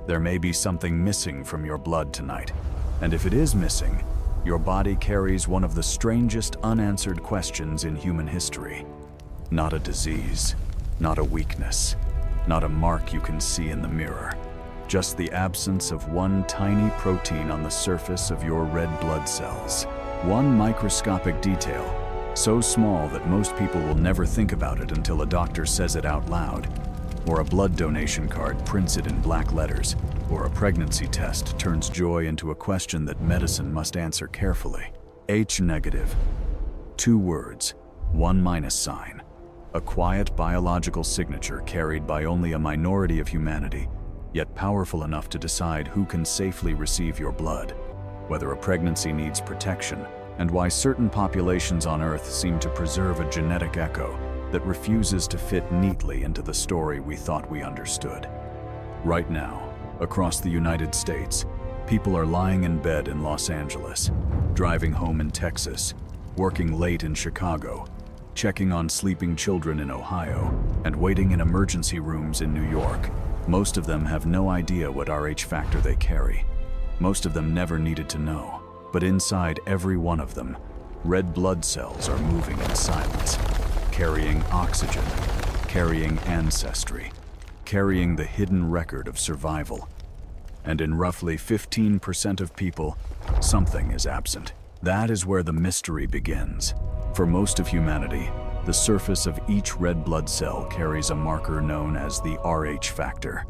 There may be something missing from your blood tonight. And if it is missing, your body carries one of the strangest unanswered questions in human history. Not a disease, not a weakness, not a mark you can see in the mirror. Just the absence of one tiny protein on the surface of your red blood cells. One microscopic detail, so small that most people will never think about it until a doctor says it out loud, or a blood donation card prints it in black letters, or a pregnancy test turns joy into a question that medicine must answer carefully. H negative. 2 words, 1 minus sign. A quiet biological signature carried by only a minority of humanity, yet powerful enough to decide who can safely receive your blood, whether a pregnancy needs protection, and why certain populations on Earth seem to preserve a genetic echo that refuses to fit neatly into the story we thought we understood. Right now, across the United States, people are lying in bed in Los Angeles, driving home in Texas, working late in Chicago, checking on sleeping children in Ohio, and waiting in emergency rooms in New York. Most of them have no idea what Rh factor they carry. Most of them never needed to know. But inside every one of them, red blood cells are moving in silence, carrying oxygen, carrying ancestry, carrying the hidden record of survival. And in roughly 15% of people, something is absent. That is where the mystery begins. For most of humanity, the surface of each red blood cell carries a marker known as the Rh factor.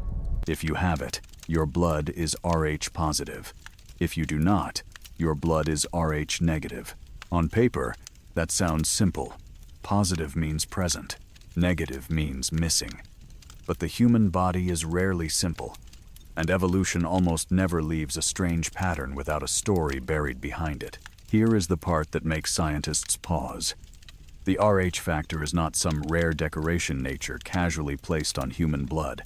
If you have it, your blood is Rh positive. If you do not, your blood is Rh negative. On paper, that sounds simple. Positive means present. Negative means missing. But the human body is rarely simple, and evolution almost never leaves a strange pattern without a story buried behind it. Here is the part that makes scientists pause. The Rh factor is not some rare decoration nature casually placed on human blood.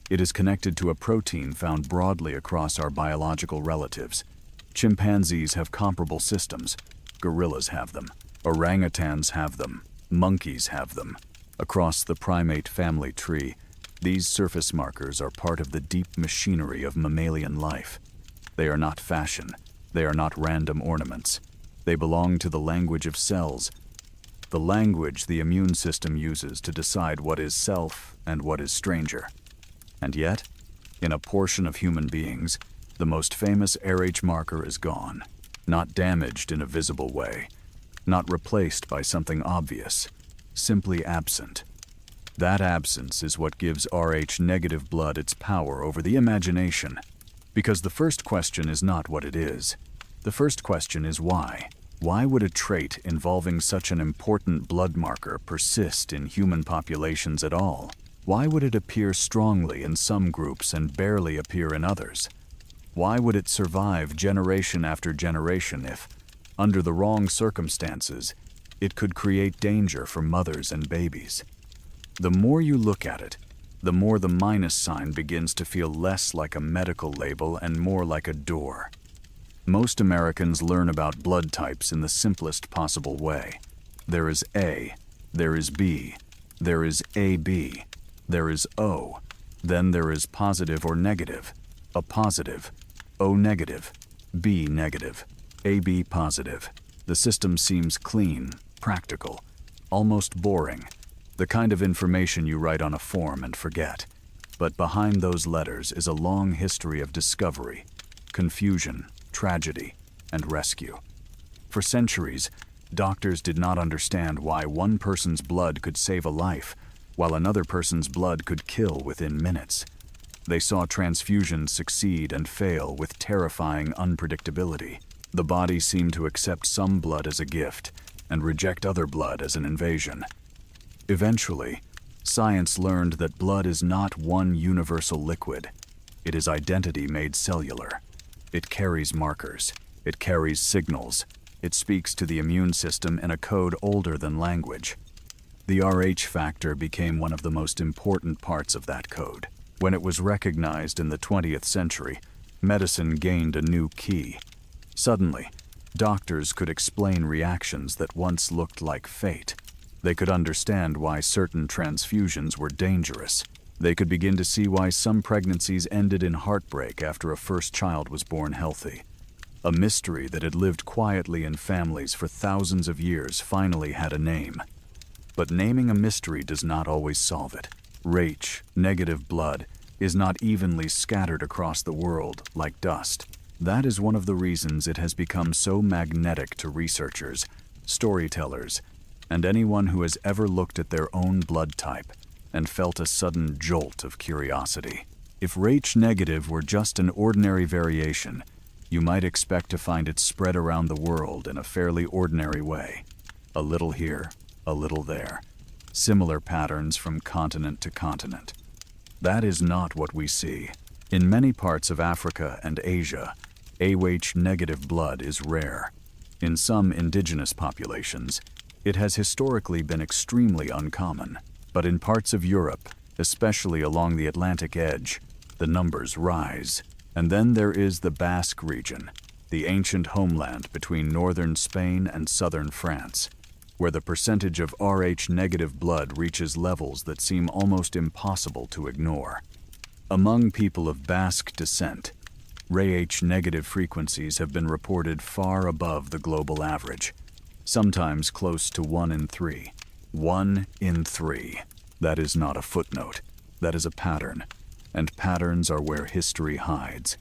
It is connected to a protein found broadly across our biological relatives. Chimpanzees have comparable systems. Gorillas have them. Orangutans have them. Monkeys have them. Across the primate family tree, these surface markers are part of the deep machinery of mammalian life. They are not fashion. They are not random ornaments. They belong to the language of cells, the language the immune system uses to decide what is self and what is stranger. And yet, in a portion of human beings, the most famous Rh marker is gone, not damaged in a visible way, not replaced by something obvious, simply absent. That absence is what gives Rh negative blood its power over the imagination. Because the first question is not what it is. The first question is why. Why would a trait involving such an important blood marker persist in human populations at all? Why would it appear strongly in some groups and barely appear in others? Why would it survive generation after generation if, under the wrong circumstances, it could create danger for mothers and babies? The more you look at it, the more the minus sign begins to feel less like a medical label and more like a door. Most Americans learn about blood types in the simplest possible way. There is A, there is B, there is AB, there is O, then there is positive or negative, A positive, O negative, B negative, AB positive. The system seems clean, practical, almost boring, the kind of information you write on a form and forget. But behind those letters is a long history of discovery, confusion, tragedy, and rescue. For centuries, doctors did not understand why one person's blood could save a life, while another person's blood could kill within minutes. They saw transfusions succeed and fail with terrifying unpredictability. The body seemed to accept some blood as a gift and reject other blood as an invasion. Eventually, science learned that blood is not one universal liquid. It is identity made cellular. It carries markers. It carries signals. It speaks to the immune system in a code older than language. The Rh factor became one of the most important parts of that code. When it was recognized in the 20th century, medicine gained a new key. Suddenly, doctors could explain reactions that once looked like fate. They could understand why certain transfusions were dangerous, They could begin to see why some pregnancies ended in heartbreak after a first child was born healthy. A mystery that had lived quietly in families for thousands of years finally had a name. But naming a mystery does not always solve it. Rh, negative blood, is not evenly scattered across the world like dust. That is one of the reasons it has become so magnetic to researchers, storytellers, and anyone who has ever looked at their own blood type and felt a sudden jolt of curiosity. If Rh negative were just an ordinary variation, you might expect to find it spread around the world in a fairly ordinary way. A little here, a little there. Similar patterns from continent to continent. That is not what we see. In many parts of Africa and Asia, AH negative blood is rare. In some indigenous populations, it has historically been extremely uncommon. But in parts of Europe, especially along the Atlantic edge, the numbers rise. And then there is the Basque region, the ancient homeland between northern Spain and southern France, where the percentage of Rh negative blood reaches levels that seem almost impossible to ignore. Among people of Basque descent, Rh negative frequencies have been reported far above the global average, sometimes close to 1 in 3. 1 in 3. That is not a footnote. That is a pattern. And patterns are where history hides.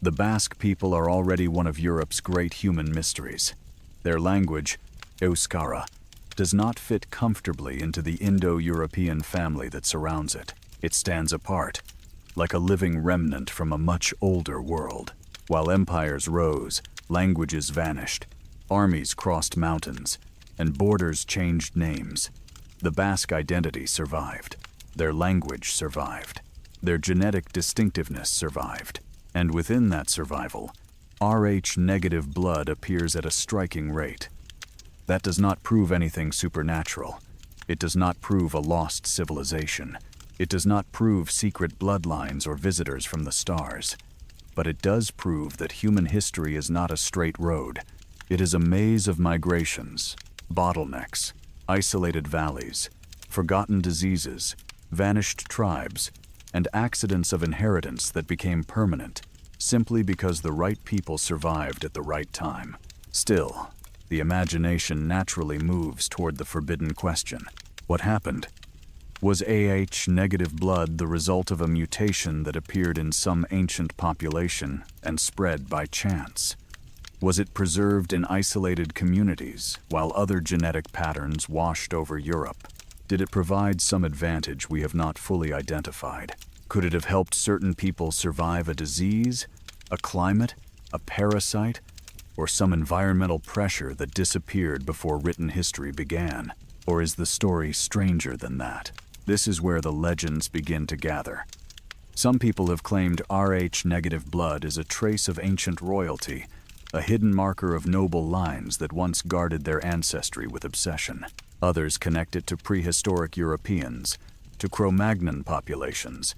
The Basque people are already one of Europe's great human mysteries. Their language, Euskara, does not fit comfortably into the Indo-European family that surrounds it. It stands apart, like a living remnant from a much older world. While empires rose, languages vanished, armies crossed mountains, and borders changed names. The Basque identity survived. Their language survived. Their genetic distinctiveness survived. And within that survival, Rh negative blood appears at a striking rate. That does not prove anything supernatural. It does not prove a lost civilization. It does not prove secret bloodlines or visitors from the stars. But it does prove that human history is not a straight road. It is a maze of migrations, bottlenecks, isolated valleys, forgotten diseases, vanished tribes, and accidents of inheritance that became permanent simply because the right people survived at the right time. Still, the imagination naturally moves toward the forbidden question. What happened? Was AH negative blood the result of a mutation that appeared in some ancient population and spread by chance? Was it preserved in isolated communities while other genetic patterns washed over Europe? Did it provide some advantage we have not fully identified? Could it have helped certain people survive a disease, a climate, a parasite, or some environmental pressure that disappeared before written history began? Or is the story stranger than that? This is where the legends begin to gather. Some people have claimed Rh negative blood is a trace of ancient royalty, a hidden marker of noble lines that once guarded their ancestry with obsession. Others connect it to prehistoric Europeans, to Cro-Magnon populations,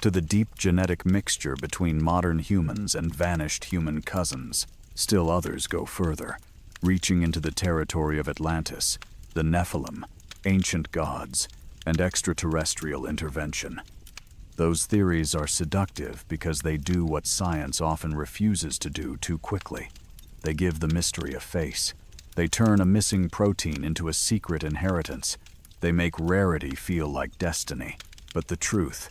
to the deep genetic mixture between modern humans and vanished human cousins. Still others go further, reaching into the territory of Atlantis, the Nephilim, ancient gods, and extraterrestrial intervention. Those theories are seductive because they do what science often refuses to do too quickly. They give the mystery a face. They turn a missing protein into a secret inheritance. They make rarity feel like destiny. But the truth,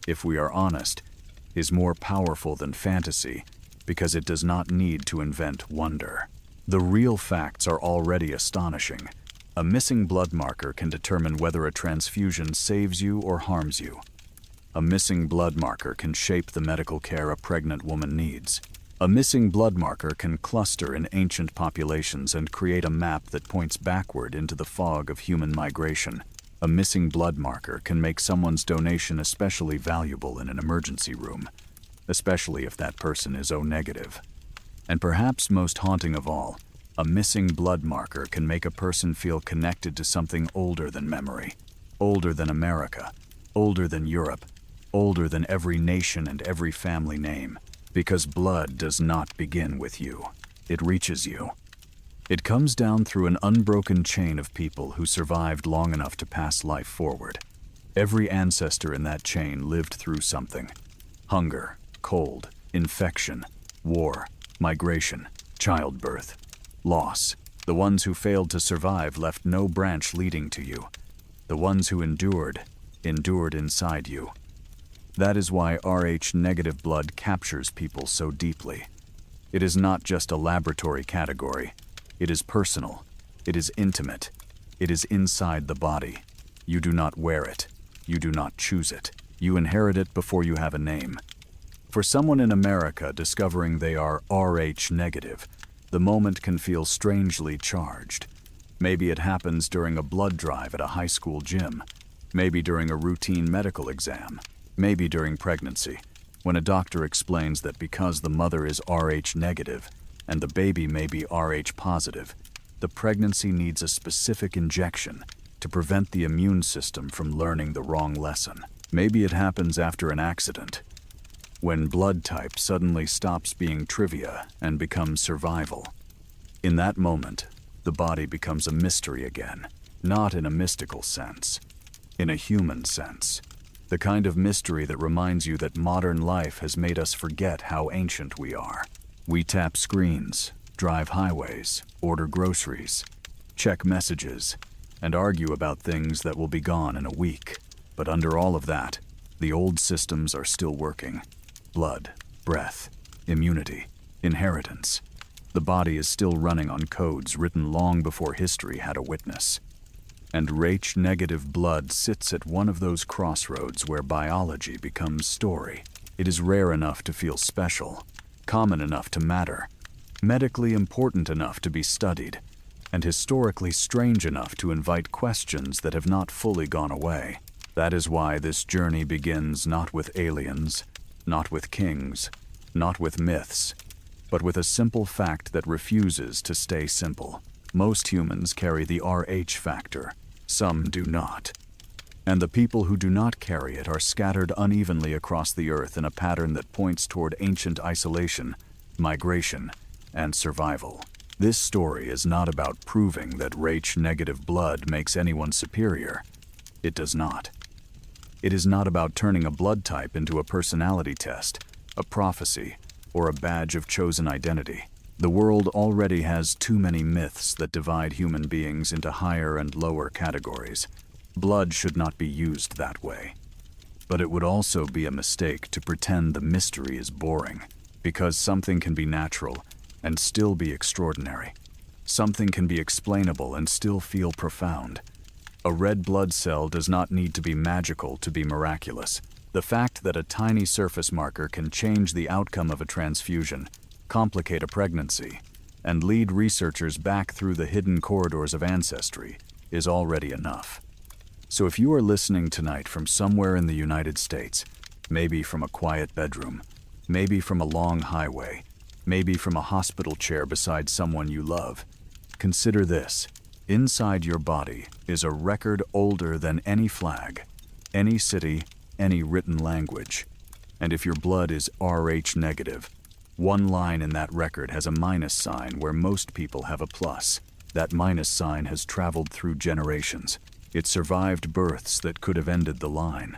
if we are honest, is more powerful than fantasy because it does not need to invent wonder. The real facts are already astonishing. A missing blood marker can determine whether a transfusion saves you or harms you. A missing blood marker can shape the medical care a pregnant woman needs. A missing blood marker can cluster in ancient populations and create a map that points backward into the fog of human migration. A missing blood marker can make someone's donation especially valuable in an emergency room, especially if that person is O negative. And perhaps most haunting of all, a missing blood marker can make a person feel connected to something older than memory, older than America, older than Europe, older than every nation and every family name. Because blood does not begin with you. It reaches you. It comes down through an unbroken chain of people who survived long enough to pass life forward. Every ancestor in that chain lived through something. Hunger, cold, infection, war, migration, childbirth, loss. The ones who failed to survive left no branch leading to you. The ones who endured inside you. That is why Rh-negative blood captures people so deeply. It is not just a laboratory category. It is personal. It is intimate. It is inside the body. You do not wear it. You do not choose it. You inherit it before you have a name. For someone in America discovering they are Rh-negative, the moment can feel strangely charged. Maybe it happens during a blood drive at a high school gym. Maybe during a routine medical exam. Maybe during pregnancy, when a doctor explains that because the mother is Rh-negative and the baby may be Rh-positive, the pregnancy needs a specific injection to prevent the immune system from learning the wrong lesson. Maybe it happens after an accident, when blood type suddenly stops being trivia and becomes survival. In that moment, the body becomes a mystery again, not in a mystical sense, in a human sense. The kind of mystery that reminds you that modern life has made us forget how ancient we are. We tap screens, drive highways, order groceries, check messages, and argue about things that will be gone in a week. But under all of that, the old systems are still working. Blood, breath, immunity, inheritance. The body is still running on codes written long before history had a witness. And Rh-negative blood sits at one of those crossroads where biology becomes story. It is rare enough to feel special, common enough to matter, medically important enough to be studied, and historically strange enough to invite questions that have not fully gone away. That is why this journey begins not with aliens, not with kings, not with myths, but with a simple fact that refuses to stay simple. Most humans carry the Rh factor. Some do not. And the people who do not carry it are scattered unevenly across the earth in a pattern that points toward ancient isolation, migration, and survival. This story is not about proving that Rh-negative blood makes anyone superior. It does not. It is not about turning a blood type into a personality test, a prophecy, or a badge of chosen identity. The world already has too many myths that divide human beings into higher and lower categories. Blood should not be used that way. But it would also be a mistake to pretend the mystery is boring, because something can be natural and still be extraordinary. Something can be explainable and still feel profound. A red blood cell does not need to be magical to be miraculous. The fact that a tiny surface marker can change the outcome of a transfusion, complicate a pregnancy, and lead researchers back through the hidden corridors of ancestry is already enough. So if you are listening tonight from somewhere in the United States, maybe from a quiet bedroom, maybe from a long highway, maybe from a hospital chair beside someone you love, consider this. Inside your body is a record older than any flag, any city, any written language. And if your blood is Rh-negative, one line in that record has a minus sign where most people have a plus. That minus sign has traveled through generations. It survived births that could have ended the line.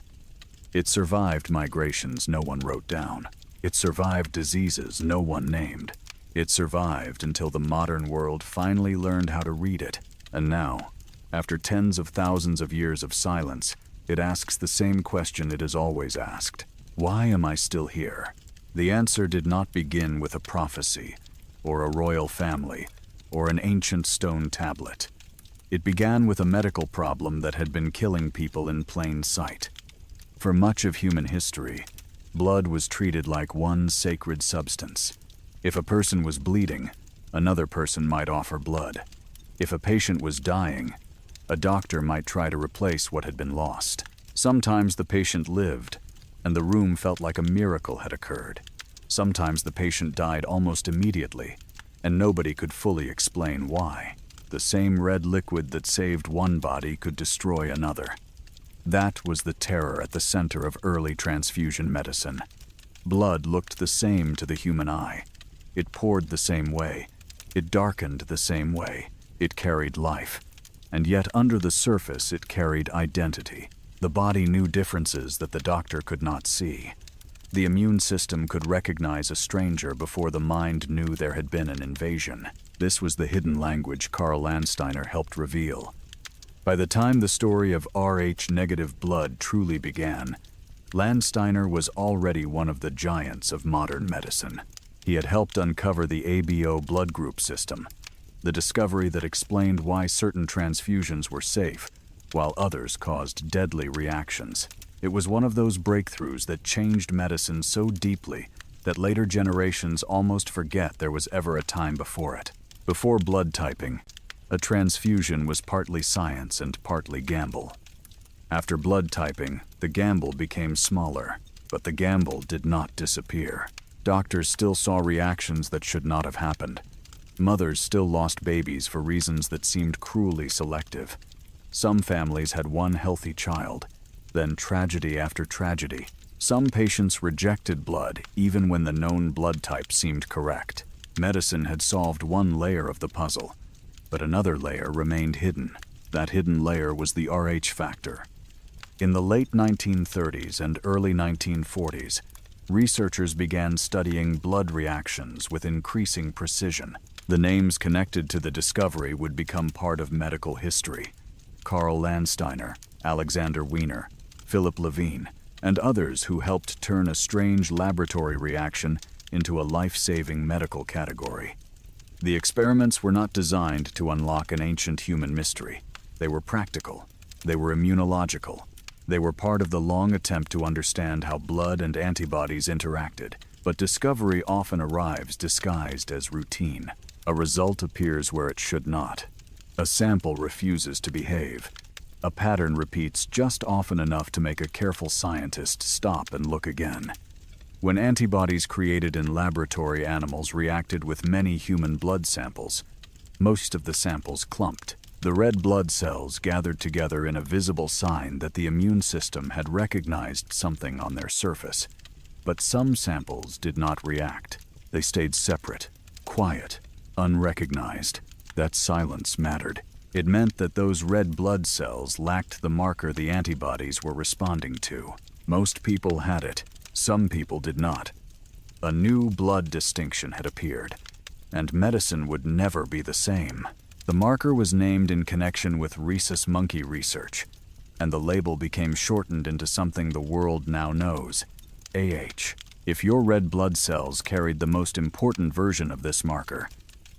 It survived migrations no one wrote down. It survived diseases no one named. It survived until the modern world finally learned how to read it. And now, after tens of thousands of years of silence, it asks the same question it has always asked. Why am I still here? The answer did not begin with a prophecy, or a royal family, or an ancient stone tablet. It began with a medical problem that had been killing people in plain sight. For much of human history, blood was treated like one sacred substance. If a person was bleeding, another person might offer blood. If a patient was dying, a doctor might try to replace what had been lost. Sometimes the patient lived, and the room felt like a miracle had occurred. Sometimes the patient died almost immediately, and nobody could fully explain why. The same red liquid that saved one body could destroy another. That was the terror at the center of early transfusion medicine. Blood looked the same to the human eye. It poured the same way. It darkened the same way. It carried life. And yet under the surface it carried identity. The body knew differences that the doctor could not see. The immune system could recognize a stranger before the mind knew there had been an invasion. This was the hidden language Karl Landsteiner helped reveal. By the time the story of Rh-negative blood truly began, Landsteiner was already one of the giants of modern medicine. He had helped uncover the ABO blood group system, the discovery that explained why certain transfusions were safe, while others caused deadly reactions. It was one of those breakthroughs that changed medicine so deeply that later generations almost forget there was ever a time before it. Before blood typing, a transfusion was partly science and partly gamble. After blood typing, the gamble became smaller, but the gamble did not disappear. Doctors still saw reactions that should not have happened. Mothers still lost babies for reasons that seemed cruelly selective. Some families had one healthy child, then tragedy after tragedy. Some patients rejected blood even when the known blood type seemed correct. Medicine had solved one layer of the puzzle, but another layer remained hidden. That hidden layer was the Rh factor. In the late 1930s and early 1940s, researchers began studying blood reactions with increasing precision. The names connected to the discovery would become part of medical history. Karl Landsteiner, Alexander Wiener, Philip Levine, and others who helped turn a strange laboratory reaction into a life-saving medical category. The experiments were not designed to unlock an ancient human mystery. They were practical. They were immunological. They were part of the long attempt to understand how blood and antibodies interacted. But discovery often arrives disguised as routine. A result appears where it should not. A sample refuses to behave. A pattern repeats just often enough to make a careful scientist stop and look again. When antibodies created in laboratory animals reacted with many human blood samples, most of the samples clumped. The red blood cells gathered together in a visible sign that the immune system had recognized something on their surface. But some samples did not react. They stayed separate, quiet, unrecognized. That silence mattered. It meant that those red blood cells lacked the marker the antibodies were responding to. Most people had it. Some people did not. A new blood distinction had appeared, and medicine would never be the same. The marker was named in connection with rhesus monkey research, and the label became shortened into something the world now knows: AH. If your red blood cells carried the most important version of this marker,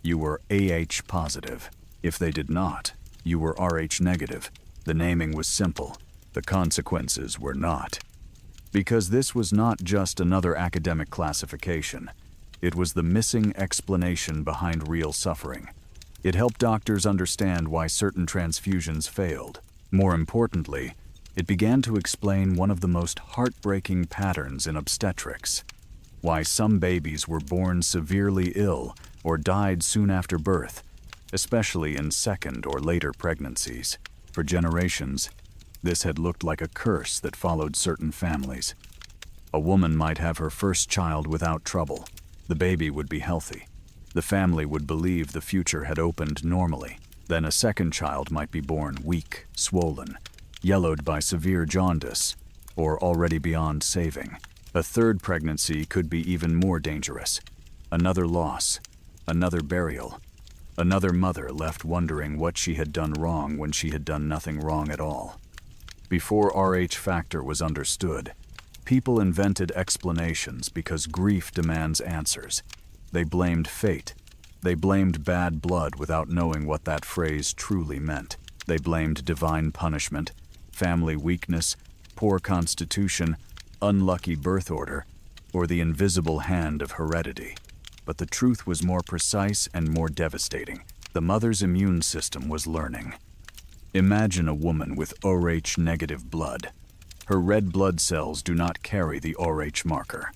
you were AH positive. If they did not, you were Rh negative. The naming was simple. The consequences were not. Because this was not just another academic classification. It was the missing explanation behind real suffering. It helped doctors understand why certain transfusions failed. More importantly, it began to explain one of the most heartbreaking patterns in obstetrics: why some babies were born severely ill or died soon after birth, especially in second or later pregnancies. For generations, this had looked like a curse that followed certain families. A woman might have her first child without trouble. The baby would be healthy. The family would believe the future had opened normally. Then a second child might be born weak, swollen, yellowed by severe jaundice, or already beyond saving. A third pregnancy could be even more dangerous. Another loss, another burial, another mother left wondering what she had done wrong when she had done nothing wrong at all. Before Rh factor was understood, people invented explanations because grief demands answers. They blamed fate. They blamed bad blood without knowing what that phrase truly meant. They blamed divine punishment, family weakness, poor constitution, unlucky birth order, or the invisible hand of heredity. But the truth was more precise and more devastating. The mother's immune system was learning. Imagine a woman with Rh negative blood. Her red blood cells do not carry the Rh marker.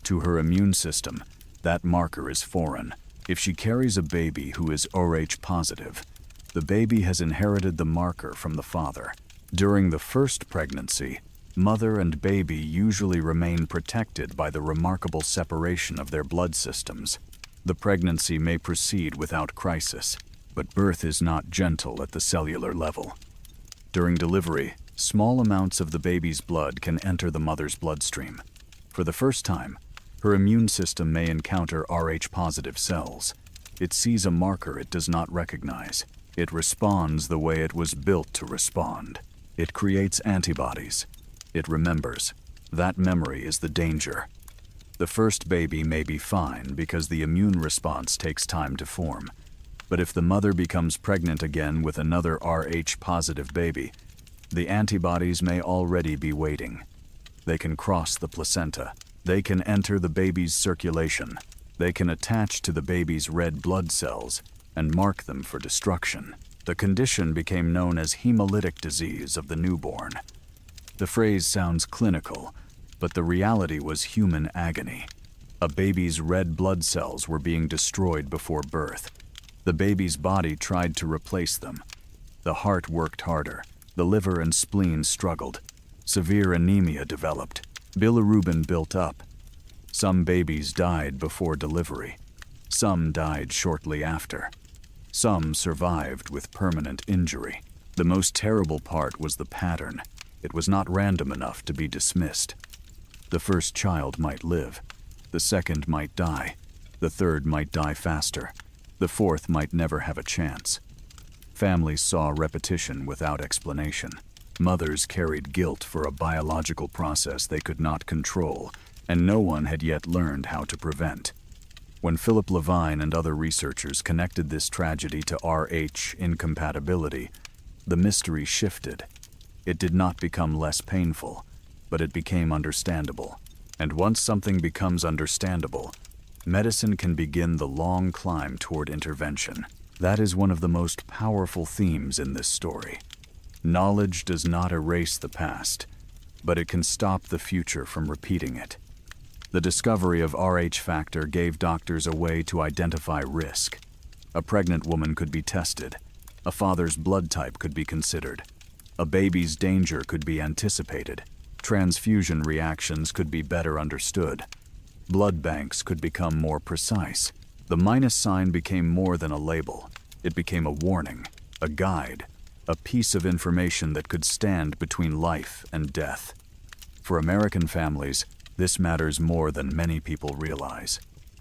To her immune system, that marker is foreign. If she carries a baby who is Rh positive, the baby has inherited the marker from the father. During the first pregnancy, mother and baby usually remain protected by the remarkable separation of their blood systems. The pregnancy may proceed without crisis, but birth is not gentle at the cellular level. During delivery, Small amounts of the baby's blood can enter the mother's bloodstream. For the first time, her immune system may encounter Rh-positive cells. It sees a marker it does not recognize. It responds the way it was built to respond. It creates antibodies. It remembers. That memory is the danger. The first baby may be fine because the immune response takes time to form. But if the mother becomes pregnant again with another Rh-positive baby, the antibodies may already be waiting. They can cross the placenta. They can enter the baby's circulation. They can attach to the baby's red blood cells and mark them for destruction. The condition became known as hemolytic disease of the newborn. The phrase sounds clinical, but the reality was human agony. A baby's red blood cells were being destroyed before birth. The baby's body tried to replace them. The heart worked harder. The liver and spleen struggled. Severe anemia developed. Bilirubin built up. Some babies died before delivery. Some died shortly after. Some survived with permanent injury. The most terrible part was the pattern. It was not random enough to be dismissed. The first child might live. The second might die. The third might die faster. The fourth might never have a chance. Families saw repetition without explanation. Mothers carried guilt for a biological process they could not control, and no one had yet learned how to prevent. When Philip Levine and other researchers connected this tragedy to Rh incompatibility, the mystery shifted. It did not become less painful, but it became understandable. And once something becomes understandable, medicine can begin the long climb toward intervention. That is one of the most powerful themes in this story. Knowledge does not erase the past, but it can stop the future from repeating it. The discovery of Rh factor gave doctors a way to identify risk. A pregnant woman could be tested. A father's blood type could be considered. A baby's danger could be anticipated. Transfusion reactions could be better understood. Blood banks could become more precise. The minus sign became more than a label. It became a warning, a guide, a piece of information that could stand between life and death. For American families, this matters more than many people realize.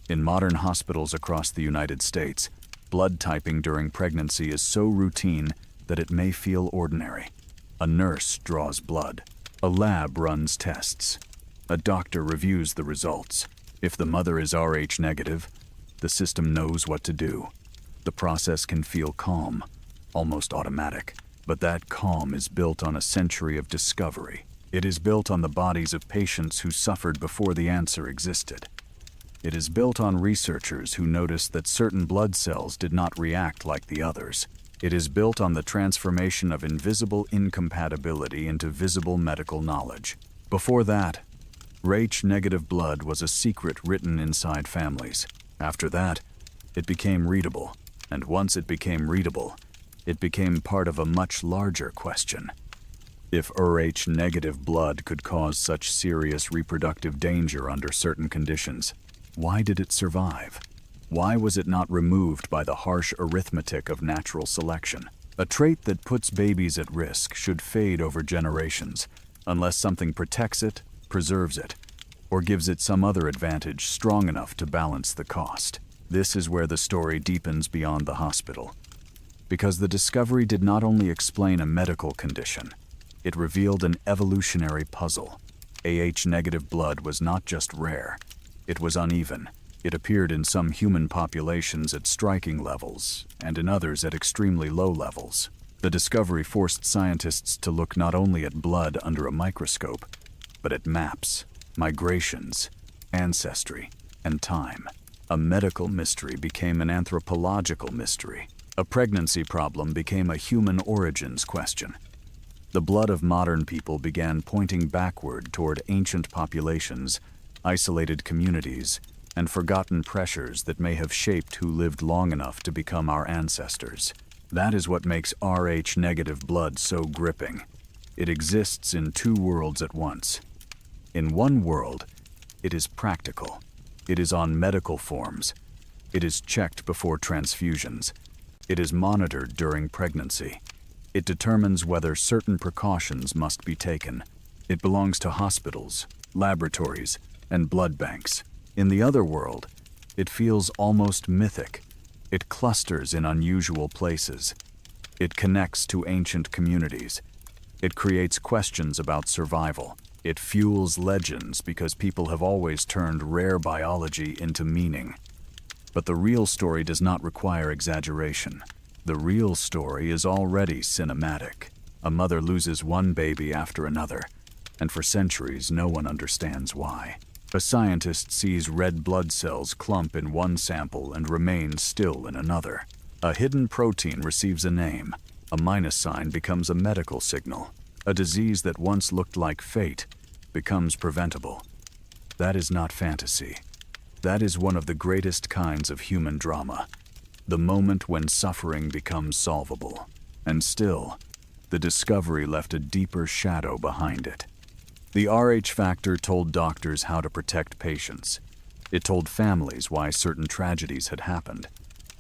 In modern hospitals across the United States, blood typing during pregnancy is so routine that it may feel ordinary. A nurse draws blood. A lab runs tests. A doctor reviews the results. If the mother is Rh negative, the system knows what to do. The process can feel calm, almost automatic, but that calm is built on a century of discovery. It is built on the bodies of patients who suffered before the answer existed. It is built on researchers who noticed that certain blood cells did not react like the others. It is built on the transformation of invisible incompatibility into visible medical knowledge. Before that, Rh-negative blood was a secret written inside families. After that, it became readable, and once it became readable, it became part of a much larger question. If Rh-negative blood could cause such serious reproductive danger under certain conditions, why did it survive? Why was it not removed by the harsh arithmetic of natural selection? A trait that puts babies at risk should fade over generations, unless something protects it, preserves it, or gives it some other advantage strong enough to balance the cost. This is where the story deepens beyond the hospital. Because the discovery did not only explain a medical condition, it revealed an evolutionary puzzle. AH-negative blood was not just rare, it was uneven. It appeared in some human populations at striking levels, and in others at extremely low levels. The discovery forced scientists to look not only at blood under a microscope, but at maps, migrations, ancestry, and time. A medical mystery became an anthropological mystery. A pregnancy problem became a human origins question. The blood of modern people began pointing backward toward ancient populations, isolated communities, and forgotten pressures that may have shaped who lived long enough to become our ancestors. That is what makes Rh-negative blood so gripping. It exists in two worlds at once. In one world, it is practical. It is on medical forms. It is checked before transfusions. It is monitored during pregnancy. It determines whether certain precautions must be taken. It belongs to hospitals, laboratories, and blood banks. In the other world, it feels almost mythic. It clusters in unusual places. It connects to ancient communities. It creates questions about survival. It fuels legends because people have always turned rare biology into meaning. But the real story does not require exaggeration. The real story is already cinematic. A mother loses one baby after another, and for centuries no one understands why. A scientist sees red blood cells clump in one sample and remain still in another. A hidden protein receives a name. A minus sign becomes a medical signal. A disease that once looked like fate becomes preventable. That is not fantasy. That is one of the greatest kinds of human drama. The moment when suffering becomes solvable. And still, the discovery left a deeper shadow behind it. The Rh factor told doctors how to protect patients. It told families why certain tragedies had happened,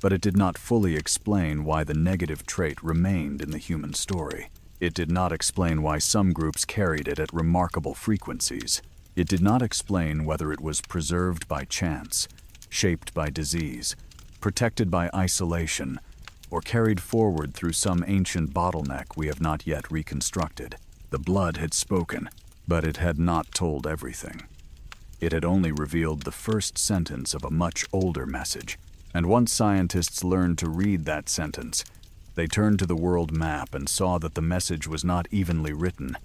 but it did not fully explain why the negative trait remained in the human story. It did not explain why some groups carried it at remarkable frequencies. It did not explain whether it was preserved by chance, shaped by disease, protected by isolation, or carried forward through some ancient bottleneck we have not yet reconstructed. The blood had spoken, but it had not told everything. It had only revealed the first sentence of a much older message, and once scientists learned to read that sentence, they turned to the world map and saw that the message was not evenly written.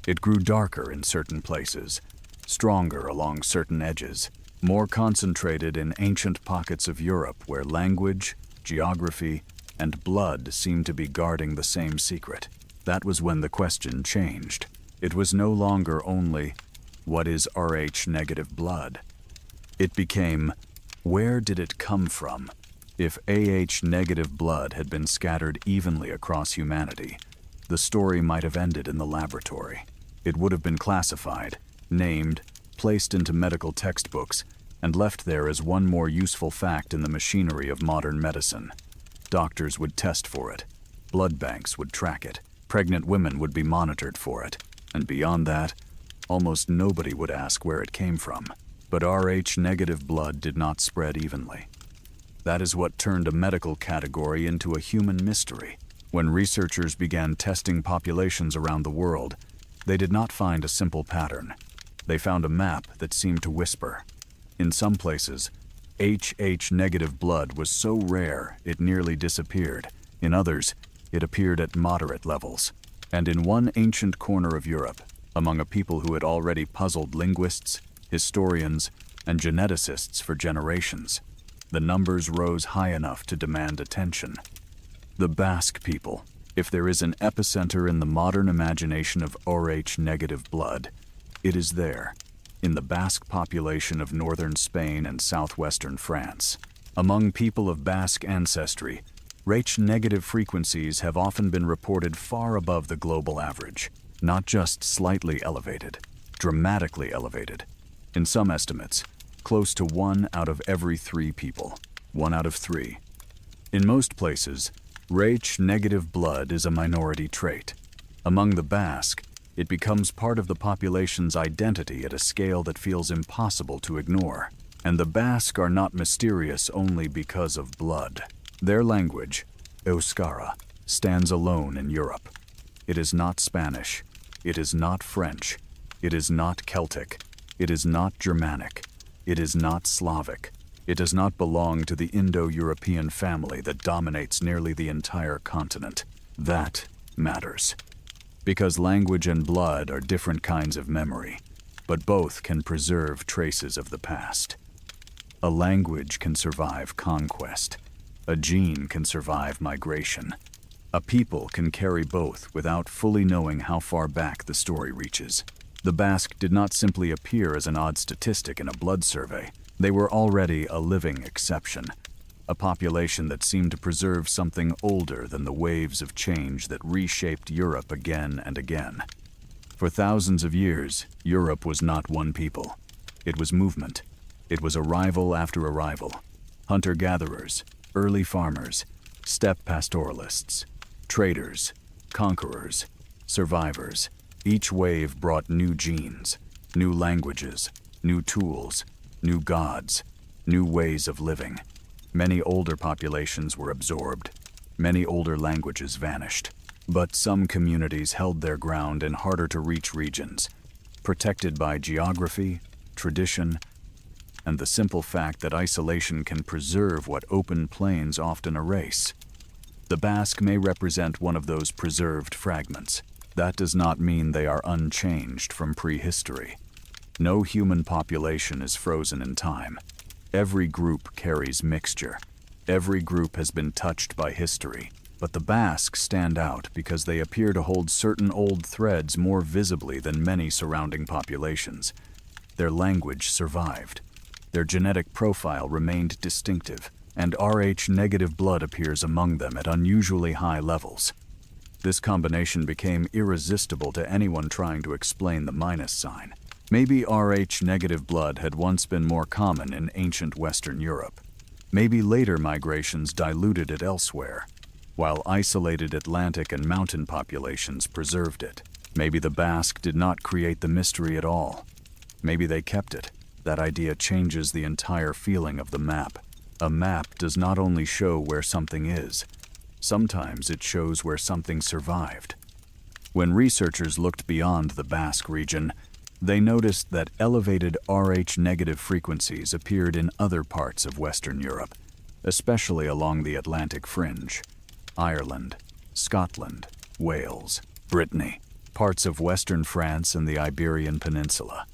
It grew darker in certain places, stronger along certain edges, more concentrated in ancient pockets of Europe where language, geography, and blood seemed to be guarding the same secret. That was when the question changed. It was no longer only, what is Rh negative blood? It became, where did it come from? If AH negative blood had been scattered evenly across humanity, the story might have ended in the laboratory. It would have been classified, named, placed into medical textbooks, and left there as one more useful fact in the machinery of modern medicine. Doctors would test for it. Blood banks would track it. Pregnant women would be monitored for it. And beyond that, almost nobody would ask where it came from. But Rh negative blood did not spread evenly. That is what turned a medical category into a human mystery. When researchers began testing populations around the world, they did not find a simple pattern. They found a map that seemed to whisper. In some places, HH negative blood was so rare it nearly disappeared. In others, it appeared at moderate levels. And in one ancient corner of Europe, among a people who had already puzzled linguists, historians, and geneticists for generations, the numbers rose high enough to demand attention. The Basque people. If there is an epicenter in the modern imagination of Rh negative blood, it is there, in the Basque population of northern Spain and southwestern France. Among people of Basque ancestry, Rh negative frequencies have often been reported far above the global average, not just slightly elevated, dramatically elevated. In some estimates, close to 1 out of every 3 people, 1 out of 3. In most places, Rh negative blood is a minority trait. Among the Basque, it becomes part of the population's identity at a scale that feels impossible to ignore. And the Basque are not mysterious only because of blood. Their language, Euskara, stands alone in Europe. It is not Spanish. It is not French. It is not Celtic. It is not Germanic. It is not Slavic. It does not belong to the Indo-European family that dominates nearly the entire continent. That matters. Because language and blood are different kinds of memory, but both can preserve traces of the past. A language can survive conquest. A gene can survive migration. A people can carry both without fully knowing how far back the story reaches. The Basque did not simply appear as an odd statistic in a blood survey. They were already a living exception, a population that seemed to preserve something older than the waves of change that reshaped Europe again and again. For thousands of years, Europe was not one people. It was movement. It was arrival after arrival. Hunter-gatherers, early farmers, steppe pastoralists, traders, Conquerors, survivors. Each wave brought new genes, new languages, new tools, new gods, new ways of living. Many older populations were absorbed. Many older languages vanished. But some communities held their ground in harder-to-reach regions, protected by geography, tradition, and the simple fact that isolation can preserve what open plains often erase. The Basque may represent one of those preserved fragments. That does not mean they are unchanged from prehistory. No human population is frozen in time. Every group carries mixture. Every group has been touched by history. But the Basque stand out because they appear to hold certain old threads more visibly than many surrounding populations. Their language survived. Their genetic profile remained distinctive, and Rh-negative blood appears among them at unusually high levels. This combination became irresistible to anyone trying to explain the minus sign. Maybe Rh-negative blood had once been more common in ancient Western Europe. Maybe later migrations diluted it elsewhere, while isolated Atlantic and mountain populations preserved it. Maybe the Basque did not create the mystery at all. Maybe they kept it. That idea changes the entire feeling of the map. A map does not only show where something is, sometimes it shows where something survived. When researchers looked beyond the Basque region, they noticed that elevated Rh-negative frequencies appeared in other parts of Western Europe, especially along the Atlantic fringe. Ireland, Scotland, Wales, Brittany, parts of western France and the Iberian Peninsula.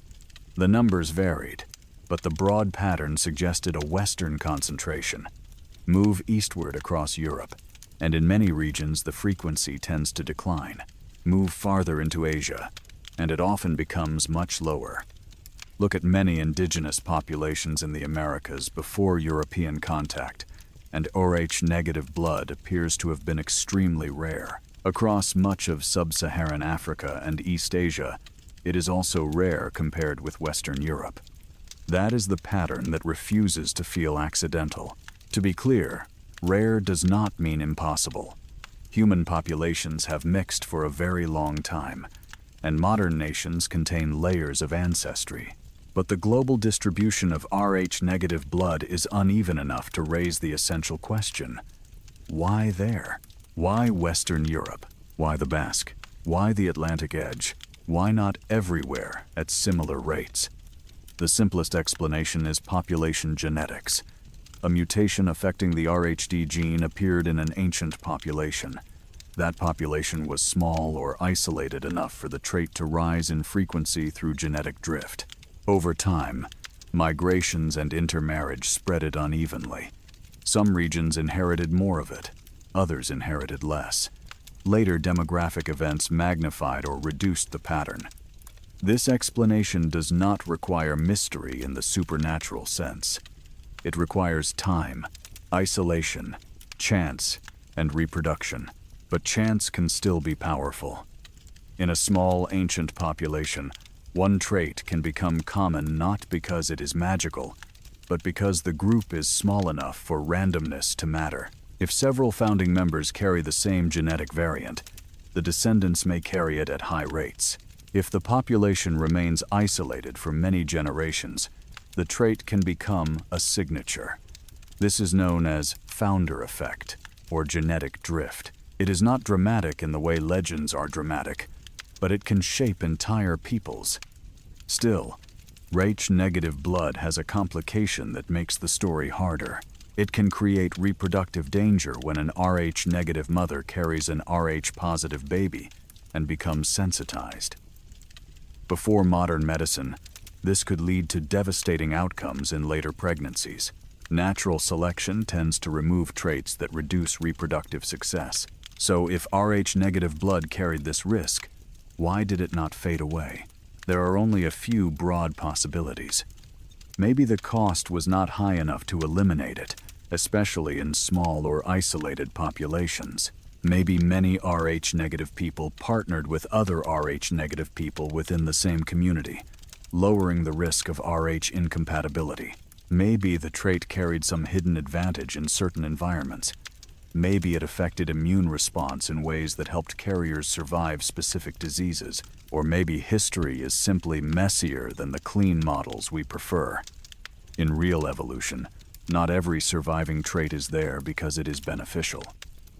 The numbers varied, but the broad pattern suggested a western concentration. Move eastward across Europe, and in many regions the frequency tends to decline. Move farther into Asia, and it often becomes much lower. Look at many indigenous populations in the Americas before European contact, and Rh-negative blood appears to have been extremely rare. Across much of sub-Saharan Africa and East Asia, it is also rare compared with Western Europe. That is the pattern that refuses to feel accidental. To be clear, rare does not mean impossible. Human populations have mixed for a very long time, and modern nations contain layers of ancestry. But the global distribution of Rh-negative blood is uneven enough to raise the essential question. Why there? Why Western Europe? Why the Basque? Why the Atlantic edge? Why not everywhere at similar rates? The simplest explanation is population genetics. A mutation affecting the RHD gene appeared in an ancient population. That population was small or isolated enough for the trait to rise in frequency through genetic drift. Over time, migrations and intermarriage spread it unevenly. Some regions inherited more of it, others inherited less. Later demographic events magnified or reduced the pattern. This explanation does not require mystery in the supernatural sense. It requires time, isolation, chance, and reproduction. But chance can still be powerful. In a small, ancient population, one trait can become common not because it is magical, but because the group is small enough for randomness to matter. If several founding members carry the same genetic variant, the descendants may carry it at high rates. If the population remains isolated for many generations, the trait can become a signature. This is known as founder effect or genetic drift. It is not dramatic in the way legends are dramatic, but it can shape entire peoples. Still, Rh-negative blood has a complication that makes the story harder. It can create reproductive danger when an Rh-negative mother carries an Rh-positive baby and becomes sensitized. Before modern medicine, this could lead to devastating outcomes in later pregnancies. Natural selection tends to remove traits that reduce reproductive success. So if Rh-negative blood carried this risk, why did it not fade away? There are only a few broad possibilities. Maybe the cost was not high enough to eliminate it, especially in small or isolated populations. Maybe many Rh-negative people partnered with other Rh-negative people within the same community, lowering the risk of Rh incompatibility. Maybe the trait carried some hidden advantage in certain environments. Maybe it affected immune response in ways that helped carriers survive specific diseases. Or maybe history is simply messier than the clean models we prefer. In real evolution, not every surviving trait is there because it is beneficial.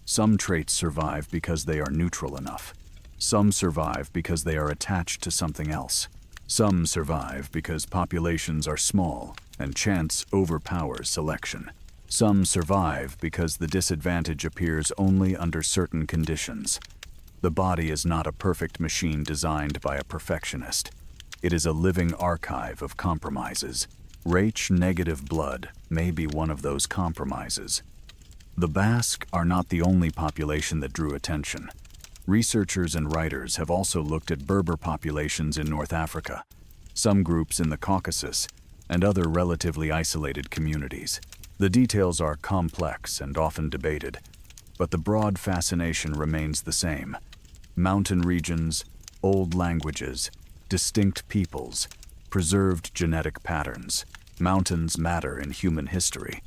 Some traits survive because they are neutral enough. Some survive because they are attached to something else. Some survive because populations are small and chance overpowers selection. Some survive because the disadvantage appears only under certain conditions. The body is not a perfect machine designed by a perfectionist. It is a living archive of compromises. Rh-negative blood may be one of those compromises. The Basque are not the only population that drew attention. Researchers and writers have also looked at Berber populations in North Africa, some groups in the Caucasus, and other relatively isolated communities. The details are complex and often debated, but the broad fascination remains the same. Mountain regions, old languages, distinct peoples, preserved genetic patterns. Mountains matter in human history.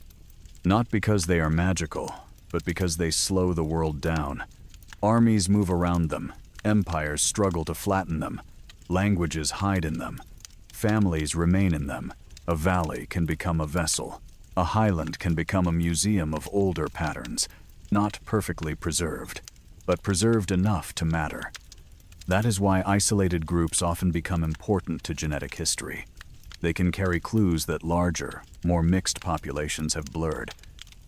Not because they are magical, but because they slow the world down. Armies move around them, empires struggle to flatten them, languages hide in them, families remain in them. A valley can become a vessel. A highland can become a museum of older patterns, not perfectly preserved, but preserved enough to matter. That is why isolated groups often become important to genetic history. They can carry clues that larger, more mixed populations have blurred.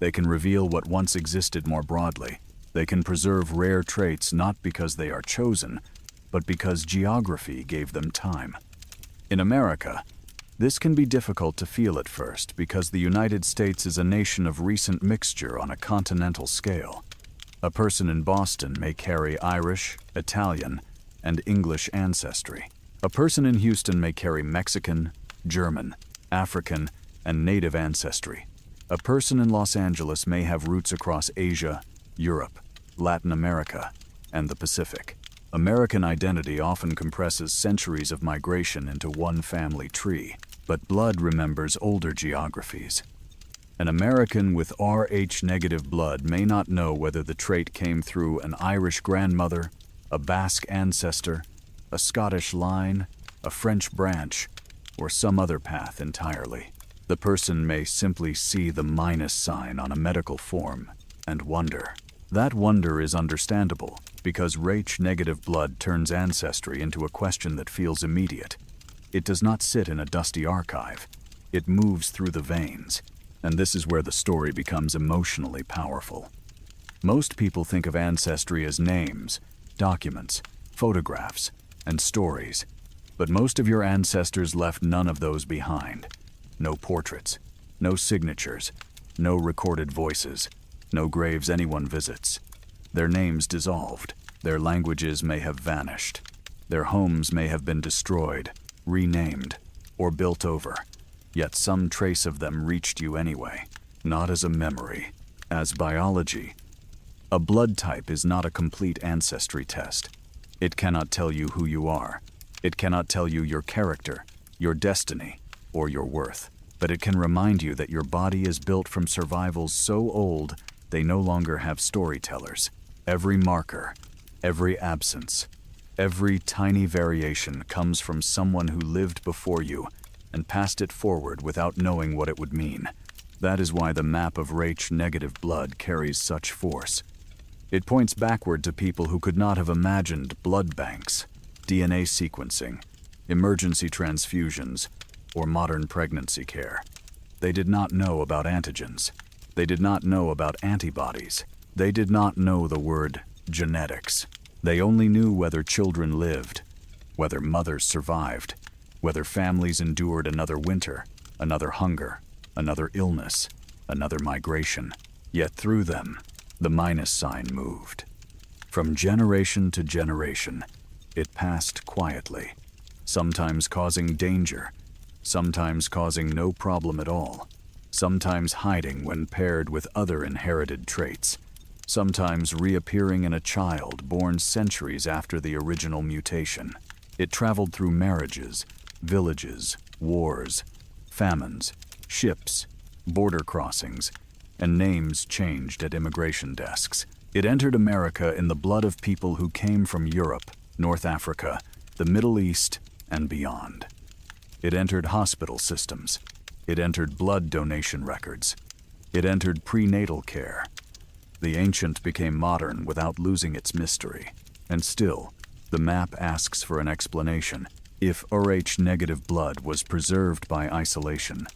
They can reveal what once existed more broadly. They can preserve rare traits not because they are chosen, but because geography gave them time. In America, this can be difficult to feel at first because the United States is a nation of recent mixture on a continental scale. A person in Boston may carry Irish, Italian, and English ancestry. A person in Houston may carry Mexican, German, African, and Native ancestry. A person in Los Angeles may have roots across Asia, Europe, Latin America, and the Pacific. American identity often compresses centuries of migration into one family tree, but blood remembers older geographies. An American with Rh-negative blood may not know whether the trait came through an Irish grandmother, a Basque ancestor, a Scottish line, a French branch, or some other path entirely. The person may simply see the minus sign on a medical form and wonder. That wonder is understandable because Rh-negative blood turns ancestry into a question that feels immediate. It does not sit in a dusty archive. It moves through the veins, and this is where the story becomes emotionally powerful. Most people think of ancestry as names, documents, photographs, and stories, but most of your ancestors left none of those behind. No portraits, no signatures, no recorded voices, no graves anyone visits. Their names dissolved, their languages may have vanished, their homes may have been destroyed, renamed, or built over, yet some trace of them reached you anyway, not as a memory, as biology. A blood type is not a complete ancestry test. It cannot tell you who you are. It cannot tell you your character, your destiny, or your worth. But it can remind you that your body is built from survivals so old they no longer have storytellers. Every marker, every absence, every tiny variation comes from someone who lived before you and passed it forward without knowing what it would mean. That is why the map of Rh-negative blood carries such force. It points backward to people who could not have imagined blood banks, DNA sequencing, emergency transfusions, or modern pregnancy care. They did not know about antigens. They did not know about antibodies. They did not know the word genetics. They only knew whether children lived, whether mothers survived, whether families endured another winter, another hunger, another illness, another migration. Yet through them, the minus sign moved. From generation to generation, it passed quietly, sometimes causing danger, sometimes causing no problem at all, sometimes hiding when paired with other inherited traits, sometimes reappearing in a child born centuries after the original mutation. It traveled through marriages, villages, wars, famines, ships, border crossings, and names changed at immigration desks. It entered America in the blood of people who came from Europe, North Africa, the Middle East, and beyond. It entered hospital systems. It entered blood donation records. It entered prenatal care. The ancient became modern without losing its mystery. And still, the map asks for an explanation. If Rh-negative blood was preserved by isolation,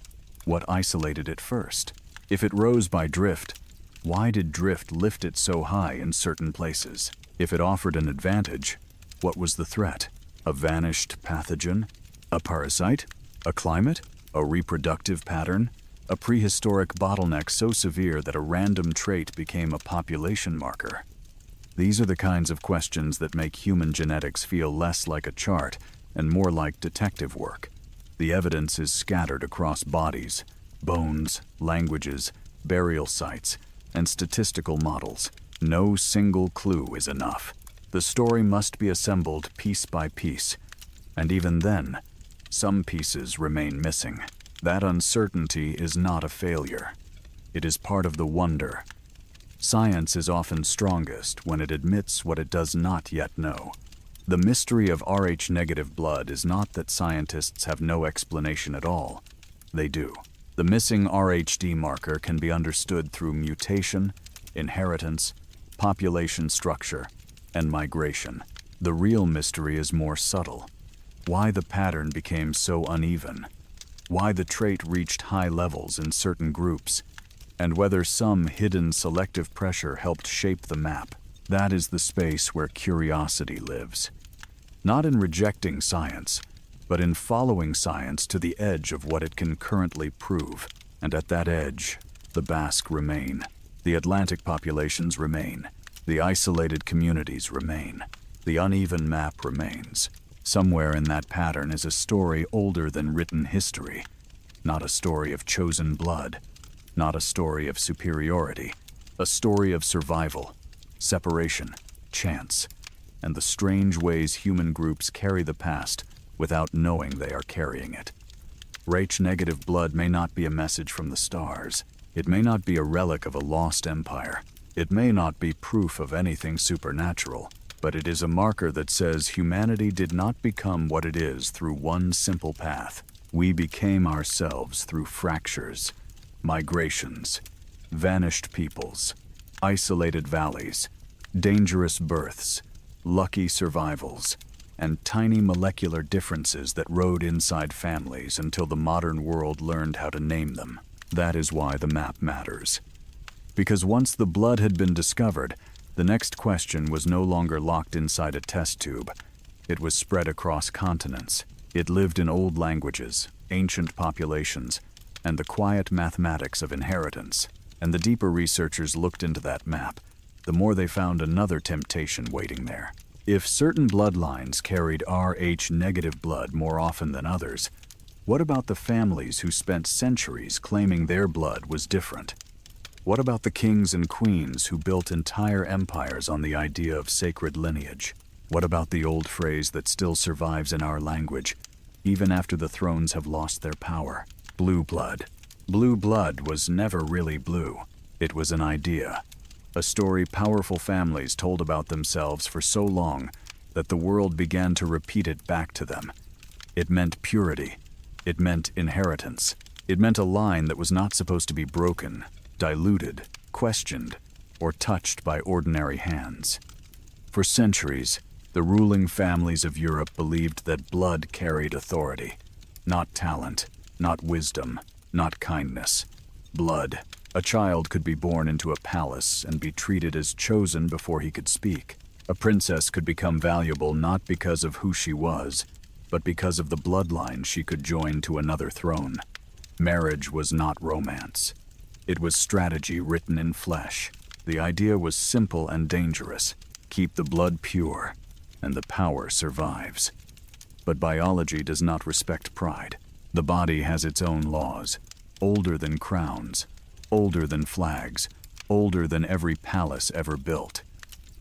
what isolated it first? If it rose by drift, why did drift lift it so high in certain places? If it offered an advantage, what was the threat? A vanished pathogen? A parasite? A climate? A reproductive pattern? A prehistoric bottleneck so severe that a random trait became a population marker? These are the kinds of questions that make human genetics feel less like a chart and more like detective work. The evidence is scattered across bodies, bones, languages, burial sites, and statistical models. No single clue is enough. The story must be assembled piece by piece, and even then, some pieces remain missing. That uncertainty is not a failure. It is part of the wonder. Science is often strongest when it admits what it does not yet know. The mystery of Rh-negative blood is not that scientists have no explanation at all. They do. The missing RhD marker can be understood through mutation, inheritance, population structure, and migration. The real mystery is more subtle. Why the pattern became so uneven, why the trait reached high levels in certain groups, and whether some hidden selective pressure helped shape the map. That is the space where curiosity lives. Not in rejecting science, but in following science to the edge of what it can currently prove. And at that edge, the Basque remain. The Atlantic populations remain. The isolated communities remain. The uneven map remains. Somewhere in that pattern is a story older than written history. Not a story of chosen blood. Not a story of superiority. A story of survival, separation, chance, and the strange ways human groups carry the past without knowing they are carrying it. Rh-negative blood may not be a message from the stars. It may not be a relic of a lost empire. It may not be proof of anything supernatural, but it is a marker that says humanity did not become what it is through one simple path. We became ourselves through fractures, migrations, vanished peoples, isolated valleys, dangerous births, lucky survivals, and tiny molecular differences that rode inside families until the modern world learned how to name them. That is why the map matters. Because once the blood had been discovered, the next question was no longer locked inside a test tube. It was spread across continents. It lived in old languages, ancient populations, and the quiet mathematics of inheritance. And the deeper researchers looked into that map, the more they found another temptation waiting there. If certain bloodlines carried Rh-negative blood more often than others, what about the families who spent centuries claiming their blood was different? What about the kings and queens who built entire empires on the idea of sacred lineage? What about the old phrase that still survives in our language, even after the thrones have lost their power? Blue blood. Blue blood was never really blue. It was an idea. A story powerful families told about themselves for so long that the world began to repeat it back to them. It meant purity. It meant inheritance. It meant a line that was not supposed to be broken, diluted, questioned, or touched by ordinary hands. For centuries, the ruling families of Europe believed that blood carried authority. Not talent, not wisdom, not kindness. Blood. A child could be born into a palace and be treated as chosen before he could speak. A princess could become valuable not because of who she was, but because of the bloodline she could join to another throne. Marriage was not romance. It was strategy written in flesh. The idea was simple and dangerous. Keep the blood pure, and the power survives. But biology does not respect pride. The body has its own laws, older than crowns, older than flags, older than every palace ever built.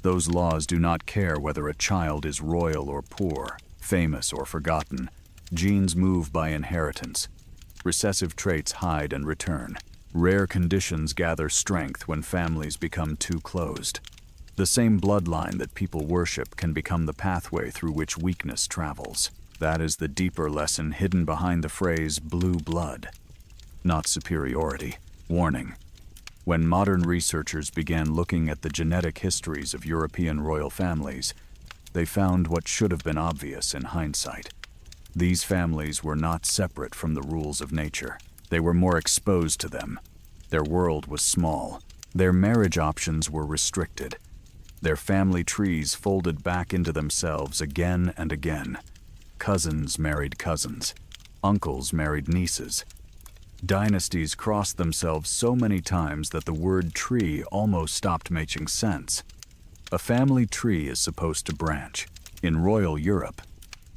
Those laws do not care whether a child is royal or poor, famous or forgotten. Genes move by inheritance. Recessive traits hide and return. Rare conditions gather strength when families become too closed. The same bloodline that people worship can become the pathway through which weakness travels. That is the deeper lesson hidden behind the phrase blue blood. Not superiority. Warning. When modern researchers began looking at the genetic histories of European royal families, they found what should have been obvious in hindsight. These families were not separate from the rules of nature. They were more exposed to them. Their world was small. Their marriage options were restricted. Their family trees folded back into themselves again and again. Cousins married cousins. Uncles married nieces. Dynasties crossed themselves so many times that the word tree almost stopped making sense. A family tree is supposed to branch. In royal Europe,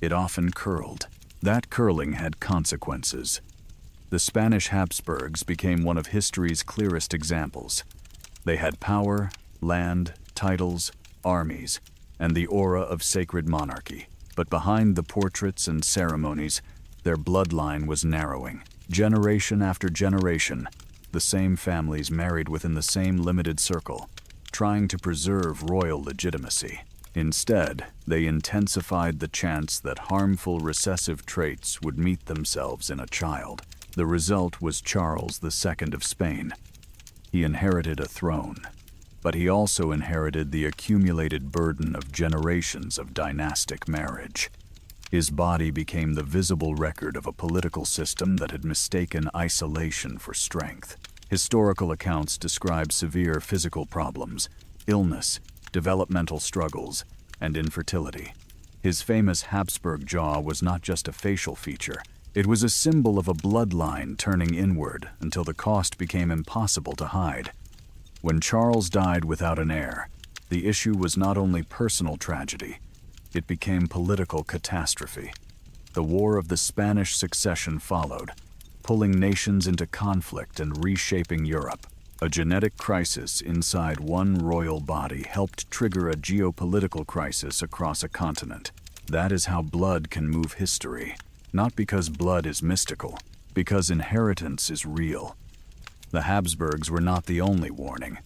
it often curled. That curling had consequences. The Spanish Habsburgs became one of history's clearest examples. They had power, land, titles, armies, and the aura of sacred monarchy. But behind the portraits and ceremonies, their bloodline was narrowing. Generation after generation, the same families married within the same limited circle, trying to preserve royal legitimacy. Instead, they intensified the chance that harmful recessive traits would meet themselves in a child. The result was Charles II of Spain. He inherited a throne, but he also inherited the accumulated burden of generations of dynastic marriage. His body became the visible record of a political system that had mistaken isolation for strength. Historical accounts describe severe physical problems, illness, developmental struggles, and infertility. His famous Habsburg jaw was not just a facial feature. It was a symbol of a bloodline turning inward until the cost became impossible to hide. When Charles died without an heir, the issue was not only personal tragedy, it became political catastrophe. The War of the Spanish Succession followed, pulling nations into conflict and reshaping Europe. A genetic crisis inside one royal body helped trigger a geopolitical crisis across a continent. That is how blood can move history. Not because blood is mystical, because inheritance is real. The Habsburgs were not the only warning.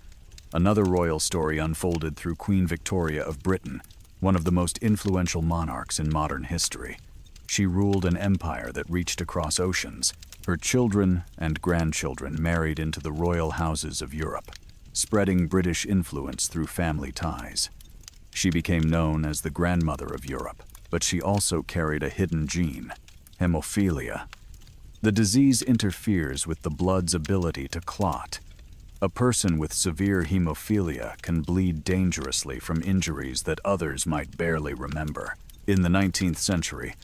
Another royal story unfolded through Queen Victoria of Britain, one of the most influential monarchs in modern history. She ruled an empire that reached across oceans. Her children and grandchildren married into the royal houses of Europe, spreading British influence through family ties. She became known as the grandmother of Europe, but she also carried a hidden gene, hemophilia. The disease interferes with the blood's ability to clot. A person with severe hemophilia can bleed dangerously from injuries that others might barely remember. In the 19th century,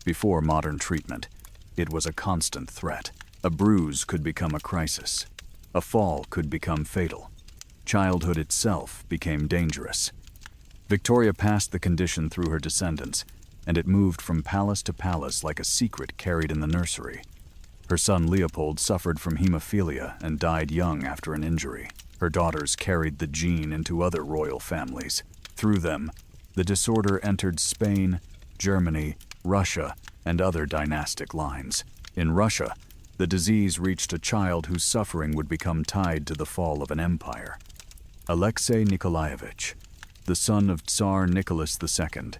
before modern treatment, it was a constant threat. A bruise could become a crisis. A fall could become fatal. Childhood itself became dangerous. Victoria passed the condition through her descendants, and it moved from palace to palace like a secret carried in the nursery. Her son Leopold suffered from hemophilia and died young after an injury. Her daughters carried the gene into other royal families. Through them, the disorder entered Spain, Germany, Russia, and other dynastic lines. In Russia, the disease reached a child whose suffering would become tied to the fall of an empire. Alexei Nikolaevich, the son of Tsar Nicholas II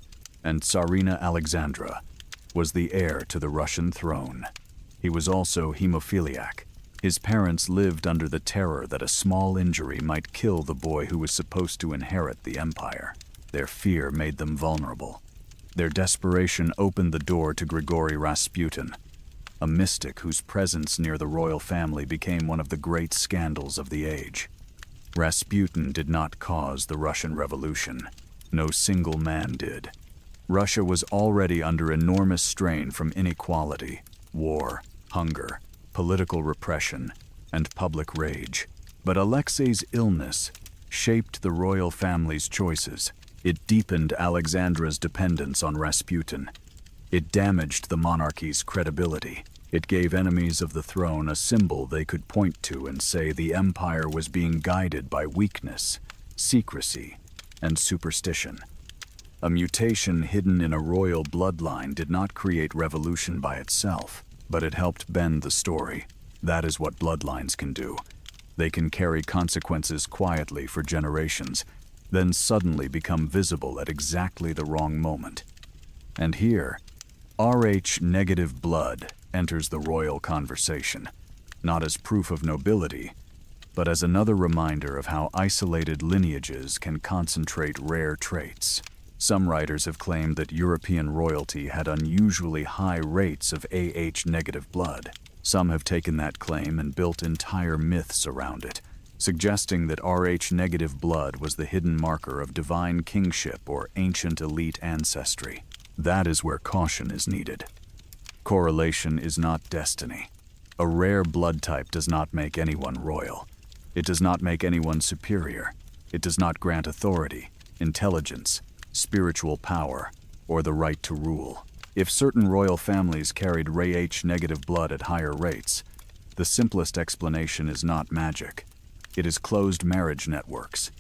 and Tsarina Alexandra, was the heir to the Russian throne. He was also hemophiliac. His parents lived under the terror that a small injury might kill the boy who was supposed to inherit the empire. Their fear made them vulnerable. Their desperation opened the door to Grigory Rasputin, a mystic whose presence near the royal family became one of the great scandals of the age. Rasputin did not cause the Russian Revolution. No single man did. Russia was already under enormous strain from inequality, war, hunger, political repression, and public rage. But Alexei's illness shaped the royal family's choices. It deepened Alexandra's dependence on Rasputin. It damaged the monarchy's credibility. It gave enemies of the throne a symbol they could point to and say the empire was being guided by weakness, secrecy, and superstition. A mutation hidden in a royal bloodline did not create revolution by itself, but it helped bend the story. That is what bloodlines can do. They can carry consequences quietly for generations, then suddenly become visible at exactly the wrong moment. And here, Rh negative blood enters the royal conversation, not as proof of nobility, but as another reminder of how isolated lineages can concentrate rare traits. Some writers have claimed that European royalty had unusually high rates of Ah negative blood. Some have taken that claim and built entire myths around it, suggesting that Rh negative blood was the hidden marker of divine kingship or ancient elite ancestry. That is where caution is needed. Correlation is not destiny. A rare blood type does not make anyone royal. It does not make anyone superior. It does not grant authority, intelligence, spiritual power, or the right to rule. If certain royal families carried Rh negative blood at higher rates, the simplest explanation is not magic. It is closed marriage networks.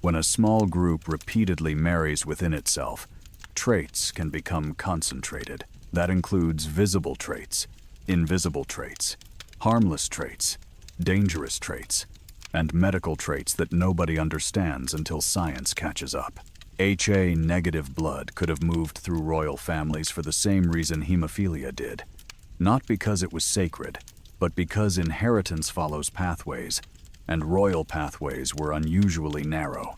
When a small group repeatedly marries within itself, traits can become concentrated. That includes visible traits, invisible traits, harmless traits, dangerous traits, and medical traits that nobody understands until science catches up. Ha negative blood could have moved through royal families for the same reason hemophilia did. Not because it was sacred, but because inheritance follows pathways, and royal pathways were unusually narrow.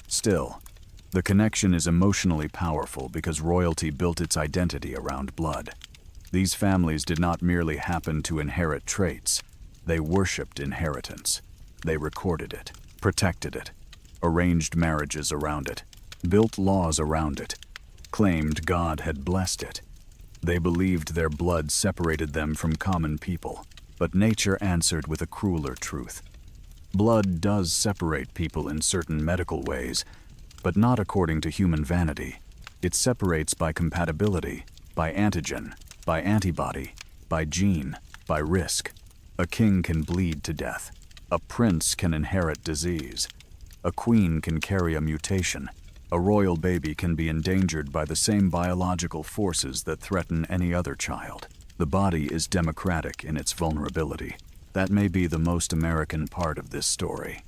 Still, the connection is emotionally powerful because royalty built its identity around blood. These families did not merely happen to inherit traits, they worshipped inheritance. They recorded it, protected it, arranged marriages around it, built laws around it, claimed God had blessed it. They believed their blood separated them from common people, but nature answered with a crueler truth. Blood does separate people in certain medical ways, but not according to human vanity. It separates by compatibility, by antigen, by antibody, by gene, by risk. A king can bleed to death. A prince can inherit disease. A queen can carry a mutation. A royal baby can be endangered by the same biological forces that threaten any other child. The body is democratic in its vulnerability. That may be the most American part of this story.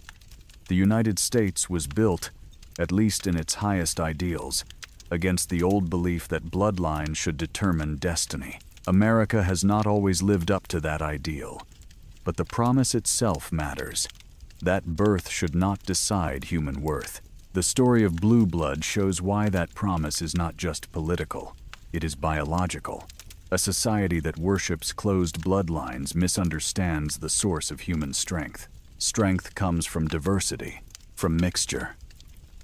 The United States was built, at least in its highest ideals, against the old belief that bloodline should determine destiny. America has not always lived up to that ideal, but the promise itself matters. That birth should not decide human worth. The story of blue blood shows why that promise is not just political, it is biological. A society that worships closed bloodlines misunderstands the source of human strength. Strength comes from diversity, from mixture,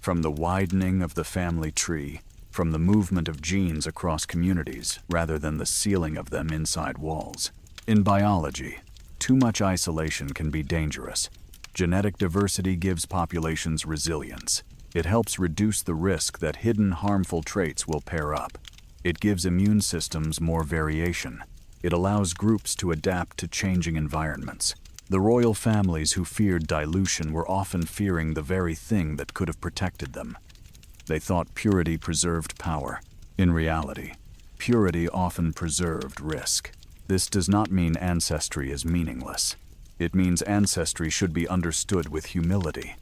from the widening of the family tree, from the movement of genes across communities rather than the sealing of them inside walls. In biology, too much isolation can be dangerous. Genetic diversity gives populations resilience. It helps reduce the risk that hidden harmful traits will pair up. It gives immune systems more variation. It allows groups to adapt to changing environments. The royal families who feared dilution were often fearing the very thing that could have protected them. They thought purity preserved power. In reality, purity often preserved risk. This does not mean ancestry is meaningless. It means ancestry should be understood with humility.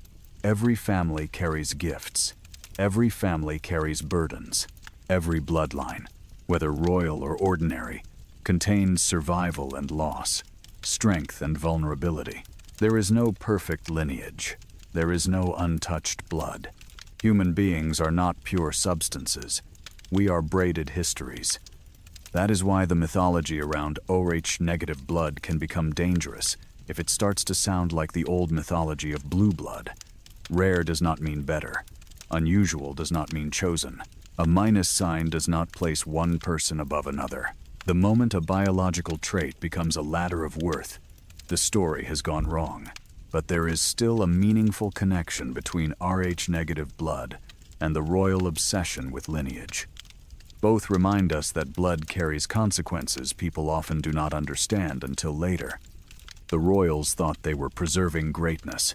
Every family carries gifts. Every family carries burdens. Every bloodline, whether royal or ordinary, contains survival and loss, strength and vulnerability. There is no perfect lineage. There is no untouched blood. Human beings are not pure substances. We are braided histories. That is why the mythology around Rh negative blood can become dangerous if it starts to sound like the old mythology of blue blood. Rare does not mean better. Unusual does not mean chosen. A minus sign does not place one person above another. The moment a biological trait becomes a ladder of worth, the story has gone wrong. But there is still a meaningful connection between Rh negative blood and the royal obsession with lineage. Both remind us that blood carries consequences people often do not understand until later. The royals thought they were preserving greatness.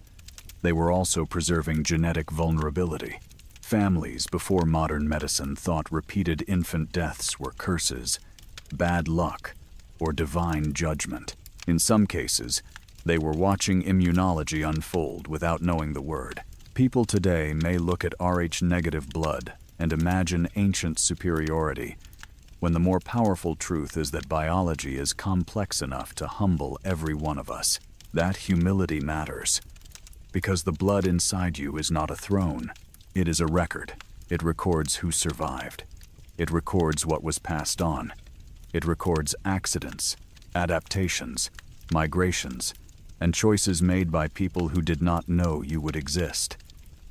They were also preserving genetic vulnerability. Families before modern medicine thought repeated infant deaths were curses, bad luck, or divine judgment. In some cases, they were watching immunology unfold without knowing the word. People today may look at Rh-negative blood and imagine ancient superiority, when the more powerful truth is that biology is complex enough to humble every one of us. That humility matters, because the blood inside you is not a throne. It is a record. It records who survived. It records what was passed on. It records accidents, adaptations, migrations, and choices made by people who did not know you would exist.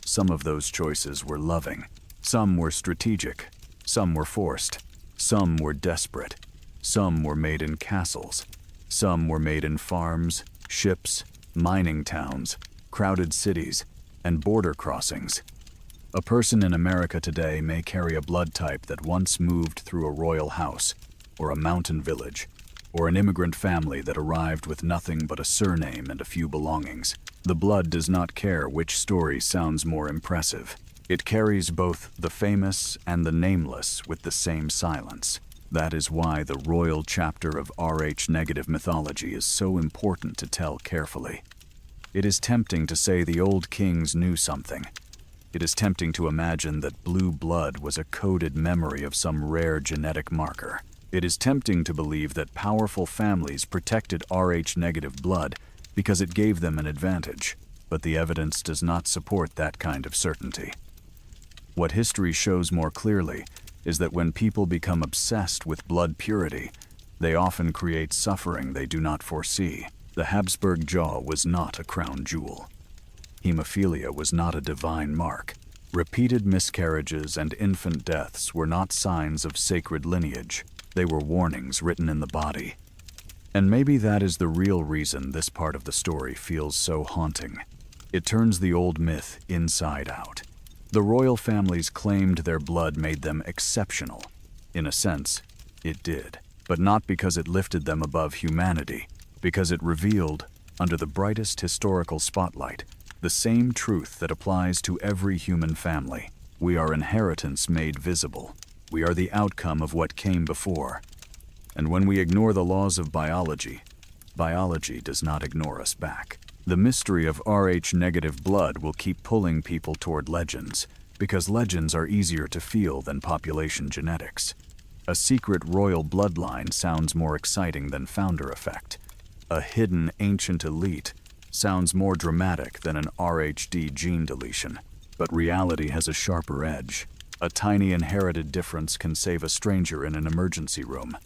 Some of those choices were loving. Some were strategic. Some were forced. Some were desperate. Some were made in castles. Some were made in farms, ships, mining towns, crowded cities, and border crossings. A person in America today may carry a blood type that once moved through a royal house, or a mountain village, or an immigrant family that arrived with nothing but a surname and a few belongings. The blood does not care which story sounds more impressive. It carries both the famous and the nameless with the same silence. That is why the royal chapter of Rh-negative mythology is so important to tell carefully. It is tempting to say the old kings knew something. It is tempting to imagine that blue blood was a coded memory of some rare genetic marker. It is tempting to believe that powerful families protected Rh-negative blood because it gave them an advantage, but the evidence does not support that kind of certainty. What history shows more clearly is that when people become obsessed with blood purity, they often create suffering they do not foresee. The Habsburg jaw was not a crown jewel. Hemophilia was not a divine mark. Repeated miscarriages and infant deaths were not signs of sacred lineage. They were warnings written in the body. And maybe that is the real reason this part of the story feels so haunting. It turns the old myth inside out. The royal families claimed their blood made them exceptional. In a sense, it did. But not because it lifted them above humanity, because it revealed, under the brightest historical spotlight, the same truth that applies to every human family. We are inheritance made visible. We are the outcome of what came before. And when we ignore the laws of biology, biology does not ignore us back. The mystery of Rh-negative blood will keep pulling people toward legends, because legends are easier to feel than population genetics. A secret royal bloodline sounds more exciting than founder effect. A hidden ancient elite sounds more dramatic than an RhD gene deletion. But reality has a sharper edge. A tiny inherited difference can save a stranger in an emergency room.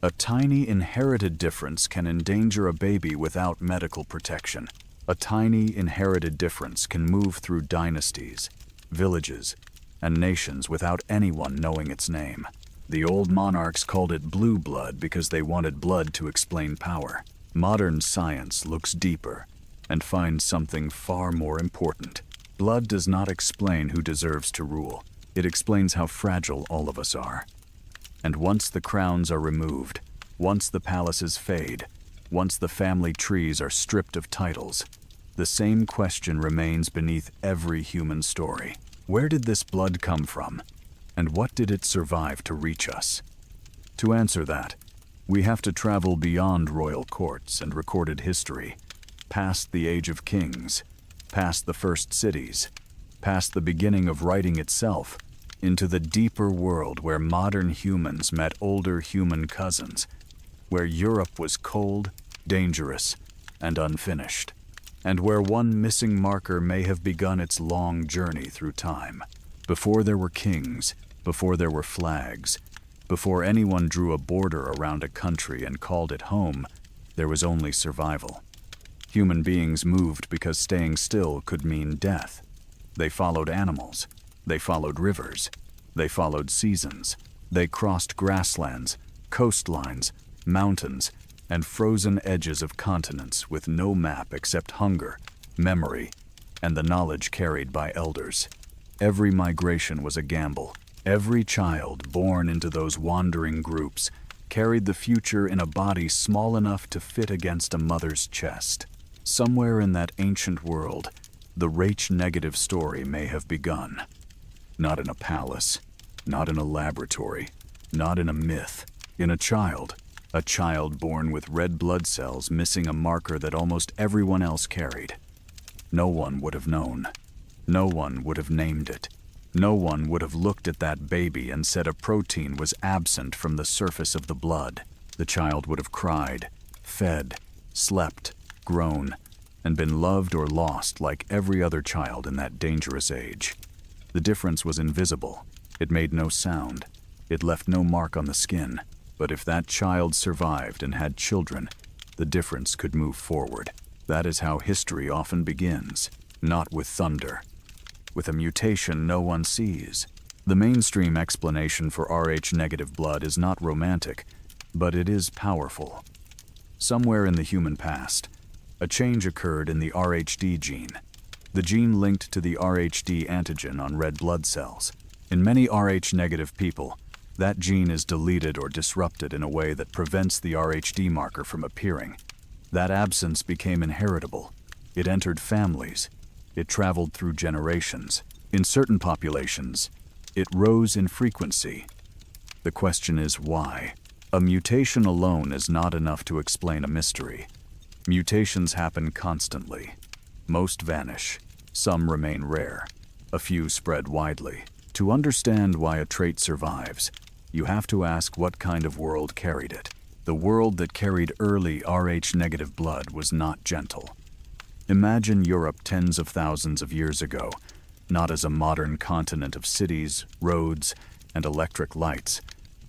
A tiny inherited difference can endanger a baby without medical protection. A tiny inherited difference can move through dynasties, villages, and nations without anyone knowing its name. The old monarchs called it blue blood because they wanted blood to explain power. Modern science looks deeper and finds something far more important. Blood does not explain who deserves to rule. It explains how fragile all of us are. And once the crowns are removed, once the palaces fade, once the family trees are stripped of titles, the same question remains beneath every human story. Where did this blood come from? And what did it survive to reach us? To answer that, we have to travel beyond royal courts and recorded history, past the age of kings, past the first cities, past the beginning of writing itself, into the deeper world where modern humans met older human cousins, where Europe was cold, dangerous, and unfinished, and where one missing marker may have begun its long journey through time. Before there were kings, before there were flags, before anyone drew a border around a country and called it home, there was only survival. Human beings moved because staying still could mean death. They followed animals. They followed rivers. They followed seasons. They crossed grasslands, coastlines, mountains, and frozen edges of continents with no map except hunger, memory, and the knowledge carried by elders. Every migration was a gamble. Every child born into those wandering groups carried the future in a body small enough to fit against a mother's chest. Somewhere in that ancient world, the Rh-negative story may have begun. Not in a palace, not in a laboratory, not in a myth, in a child, A child born with red blood cells missing a marker that almost everyone else carried. No one would have known. No one would have named it. No one would have looked at that baby and said a protein was absent from the surface of the blood. The child would have cried, fed, slept, grown, and been loved or lost like every other child in that dangerous age. The difference was invisible. It made no sound. It left no mark on the skin. But if that child survived and had children, the difference could move forward. That is how history often begins, not with thunder. With a mutation no one sees. The mainstream explanation for Rh-negative blood is not romantic, but it is powerful. Somewhere in the human past, a change occurred in the RhD gene, the gene linked to the RhD antigen on red blood cells. In many Rh-negative people, that gene is deleted or disrupted in a way that prevents the RhD marker from appearing. That absence became inheritable. It entered families. It traveled through generations. In certain populations, it rose in frequency. The question is why? A mutation alone is not enough to explain a mystery. Mutations happen constantly. Most vanish. Some remain rare. A few spread widely. To understand why a trait survives, you have to ask what kind of world carried it. The world that carried early Rh-negative blood was not gentle. Imagine Europe tens of thousands of years ago, not as a modern continent of cities, roads, and electric lights,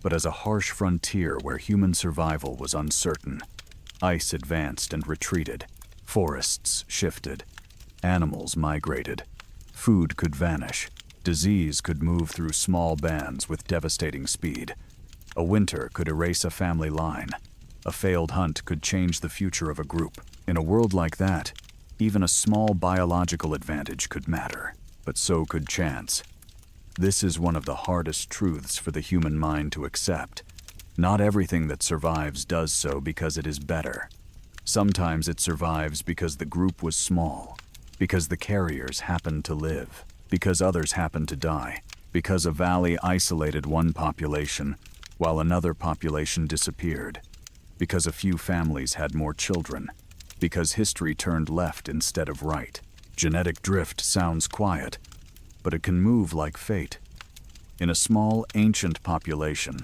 but as a harsh frontier where human survival was uncertain. Ice advanced and retreated. Forests shifted. Animals migrated. Food could vanish. Disease could move through small bands with devastating speed. A winter could erase a family line. A failed hunt could change the future of a group. In a world like that, even a small biological advantage could matter, but so could chance. This is one of the hardest truths for the human mind to accept. Not everything that survives does so because it is better. Sometimes it survives because the group was small, because the carriers happened to live, because others happened to die, because a valley isolated one population while another population disappeared, because a few families had more children, because history turned left instead of right. Genetic drift sounds quiet, but it can move like fate. In a small, ancient population,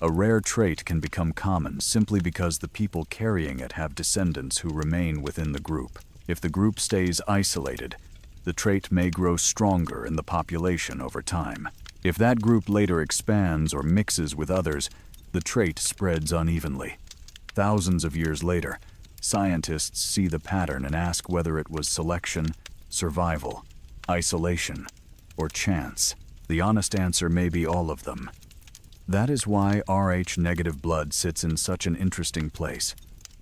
a rare trait can become common simply because the people carrying it have descendants who remain within the group. If the group stays isolated, the trait may grow stronger in the population over time. If that group later expands or mixes with others, the trait spreads unevenly. Thousands of years later, scientists see the pattern and ask whether it was selection, survival, isolation, or chance. The honest answer may be all of them. That is why Rh-negative blood sits in such an interesting place.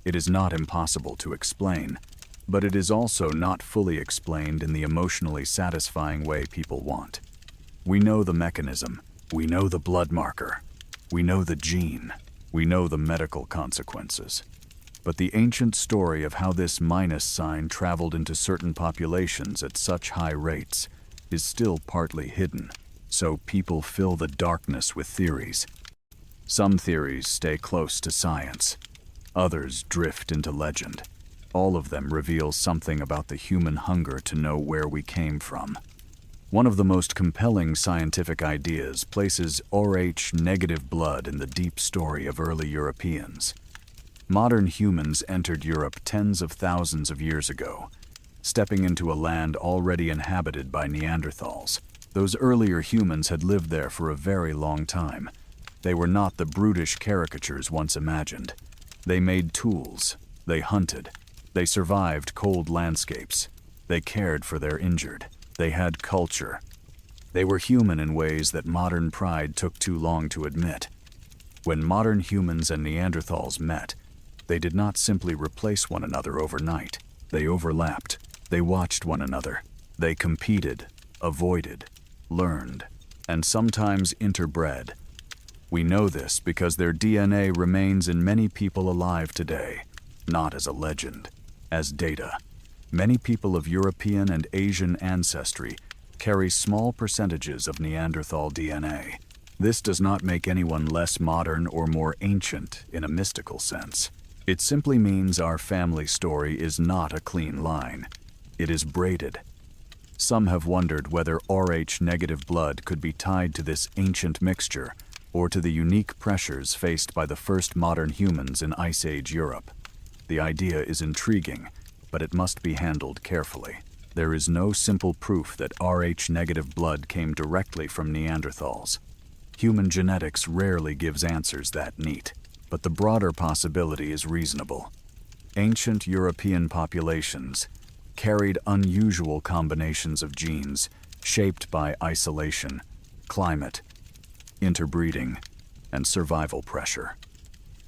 It is not impossible to explain, but it is also not fully explained in the emotionally satisfying way people want. We know the mechanism, we know the blood marker, we know the gene, we know the medical consequences. But the ancient story of how this minus sign traveled into certain populations at such high rates is still partly hidden, so people fill the darkness with theories. Some theories stay close to science, others drift into legend. All of them reveal something about the human hunger to know where we came from. One of the most compelling scientific ideas places Rh-negative blood in the deep story of early Europeans. Modern humans entered Europe tens of thousands of years ago, stepping into a land already inhabited by Neanderthals. Those earlier humans had lived there for a very long time. They were not the brutish caricatures once imagined. They made tools. They hunted. They survived cold landscapes. They cared for their injured. They had culture. They were human in ways that modern pride took too long to admit. When modern humans and Neanderthals met, they did not simply replace one another overnight. They overlapped. They watched one another. They competed, avoided, learned, and sometimes interbred. We know this because their DNA remains in many people alive today, not as a legend, as data. Many people of European and Asian ancestry carry small percentages of Neanderthal DNA. This does not make anyone less modern or more ancient in a mystical sense. It simply means our family story is not a clean line. It is braided. Some have wondered whether Rh-negative blood could be tied to this ancient mixture or to the unique pressures faced by the first modern humans in Ice Age Europe. The idea is intriguing, but it must be handled carefully. There is no simple proof that Rh-negative blood came directly from Neanderthals. Human genetics rarely gives answers that neat, but the broader possibility is reasonable. Ancient European populations carried unusual combinations of genes shaped by isolation, climate, interbreeding, and survival pressure.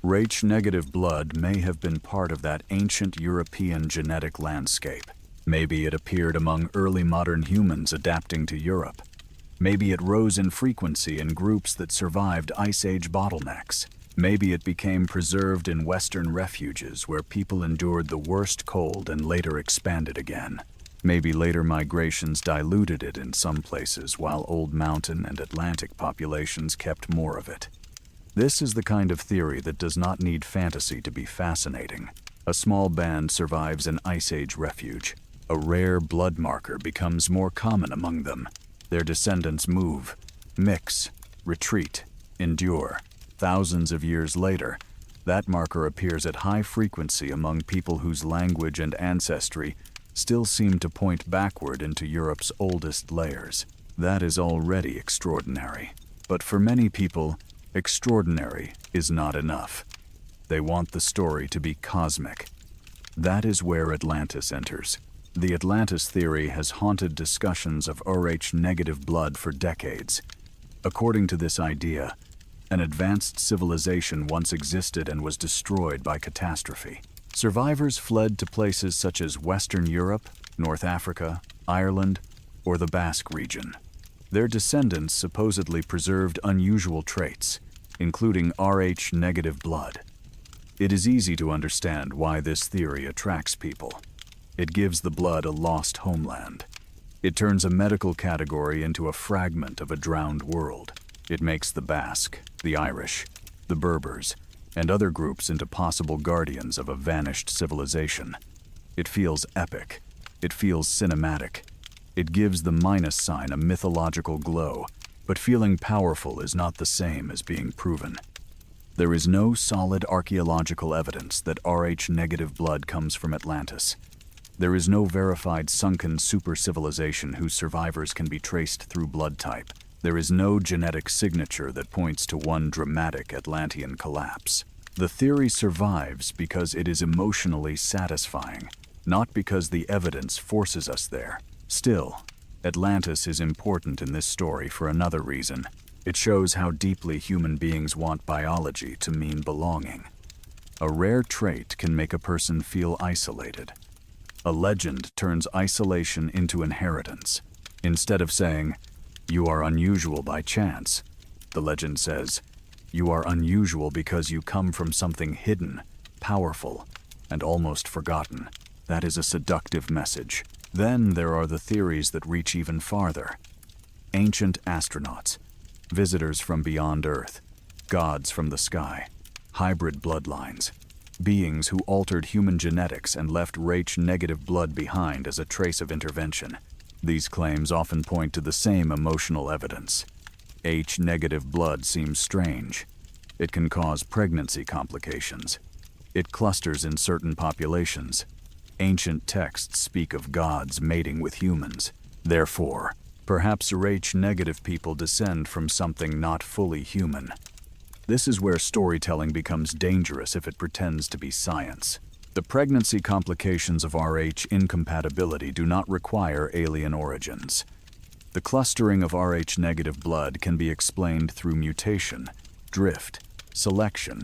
Rh-negative blood may have been part of that ancient European genetic landscape. Maybe it appeared among early modern humans adapting to Europe. Maybe it rose in frequency in groups that survived Ice Age bottlenecks. Maybe it became preserved in Western refuges where people endured the worst cold and later expanded again. Maybe later migrations diluted it in some places while old mountain and Atlantic populations kept more of it. This is the kind of theory that does not need fantasy to be fascinating. A small band survives an Ice Age refuge. A rare blood marker becomes more common among them. Their descendants move, mix, retreat, endure. Thousands of years later, that marker appears at high frequency among people whose language and ancestry still seem to point backward into Europe's oldest layers. That is already extraordinary. But for many people, extraordinary is not enough. They want the story to be cosmic. That is where Atlantis enters. The Atlantis theory has haunted discussions of Rh-negative blood for decades. According to this idea, an advanced civilization once existed and was destroyed by catastrophe. Survivors fled to places such as Western Europe, North Africa, Ireland, or the Basque region. Their descendants supposedly preserved unusual traits, including Rh-negative blood. It is easy to understand why this theory attracts people. It gives the blood a lost homeland. It turns a medical category into a fragment of a drowned world. It makes the Basque, the Irish, the Berbers, and other groups into possible guardians of a vanished civilization. It feels epic. It feels cinematic. It gives the minus sign a mythological glow, but feeling powerful is not the same as being proven. There is no solid archaeological evidence that Rh-negative blood comes from Atlantis. There is no verified sunken super-civilization whose survivors can be traced through blood type. There is no genetic signature that points to one dramatic Atlantean collapse. The theory survives because it is emotionally satisfying, not because the evidence forces us there. Still, Atlantis is important in this story for another reason. It shows how deeply human beings want biology to mean belonging. A rare trait can make a person feel isolated. A legend turns isolation into inheritance. Instead of saying, "You are unusual by chance," the legend says, "You are unusual because you come from something hidden, powerful, and almost forgotten." That is a seductive message. Then there are the theories that reach even farther. Ancient astronauts, visitors from beyond Earth, gods from the sky, hybrid bloodlines, beings who altered human genetics and left Rh-negative blood behind as a trace of intervention. These claims often point to the same emotional evidence. H-negative blood seems strange. It can cause pregnancy complications. It clusters in certain populations. Ancient texts speak of gods mating with humans. Therefore, perhaps Rh-negative people descend from something not fully human. This is where storytelling becomes dangerous if it pretends to be science. The pregnancy complications of Rh incompatibility do not require alien origins. The clustering of Rh-negative blood can be explained through mutation, drift, selection,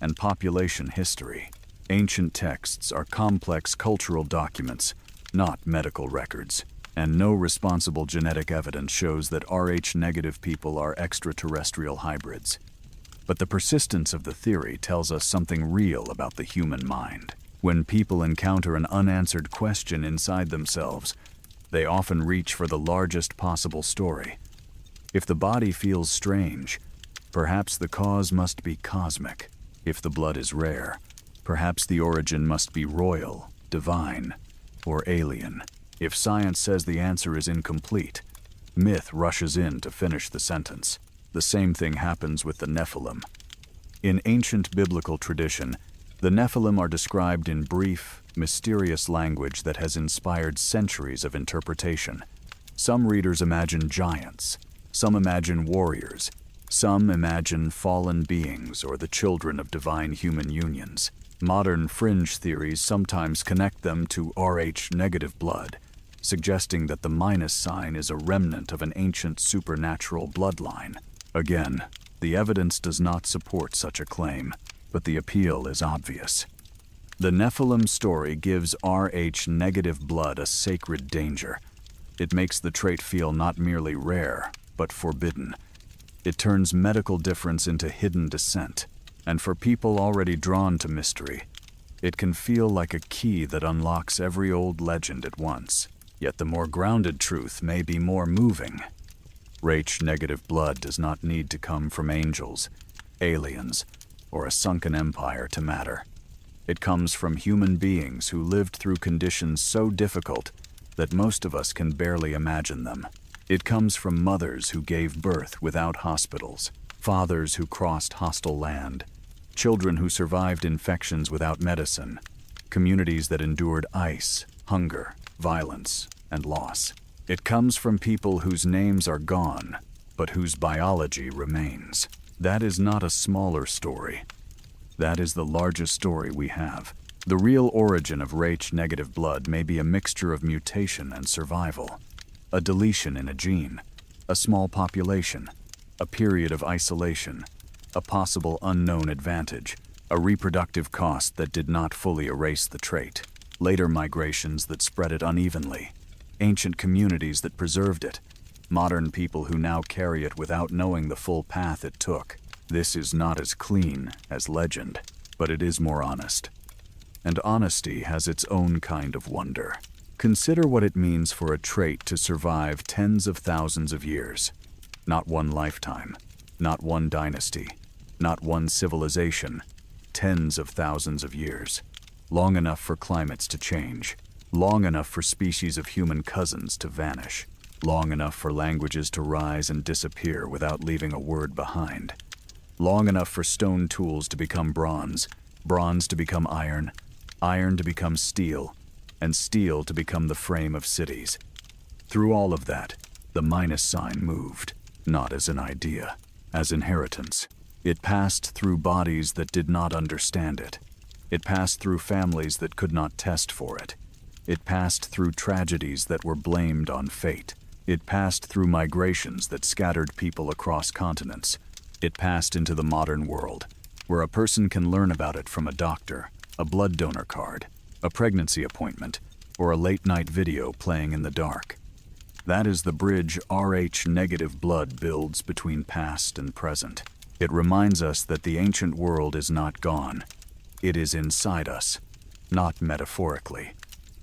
and population history. Ancient texts are complex cultural documents, not medical records, and no responsible genetic evidence shows that Rh-negative people are extraterrestrial hybrids. But the persistence of the theory tells us something real about the human mind. When people encounter an unanswered question inside themselves, they often reach for the largest possible story. If the body feels strange, perhaps the cause must be cosmic. If the blood is rare, perhaps the origin must be royal, divine, or alien. If science says the answer is incomplete, myth rushes in to finish the sentence. The same thing happens with the Nephilim. In ancient biblical tradition, the Nephilim are described in brief, mysterious language that has inspired centuries of interpretation. Some readers imagine giants, some imagine warriors, some imagine fallen beings or the children of divine human unions. Modern fringe theories sometimes connect them to Rh-negative blood, suggesting that the minus sign is a remnant of an ancient supernatural bloodline. Again, the evidence does not support such a claim, but the appeal is obvious. The Nephilim story gives Rh-negative blood a sacred danger. It makes the trait feel not merely rare, but forbidden. It turns medical difference into hidden descent, and for people already drawn to mystery, it can feel like a key that unlocks every old legend at once. Yet the more grounded truth may be more moving. Rh-negative blood does not need to come from angels, aliens, or a sunken empire to matter. It comes from human beings who lived through conditions so difficult that most of us can barely imagine them. It comes from mothers who gave birth without hospitals, fathers who crossed hostile land, children who survived infections without medicine, communities that endured ice, hunger, violence, and loss. It comes from people whose names are gone, but whose biology remains. That is not a smaller story. That is the largest story we have. The real origin of Rh-negative blood may be a mixture of mutation and survival. A deletion in a gene, a small population, a period of isolation, a possible unknown advantage, a reproductive cost that did not fully erase the trait, later migrations that spread it unevenly, ancient communities that preserved it, modern people who now carry it without knowing the full path it took. This is not as clean as legend, but it is more honest. And honesty has its own kind of wonder. Consider what it means for a trait to survive tens of thousands of years. Not one lifetime, not one dynasty, not one civilization, tens of thousands of years. Long enough for climates to change, long enough for species of human cousins to vanish, long enough for languages to rise and disappear without leaving a word behind, long enough for stone tools to become bronze, bronze to become iron, iron to become steel, and steel to become the frame of cities. Through all of that, the minus sign moved, not as an idea, as inheritance. It passed through bodies that did not understand it. It passed through families that could not test for it. It passed through tragedies that were blamed on fate. It passed through migrations that scattered people across continents. It passed into the modern world, where a person can learn about it from a doctor, a blood donor card, a pregnancy appointment, or a late-night video playing in the dark. That is the bridge Rh-negative blood builds between past and present. It reminds us that the ancient world is not gone. It is inside us, not metaphorically,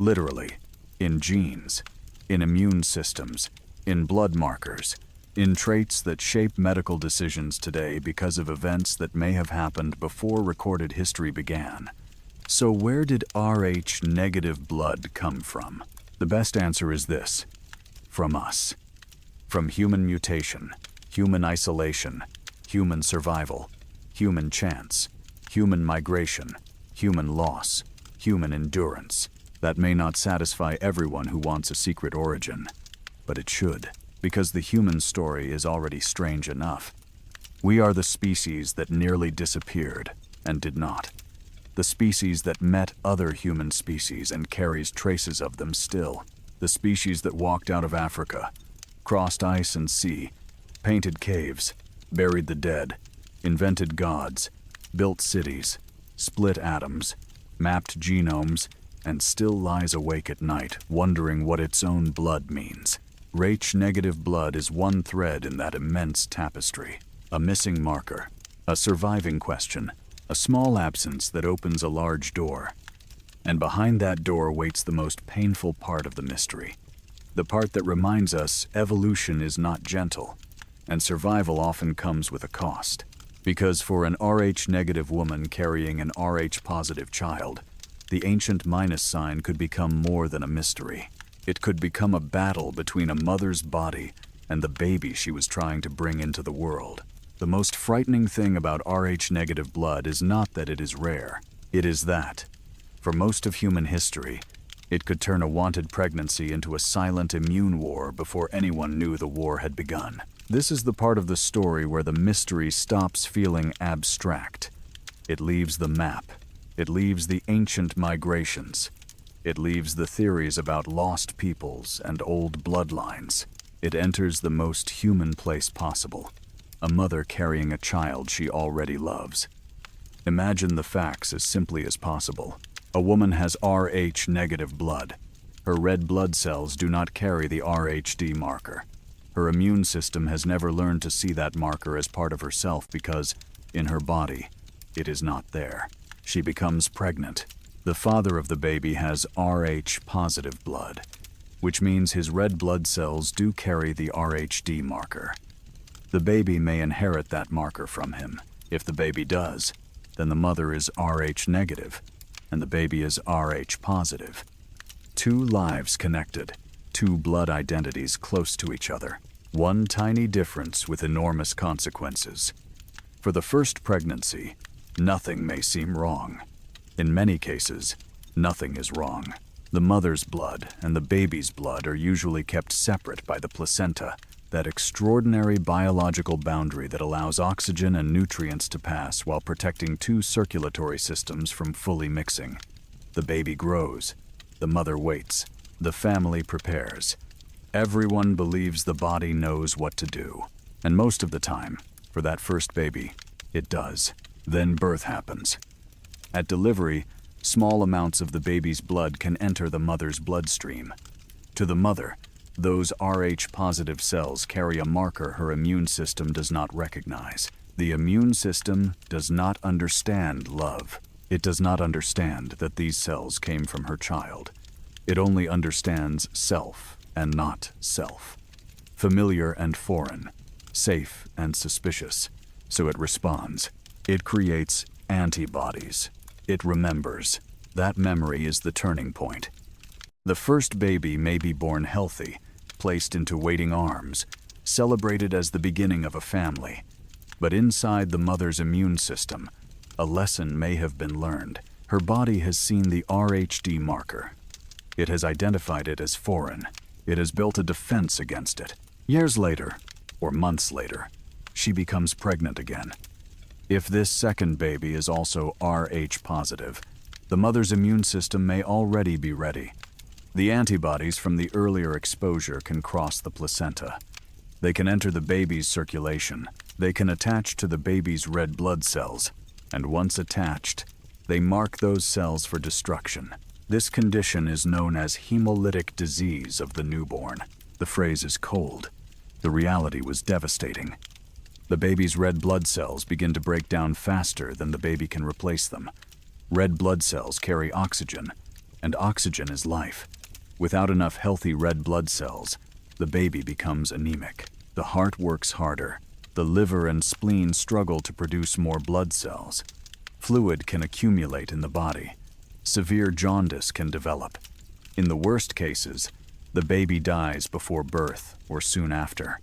literally, in genes, in immune systems, in blood markers, in traits that shape medical decisions today because of events that may have happened before recorded history began. So where did Rh-negative blood come from? The best answer is this: from us. From human mutation, human isolation, human survival, human chance, human migration, human loss, human endurance. That may not satisfy everyone who wants a secret origin, but it should, because the human story is already strange enough. We are the species that nearly disappeared and did not. The species that met other human species and carries traces of them still. The species that walked out of Africa, crossed ice and sea, painted caves, buried the dead, invented gods, built cities, split atoms, mapped genomes, and still lies awake at night wondering what its own blood means. Rh-negative blood is one thread in that immense tapestry, a missing marker, a surviving question, a small absence that opens a large door. And behind that door waits the most painful part of the mystery, the part that reminds us evolution is not gentle. and survival often comes with a cost. Because for an Rh-negative woman carrying an Rh-positive child, the ancient minus sign could become more than a mystery. It could become a battle between a mother's body and the baby she was trying to bring into the world. The most frightening thing about Rh-negative blood is not that it is rare. It is that, for most of human history, it could turn a wanted pregnancy into a silent immune war before anyone knew the war had begun. This is the part of the story where the mystery stops feeling abstract. It leaves the map. It leaves the ancient migrations. It leaves the theories about lost peoples and old bloodlines. It enters the most human place possible, a mother carrying a child she already loves. Imagine the facts as simply as possible. A woman has Rh-negative blood. Her red blood cells do not carry the Rhd marker. Her immune system has never learned to see that marker as part of herself because, in her body, it is not there. She becomes pregnant. The father of the baby has Rh-positive blood, which means his red blood cells do carry the Rhd marker. The baby may inherit that marker from him. If the baby does, then the mother is Rh-negative, and the baby is Rh-positive. Two lives connected, two blood identities close to each other. One tiny difference with enormous consequences. For the first pregnancy, nothing may seem wrong. In many cases, nothing is wrong. The mother's blood and the baby's blood are usually kept separate by the placenta, that extraordinary biological boundary that allows oxygen and nutrients to pass while protecting two circulatory systems from fully mixing. The baby grows. The mother waits. The family prepares. Everyone believes the body knows what to do. And most of the time, for that first baby, it does. Then birth happens. At delivery, small amounts of the baby's blood can enter the mother's bloodstream. To the mother, those Rh-positive cells carry a marker her immune system does not recognize. The immune system does not understand love. It does not understand that these cells came from her child. It only understands self and not self. Familiar and foreign, safe and suspicious. So it responds. It creates antibodies. It remembers. That memory is the turning point. The first baby may be born healthy, placed into waiting arms, celebrated as the beginning of a family. But inside the mother's immune system, a lesson may have been learned. Her body has seen the Rhd marker. It has identified it as foreign. It has built a defense against it. Years later, or months later, she becomes pregnant again. If this second baby is also Rh positive, the mother's immune system may already be ready. The antibodies from the earlier exposure can cross the placenta. They can enter the baby's circulation. They can attach to the baby's red blood cells, and once attached, they mark those cells for destruction. This condition is known as hemolytic disease of the newborn. The phrase is cold. The reality was devastating. The baby's red blood cells begin to break down faster than the baby can replace them. Red blood cells carry oxygen, and oxygen is life. Without enough healthy red blood cells, the baby becomes anemic. The heart works harder. The liver and spleen struggle to produce more blood cells. Fluid can accumulate in the body. Severe jaundice can develop. In the worst cases, the baby dies before birth or soon after.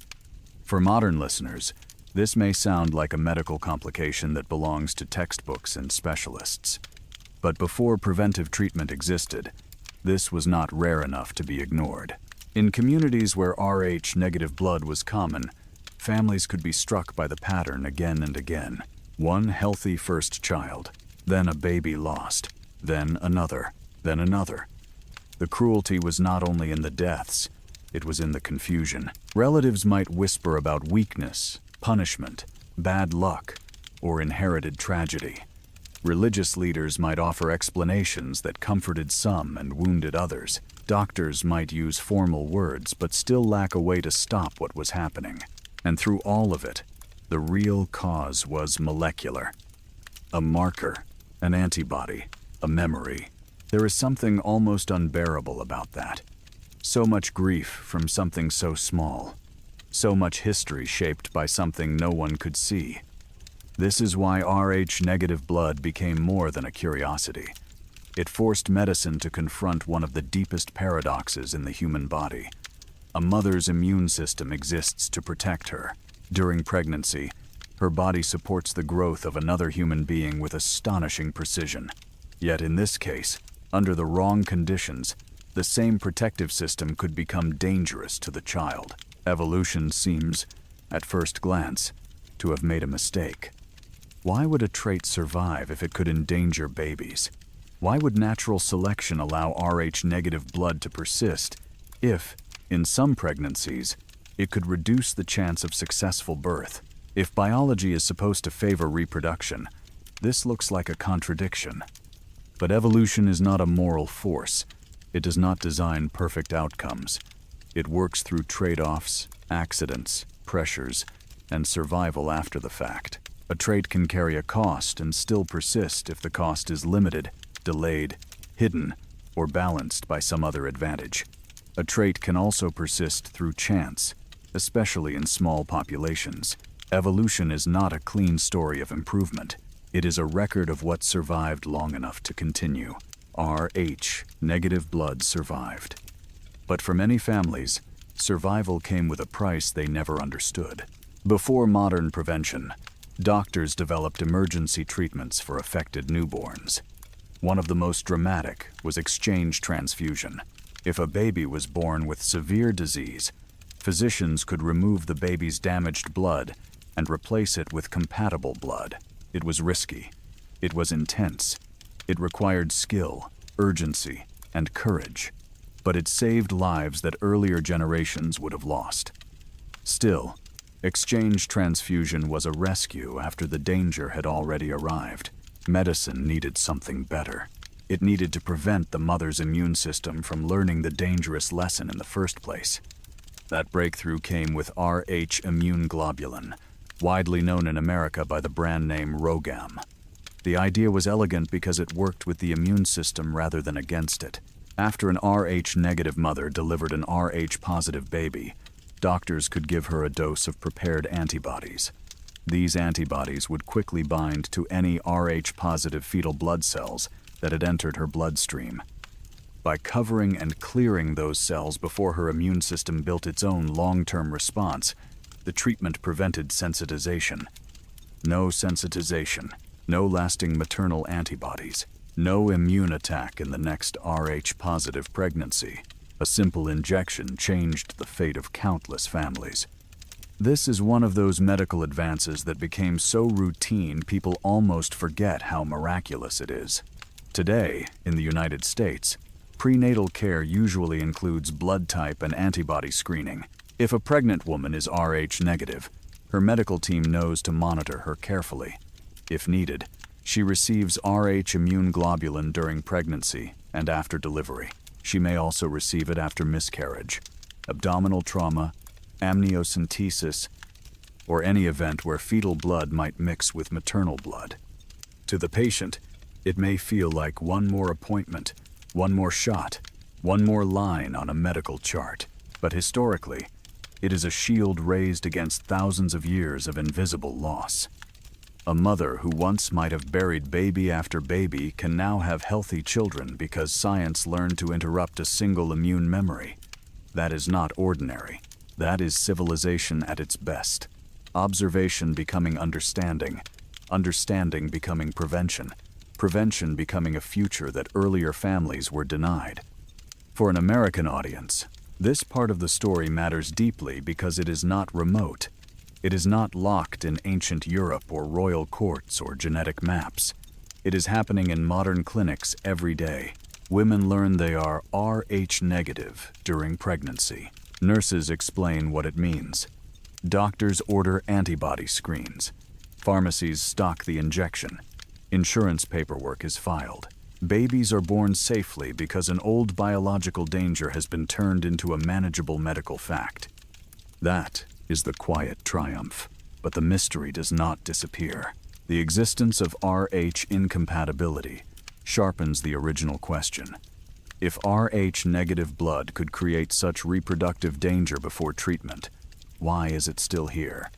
For modern listeners, this may sound like a medical complication that belongs to textbooks and specialists. But before preventive treatment existed, this was not rare enough to be ignored. In communities where Rh-negative blood was common, families could be struck by the pattern again and again. One healthy first child, then a baby lost, then another, then another. The cruelty was not only in the deaths, it was in the confusion. Relatives might whisper about weakness, punishment, bad luck, or inherited tragedy. Religious leaders might offer explanations that comforted some and wounded others. Doctors might use formal words but still lack a way to stop what was happening. And through all of it, the real cause was molecular. A marker, an antibody, a memory. There is something almost unbearable about that. So much grief from something so small. So much history shaped by something no one could see. This is why Rh-negative blood became more than a curiosity. It forced medicine to confront one of the deepest paradoxes in the human body. A mother's immune system exists to protect her. During pregnancy, her body supports the growth of another human being with astonishing precision. Yet in this case, under the wrong conditions, the same protective system could become dangerous to the child. Evolution seems, at first glance, to have made a mistake. Why would a trait survive if it could endanger babies? Why would natural selection allow Rh-negative blood to persist if, in some pregnancies, it could reduce the chance of successful birth? If biology is supposed to favor reproduction, this looks like a contradiction. But evolution is not a moral force. It does not design perfect outcomes. It works through trade-offs, accidents, pressures, and survival after the fact. A trait can carry a cost and still persist if the cost is limited, delayed, hidden, or balanced by some other advantage. A trait can also persist through chance, especially in small populations. Evolution is not a clean story of improvement. It is a record of what survived long enough to continue. Rh-negative blood survived. But for many families, survival came with a price they never understood. Before modern prevention, doctors developed emergency treatments for affected newborns. One of the most dramatic was exchange transfusion. If a baby was born with severe disease, physicians could remove the baby's damaged blood and replace it with compatible blood. It was risky. It was intense. It required skill, urgency, and courage. But it saved lives that earlier generations would have lost. Still, exchange transfusion was a rescue after the danger had already arrived. Medicine needed something better. It needed to prevent the mother's immune system from learning the dangerous lesson in the first place. That breakthrough came with Rh immune globulin, widely known in America by the brand name Rogam. The idea was elegant because it worked with the immune system rather than against it. After an Rh-negative mother delivered an Rh-positive baby, doctors could give her a dose of prepared antibodies. These antibodies would quickly bind to any Rh-positive fetal blood cells that had entered her bloodstream. By covering and clearing those cells before her immune system built its own long-term response, the treatment prevented sensitization. No sensitization, no lasting maternal antibodies, no immune attack in the next Rh-positive pregnancy. A simple injection changed the fate of countless families. This is one of those medical advances that became so routine people almost forget how miraculous it is. Today, in the United States, prenatal care usually includes blood type and antibody screening. If a pregnant woman is Rh-negative, her medical team knows to monitor her carefully. If needed, she receives Rh immune globulin during pregnancy and after delivery. She may also receive it after miscarriage, abdominal trauma, amniocentesis, or any event where fetal blood might mix with maternal blood. To the patient, it may feel like one more appointment, one more shot, one more line on a medical chart. But historically, it is a shield raised against thousands of years of invisible loss. A mother who once might have buried baby after baby can now have healthy children because science learned to interrupt a single immune memory. That is not ordinary. That is civilization at its best. Observation becoming understanding, understanding becoming prevention, prevention becoming a future that earlier families were denied. For an American audience, this part of the story matters deeply because it is not remote. It is not locked in ancient Europe or royal courts or genetic maps. It is happening in modern clinics every day. Women learn they are Rh-negative during pregnancy. Nurses explain what it means. Doctors order antibody screens. Pharmacies stock the injection. Insurance paperwork is filed. Babies are born safely because an old biological danger has been turned into a manageable medical fact. That is the quiet triumph, but the mystery does not disappear. The existence of Rh incompatibility sharpens the original question. If Rh-negative blood could create such reproductive danger before treatment, Why is it still here?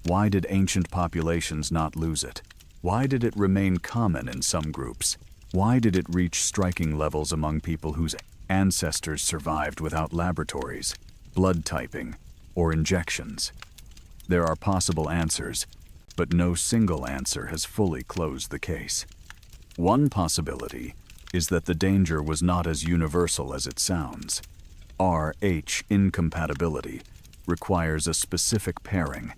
Why did ancient populations not lose it? Why did it remain common in some groups? Why did it reach striking levels among people whose ancestors survived without laboratories, blood typing, or injections? There are possible answers, but no single answer has fully closed the case. One possibility is that the danger was not as universal as it sounds. Rh incompatibility requires a specific pairing,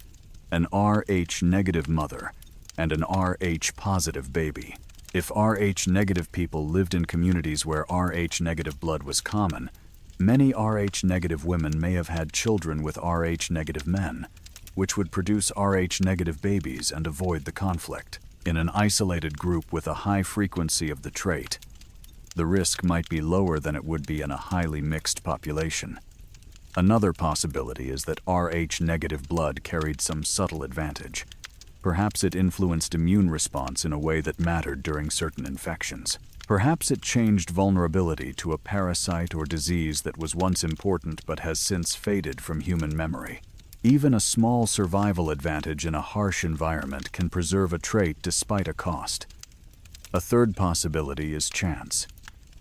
an Rh negative mother and an Rh positive baby. If Rh negative people lived in communities where Rh negative blood was common, many Rh negative women may have had children with Rh negative men, which would produce Rh negative babies and avoid the conflict. In an isolated group with a high frequency of the trait, the risk might be lower than it would be in a highly mixed population. Another possibility is that Rh negative blood carried some subtle advantage. Perhaps it influenced immune response in a way that mattered during certain infections. Perhaps it changed vulnerability to a parasite or disease that was once important but has since faded from human memory. Even a small survival advantage in a harsh environment can preserve a trait despite a cost. A third possibility is chance.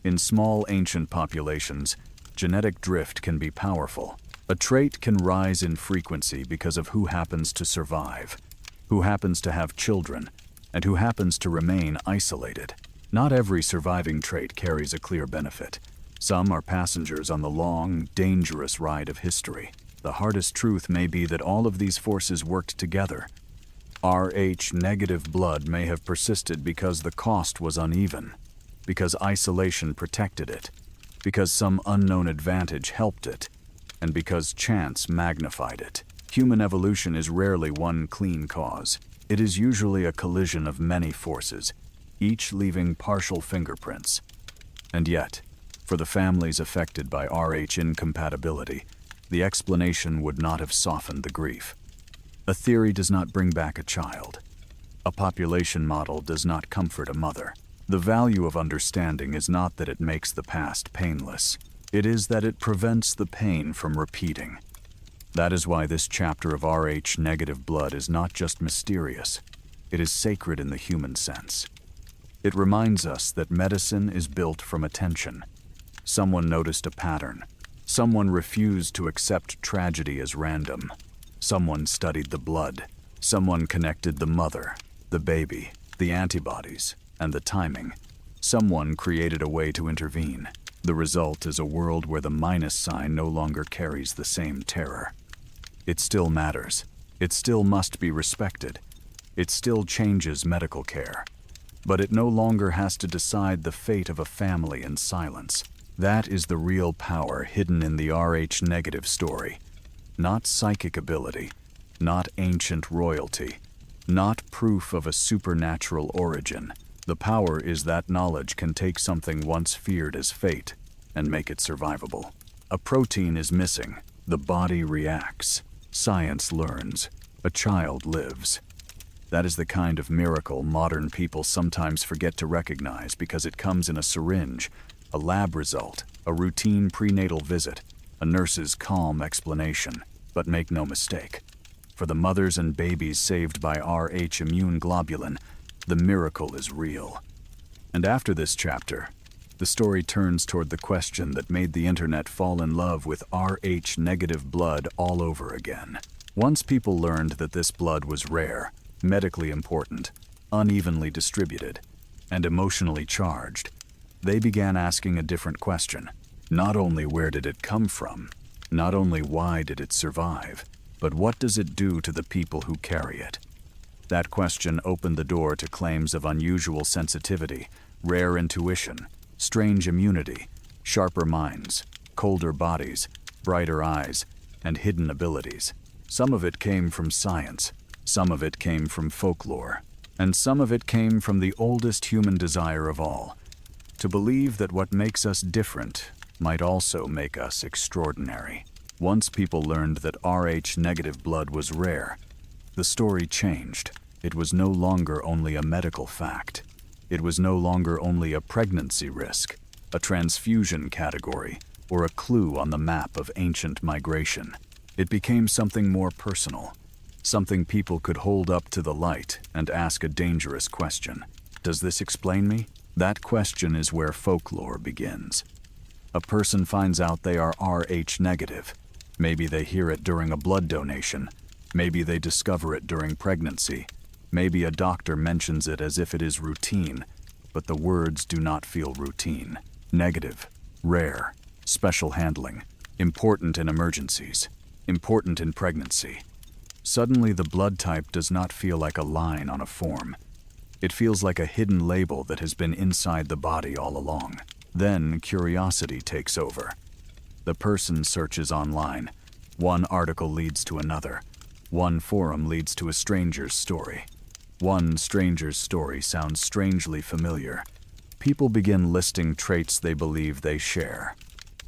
In small ancient populations, genetic drift can be powerful. A trait can rise in frequency because of who happens to survive, who happens to have children, and who happens to remain isolated. Not every surviving trait carries a clear benefit. Some are passengers on the long, dangerous ride of history. The hardest truth may be that all of these forces worked together. Rh negative blood may have persisted because the cost was uneven, because isolation protected it, because some unknown advantage helped it, and because chance magnified it. Human evolution is rarely one clean cause. It is usually a collision of many forces, each leaving partial fingerprints. And yet, for the families affected by Rh incompatibility, the explanation would not have softened the grief. A theory does not bring back a child. A population model does not comfort a mother. The value of understanding is not that it makes the past painless. It is that it prevents the pain from repeating. That is why this chapter of Rh negative blood is not just mysterious. It is sacred in the human sense. It reminds us that medicine is built from attention. Someone noticed a pattern. Someone refused to accept tragedy as random. Someone studied the blood. Someone connected the mother, the baby, the antibodies, and the timing. Someone created a way to intervene. The result is a world where the minus sign no longer carries the same terror. It still matters. It still must be respected. It still changes medical care. But it no longer has to decide the fate of a family in silence. That is the real power hidden in the Rh negative story. Not psychic ability, not ancient royalty, not proof of a supernatural origin. The power is that knowledge can take something once feared as fate and make it survivable. A protein is missing. The body reacts. Science learns. A child lives. That is the kind of miracle modern people sometimes forget to recognize because it comes in a syringe, a lab result, a routine prenatal visit, a nurse's calm explanation. But make no mistake, for the mothers and babies saved by Rh immune globulin, the miracle is real. And after this chapter, the story turns toward the question that made the internet fall in love with Rh negative blood all over again. Once people learned that this blood was rare, medically important, unevenly distributed, and emotionally charged, they began asking a different question. Not only where did it come from, not only why did it survive, but what does it do to the people who carry it? That question opened the door to claims of unusual sensitivity, rare intuition, strange immunity, sharper minds, colder bodies, brighter eyes, and hidden abilities. Some of it came from science, some of it came from folklore, and some of it came from the oldest human desire of all, to believe that what makes us different might also make us extraordinary. Once people learned that Rh negative blood was rare, the story changed. It was no longer only a medical fact. It was no longer only a pregnancy risk, a transfusion category, or a clue on the map of ancient migration. It became something more personal, something people could hold up to the light and ask a dangerous question. Does this explain me? That question is where folklore begins. A person finds out they are Rh negative. Maybe they hear it during a blood donation. Maybe they discover it during pregnancy. Maybe a doctor mentions it as if it is routine, but the words do not feel routine. Negative, rare, special handling, important in emergencies, important in pregnancy. Suddenly the blood type does not feel like a line on a form. It feels like a hidden label that has been inside the body all along. Then curiosity takes over. The person searches online. One article leads to another. One forum leads to a stranger's story. One stranger's story sounds strangely familiar. People begin listing traits they believe they share.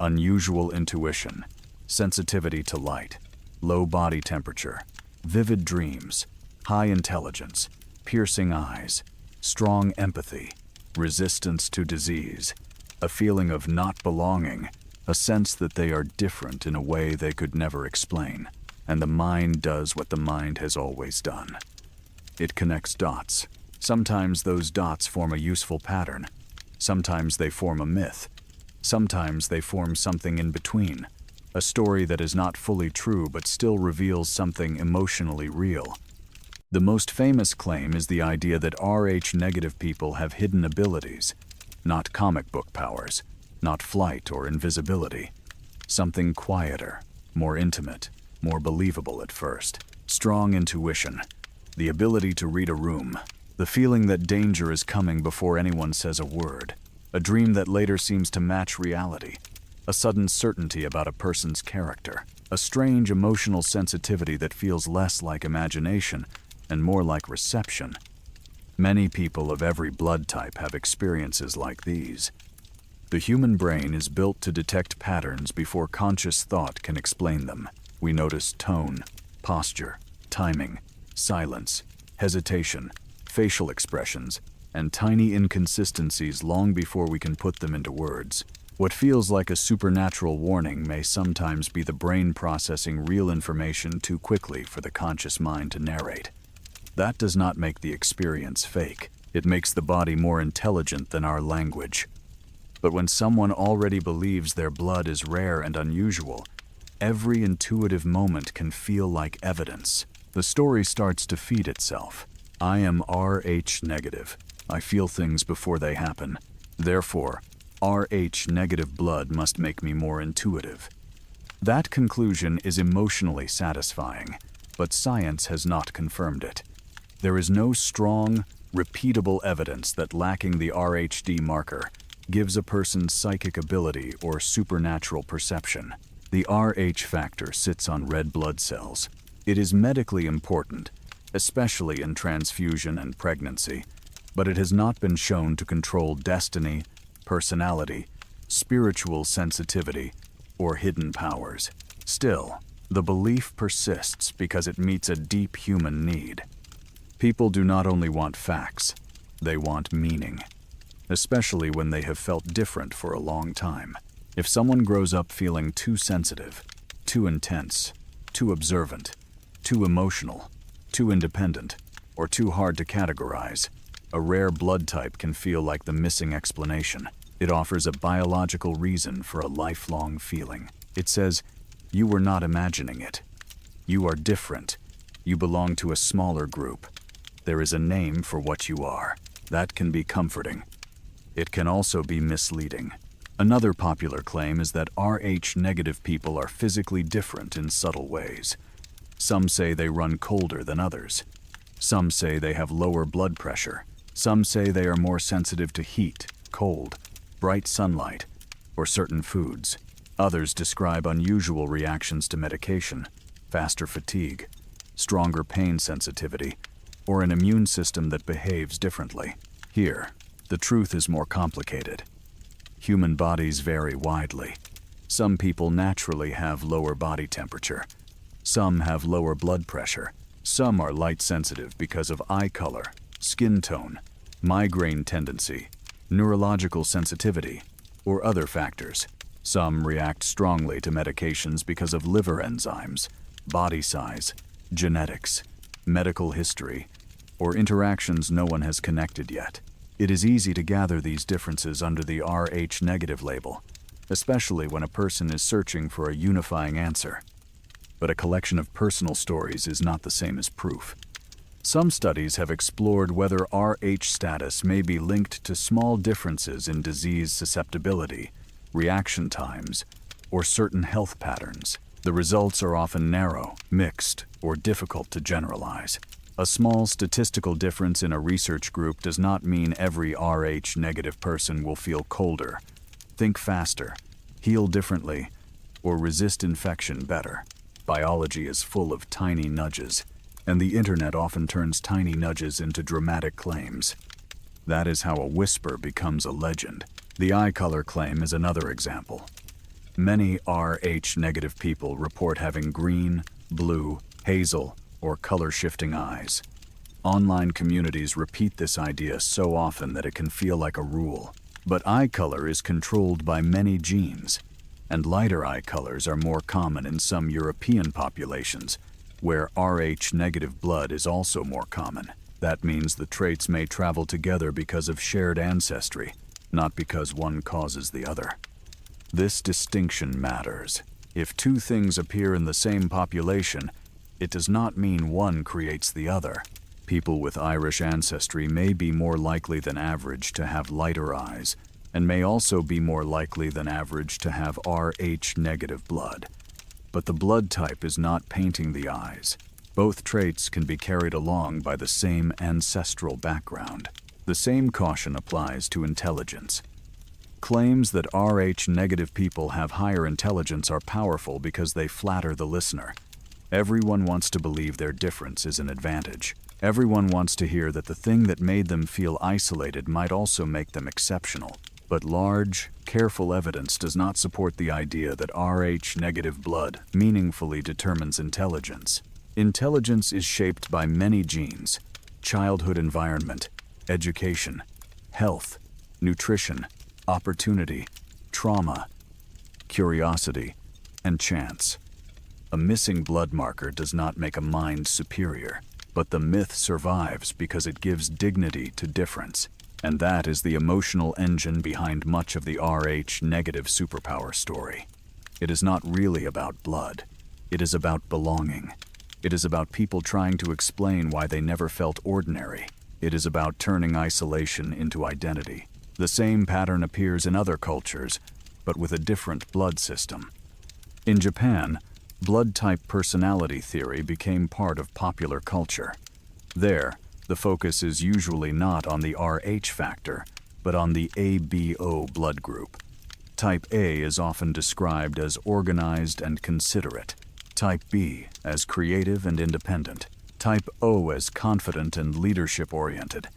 Unusual intuition, sensitivity to light, low body temperature, vivid dreams, high intelligence, piercing eyes, strong empathy, resistance to disease, a feeling of not belonging, a sense that they are different in a way they could never explain. And the mind does what the mind has always done. It connects dots. Sometimes those dots form a useful pattern. Sometimes they form a myth. Sometimes they form something in between. A story that is not fully true but still reveals something emotionally real. The most famous claim is the idea that Rh negative people have hidden abilities, not comic book powers, not flight or invisibility. Something quieter, more intimate, more believable at first. Strong intuition, the ability to read a room, the feeling that danger is coming before anyone says a word, a dream that later seems to match reality, a sudden certainty about a person's character, a strange emotional sensitivity that feels less like imagination and more like reception. Many people of every blood type have experiences like these. The human brain is built to detect patterns before conscious thought can explain them. We notice tone, posture, timing, silence, hesitation, facial expressions, and tiny inconsistencies long before we can put them into words. What feels like a supernatural warning may sometimes be the brain processing real information too quickly for the conscious mind to narrate. That does not make the experience fake. It makes the body more intelligent than our language. But when someone already believes their blood is rare and unusual, every intuitive moment can feel like evidence. The story starts to feed itself. I am Rh negative. I feel things before they happen. Therefore, Rh negative blood must make me more intuitive. That conclusion is emotionally satisfying, but science has not confirmed it. There is no strong, repeatable evidence that lacking the Rhd marker gives a person psychic ability or supernatural perception. The Rh factor sits on red blood cells. It is medically important, especially in transfusion and pregnancy, but it has not been shown to control destiny, personality, spiritual sensitivity, or hidden powers. Still, the belief persists because it meets a deep human need. People do not only want facts, they want meaning, especially when they have felt different for a long time. If someone grows up feeling too sensitive, too intense, too observant, too emotional, too independent, or too hard to categorize, a rare blood type can feel like the missing explanation. It offers a biological reason for a lifelong feeling. It says, you were not imagining it. You are different. You belong to a smaller group. There is a name for what you are. That can be comforting. It can also be misleading. Another popular claim is that Rh negative people are physically different in subtle ways. Some say they run colder than others. Some say they have lower blood pressure. Some say they are more sensitive to heat, cold, bright sunlight, or certain foods. Others describe unusual reactions to medication, faster fatigue, stronger pain sensitivity, or an immune system that behaves differently. Here, the truth is more complicated. Human bodies vary widely. Some people naturally have lower body temperature. Some have lower blood pressure. Some are light sensitive because of eye color, skin tone, migraine tendency, neurological sensitivity, or other factors. Some react strongly to medications because of liver enzymes, body size, genetics, medical history, or interactions no one has connected yet. It is easy to gather these differences under the Rh negative label, especially when a person is searching for a unifying answer. But a collection of personal stories is not the same as proof. Some studies have explored whether Rh status may be linked to small differences in disease susceptibility, reaction times, or certain health patterns. The results are often narrow, mixed, or difficult to generalize. A small statistical difference in a research group does not mean every Rh negative person will feel colder, think faster, heal differently, or resist infection better. Biology is full of tiny nudges, and the internet often turns tiny nudges into dramatic claims. That is how a whisper becomes a legend. The eye color claim is another example. Many Rh negative people report having green, blue, hazel, or color-shifting eyes. Online communities repeat this idea so often that it can feel like a rule. But eye color is controlled by many genes, and lighter eye colors are more common in some European populations, where Rh negative blood is also more common. That means the traits may travel together because of shared ancestry, not because one causes the other. This distinction matters. If two things appear in the same population, it does not mean one creates the other. People with Irish ancestry may be more likely than average to have lighter eyes, and may also be more likely than average to have Rh negative blood. But the blood type is not painting the eyes. Both traits can be carried along by the same ancestral background. The same caution applies to intelligence. Claims that Rh negative people have higher intelligence are powerful because they flatter the listener. Everyone wants to believe their difference is an advantage. Everyone wants to hear that the thing that made them feel isolated might also make them exceptional. But large, careful evidence does not support the idea that Rh negative blood meaningfully determines intelligence. Intelligence is shaped by many genes: childhood environment, education, health, nutrition, opportunity, trauma, curiosity, and chance. A missing blood marker does not make a mind superior, but the myth survives because it gives dignity to difference. And that is the emotional engine behind much of the Rh negative superpower story. It is not really about blood. It is about belonging. It is about people trying to explain why they never felt ordinary. It is about turning isolation into identity. The same pattern appears in other cultures, but with a different blood system. In Japan, blood type personality theory became part of popular culture. There, the focus is usually not on the Rh factor, but on the ABO blood group. Type A is often described as organized and considerate, Type B as creative and independent, Type O as confident and leadership-oriented,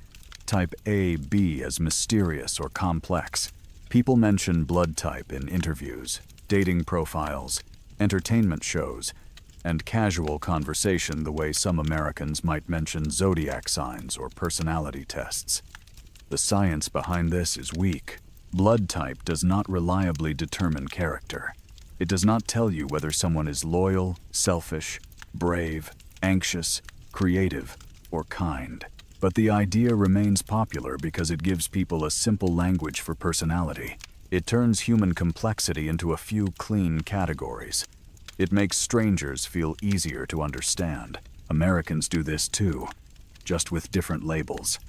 Type AB as mysterious or complex. People mention blood type in interviews, dating profiles, entertainment shows, and casual conversation the way some Americans might mention zodiac signs or personality tests. The science behind this is weak. Blood type does not reliably determine character. It does not tell you whether someone is loyal, selfish, brave, anxious, creative, or kind. But the idea remains popular because it gives people a simple language for personality. It turns human complexity into a few clean categories. It makes strangers feel easier to understand. Americans do this too, just with different labels.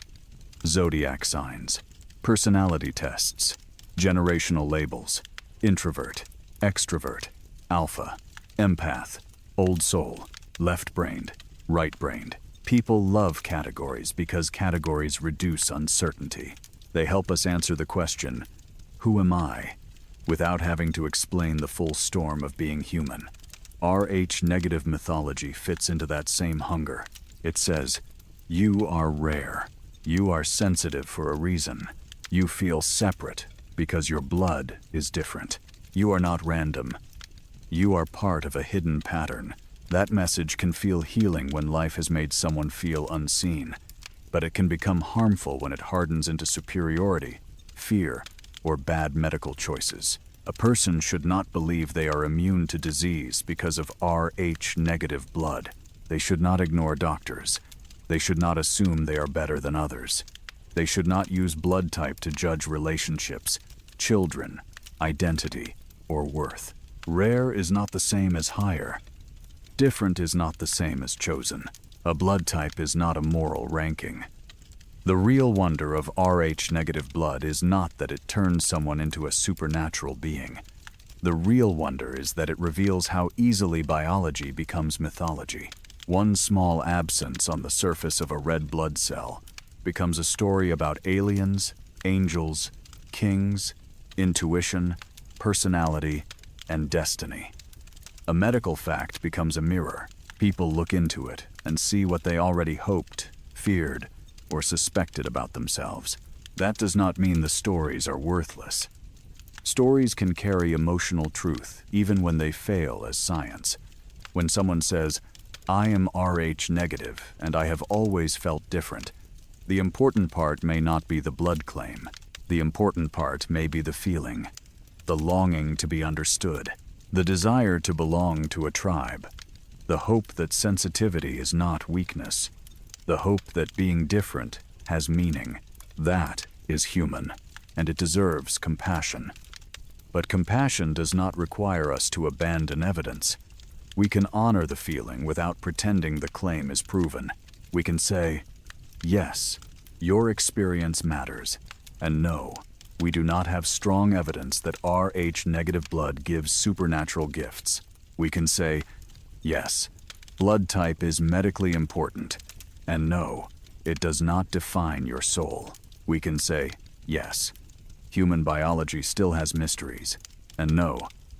Zodiac signs, personality tests, generational labels, introvert, extrovert, alpha, empath, old soul, left-brained, right-brained. People love categories because categories reduce uncertainty. They help us answer the question, who am I? Without having to explain the full storm of being human. Rh negative mythology fits into that same hunger. It says, you are rare. You are sensitive for a reason. You feel separate because your blood is different. You are not random. You are part of a hidden pattern. That message can feel healing when life has made someone feel unseen, but it can become harmful when it hardens into superiority, fear, or bad medical choices. A person should not believe they are immune to disease because of Rh-negative blood. They should not ignore doctors. They should not assume they are better than others. They should not use blood type to judge relationships, children, identity, or worth. Rare is not the same as higher. Different is not the same as chosen. A blood type is not a moral ranking. The real wonder of Rh-negative blood is not that it turns someone into a supernatural being. The real wonder is that it reveals how easily biology becomes mythology. One small absence on the surface of a red blood cell becomes a story about aliens, angels, kings, intuition, personality, and destiny. A medical fact becomes a mirror. People look into it and see what they already hoped, feared, or suspected about themselves. That does not mean the stories are worthless. Stories can carry emotional truth even when they fail as science. When someone says, "I am Rh negative and I have always felt different," the important part may not be the blood claim. The important part may be the feeling, the longing to be understood, the desire to belong to a tribe, the hope that sensitivity is not weakness, the hope that being different has meaning. That is human, and it deserves compassion. But compassion does not require us to abandon evidence. We can honor the feeling without pretending the claim is proven. We can say, "Yes, your experience matters," and "No, we do not have strong evidence that Rh-negative blood gives supernatural gifts." We can say, "Yes, blood type is medically important," and "No, it does not define your soul." We can say, "Yes, human biology still has mysteries," and "No,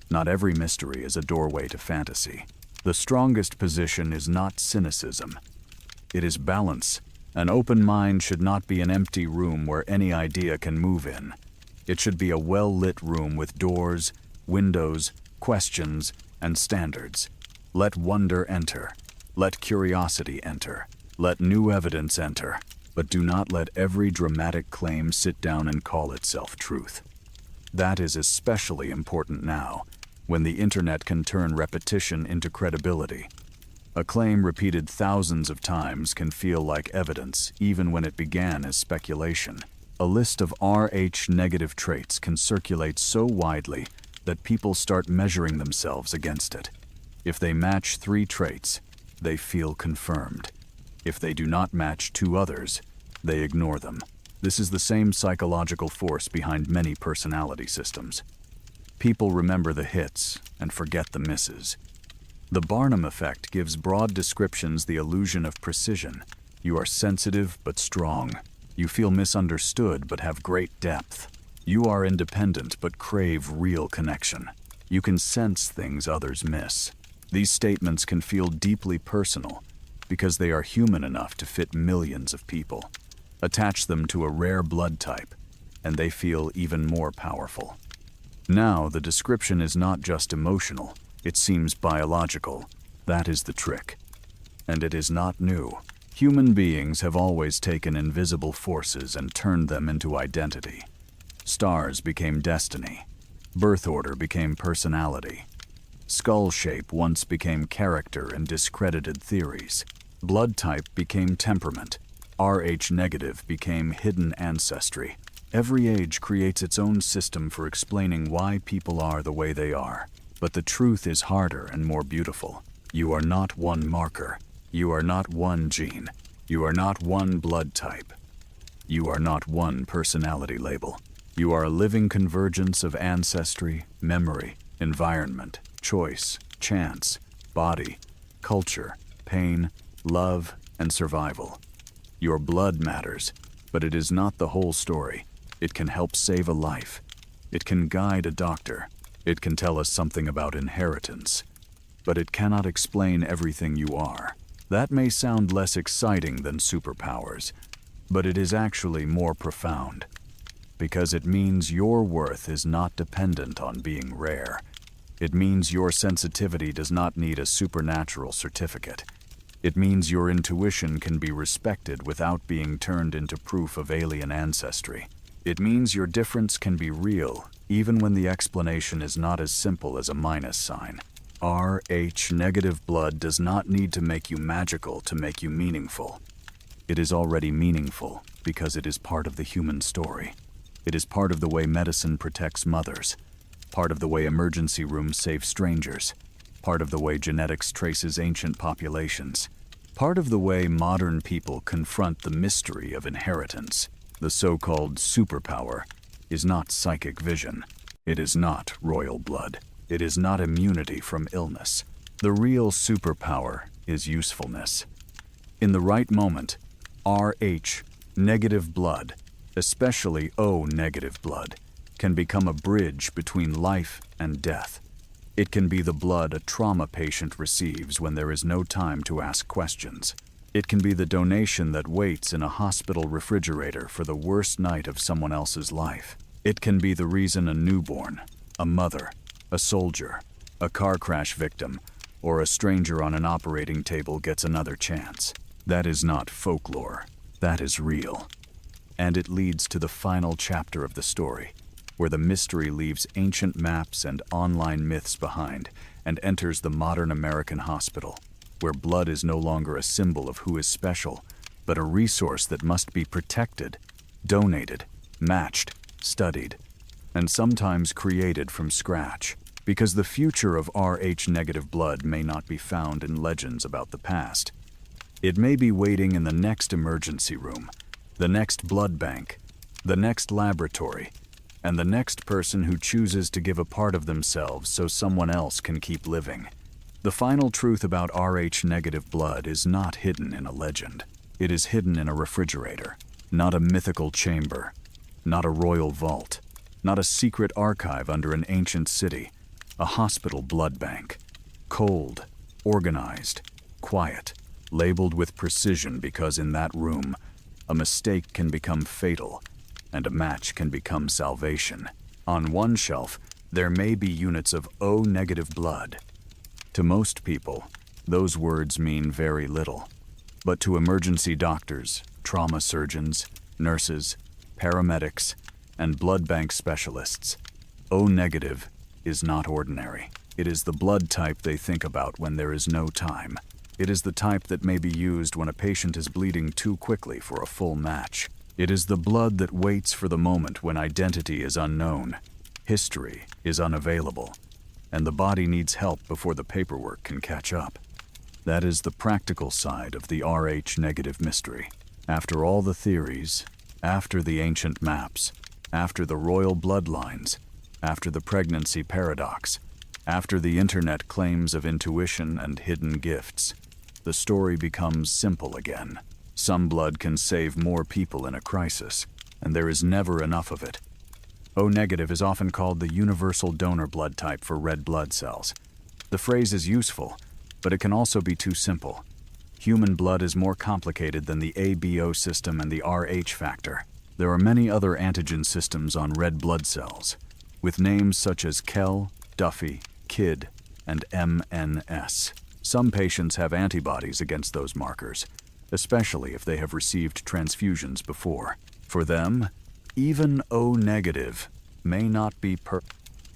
not every mystery is a doorway to fantasy." The strongest position is not cynicism. It is balance. An open mind should not be an empty room where any idea can move in. It should be a well-lit room with doors, windows, questions, and standards. Let wonder enter. Let curiosity enter. Let new evidence enter. But do not let every dramatic claim sit down and call itself truth. That is especially important now, when the internet can turn repetition into credibility. A claim repeated thousands of times can feel like evidence, even when it began as speculation. A list of Rh-negative traits can circulate so widely that people start measuring themselves against it. If they match 3 traits, they feel confirmed. If they do not match 2 others, they ignore them. This is the same psychological force behind many personality systems. People remember the hits and forget the misses. The Barnum effect gives broad descriptions the illusion of precision. You are sensitive but strong. You feel misunderstood but have great depth. You are independent but crave real connection. You can sense things others miss. These statements can feel deeply personal because they are human enough to fit millions of people. Attach them to a rare blood type, and they feel even more powerful. Now, the description is not just emotional, it seems biological. That is the trick. And it is not new. Human beings have always taken invisible forces and turned them into identity. Stars became destiny. Birth order became personality. Skull shape once became character and discredited theories. Blood type became temperament. Rh-negative became hidden ancestry. Every age creates its own system for explaining why people are the way they are. But the truth is harder and more beautiful. You are not one marker. You are not one gene. You are not one blood type. You are not one personality label. You are a living convergence of ancestry, memory, environment, choice, chance, body, culture, pain, love, and survival. Your blood matters, but it is not the whole story. It can help save a life. It can guide a doctor. It can tell us something about inheritance. But it cannot explain everything you are. That may sound less exciting than superpowers, but it is actually more profound. Because it means your worth is not dependent on being rare. It means your sensitivity does not need a supernatural certificate. It means your intuition can be respected without being turned into proof of alien ancestry. It means your difference can be real, even when the explanation is not as simple as a minus sign. Rh negative blood does not need to make you magical to make you meaningful. It is already meaningful because it is part of the human story. It is part of the way medicine protects mothers, part of the way emergency rooms save strangers, part of the way genetics traces ancient populations, part of the way modern people confront the mystery of inheritance. The so-called superpower is not psychic vision. It is not royal blood. It is not immunity from illness. The real superpower is usefulness. In the right moment, Rh negative blood, especially O negative blood, can become a bridge between life and death. It can be the blood a trauma patient receives when there is no time to ask questions. It can be the donation that waits in a hospital refrigerator for the worst night of someone else's life. It can be the reason a newborn, a mother, a soldier, a car crash victim, or a stranger on an operating table gets another chance. That is not folklore. That is real. And it leads to the final chapter of the story, where the mystery leaves ancient maps and online myths behind and enters the modern American hospital, where blood is no longer a symbol of who is special, but a resource that must be protected, donated, matched, studied, and sometimes created from scratch, because the future of Rh negative blood may not be found in legends about the past. It may be waiting in the next emergency room, the next blood bank, the next laboratory, and the next person who chooses to give a part of themselves so someone else can keep living. The final truth about Rh negative blood is not hidden in a legend. It is hidden in a refrigerator, not a mythical chamber, not a royal vault, not a secret archive under an ancient city, a hospital blood bank. Cold, organized, quiet, labeled with precision because in that room, a mistake can become fatal and a match can become salvation. On one shelf, there may be units of O negative blood. To most people, those words mean very little. But to emergency doctors, trauma surgeons, nurses, paramedics, and blood bank specialists, O negative is not ordinary. It is the blood type they think about when there is no time. It is the type that may be used when a patient is bleeding too quickly for a full match. It is the blood that waits for the moment when identity is unknown, history is unavailable, and the body needs help before the paperwork can catch up. That is the practical side of the Rh negative mystery. After all the theories, after the ancient maps, after the royal bloodlines, after the pregnancy paradox, after the internet claims of intuition and hidden gifts, the story becomes simple again. Some blood can save more people in a crisis, and there is never enough of it. O negative is often called the universal donor blood type for red blood cells. The phrase is useful, but it can also be too simple. Human blood is more complicated than the ABO system and the Rh factor. There are many other antigen systems on red blood cells, with names such as Kell, Duffy, KID, and MNS. Some patients have antibodies against those markers, especially if they have received transfusions before. For them, even O negative may not be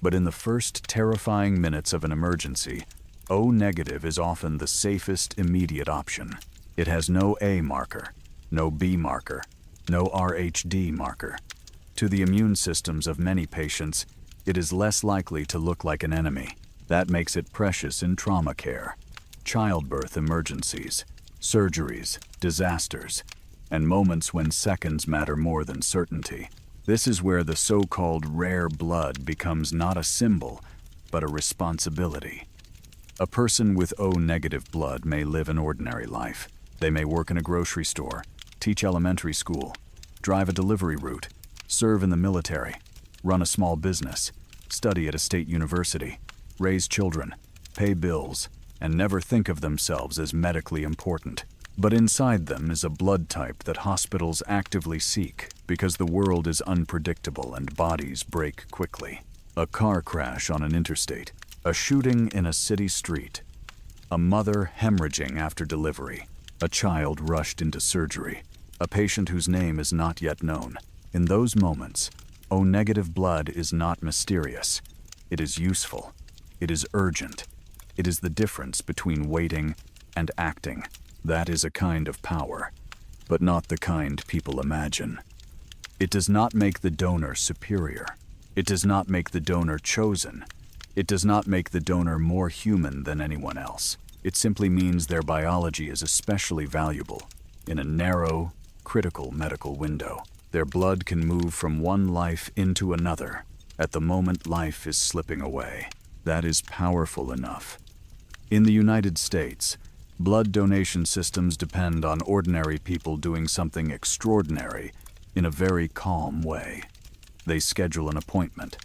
but in the first terrifying minutes of an emergency, O negative is often the safest immediate option. It has no A marker, no B marker, no RHD marker. To the immune systems of many patients, it is less likely to look like an enemy. That makes it precious in trauma care, childbirth emergencies, surgeries, disasters, and moments when seconds matter more than certainty. This is where the so-called rare blood becomes not a symbol, but a responsibility. A person with O negative blood may live an ordinary life. They may work in a grocery store, teach elementary school, drive a delivery route, serve in the military, run a small business, study at a state university, raise children, pay bills, and never think of themselves as medically important. But inside them is a blood type that hospitals actively seek because the world is unpredictable and bodies break quickly. A car crash on an interstate, a shooting in a city street, a mother hemorrhaging after delivery, a child rushed into surgery, a patient whose name is not yet known. In those moments, O-negative blood is not mysterious. It is useful. It is urgent. It is the difference between waiting and acting. That is a kind of power, but not the kind people imagine. It does not make the donor superior. It does not make the donor chosen. It does not make the donor more human than anyone else. It simply means their biology is especially valuable in a narrow, critical medical window. Their blood can move from one life into another at the moment life is slipping away. That is powerful enough. In the United States, blood donation systems depend on ordinary people doing something extraordinary in a very calm way. They schedule an appointment.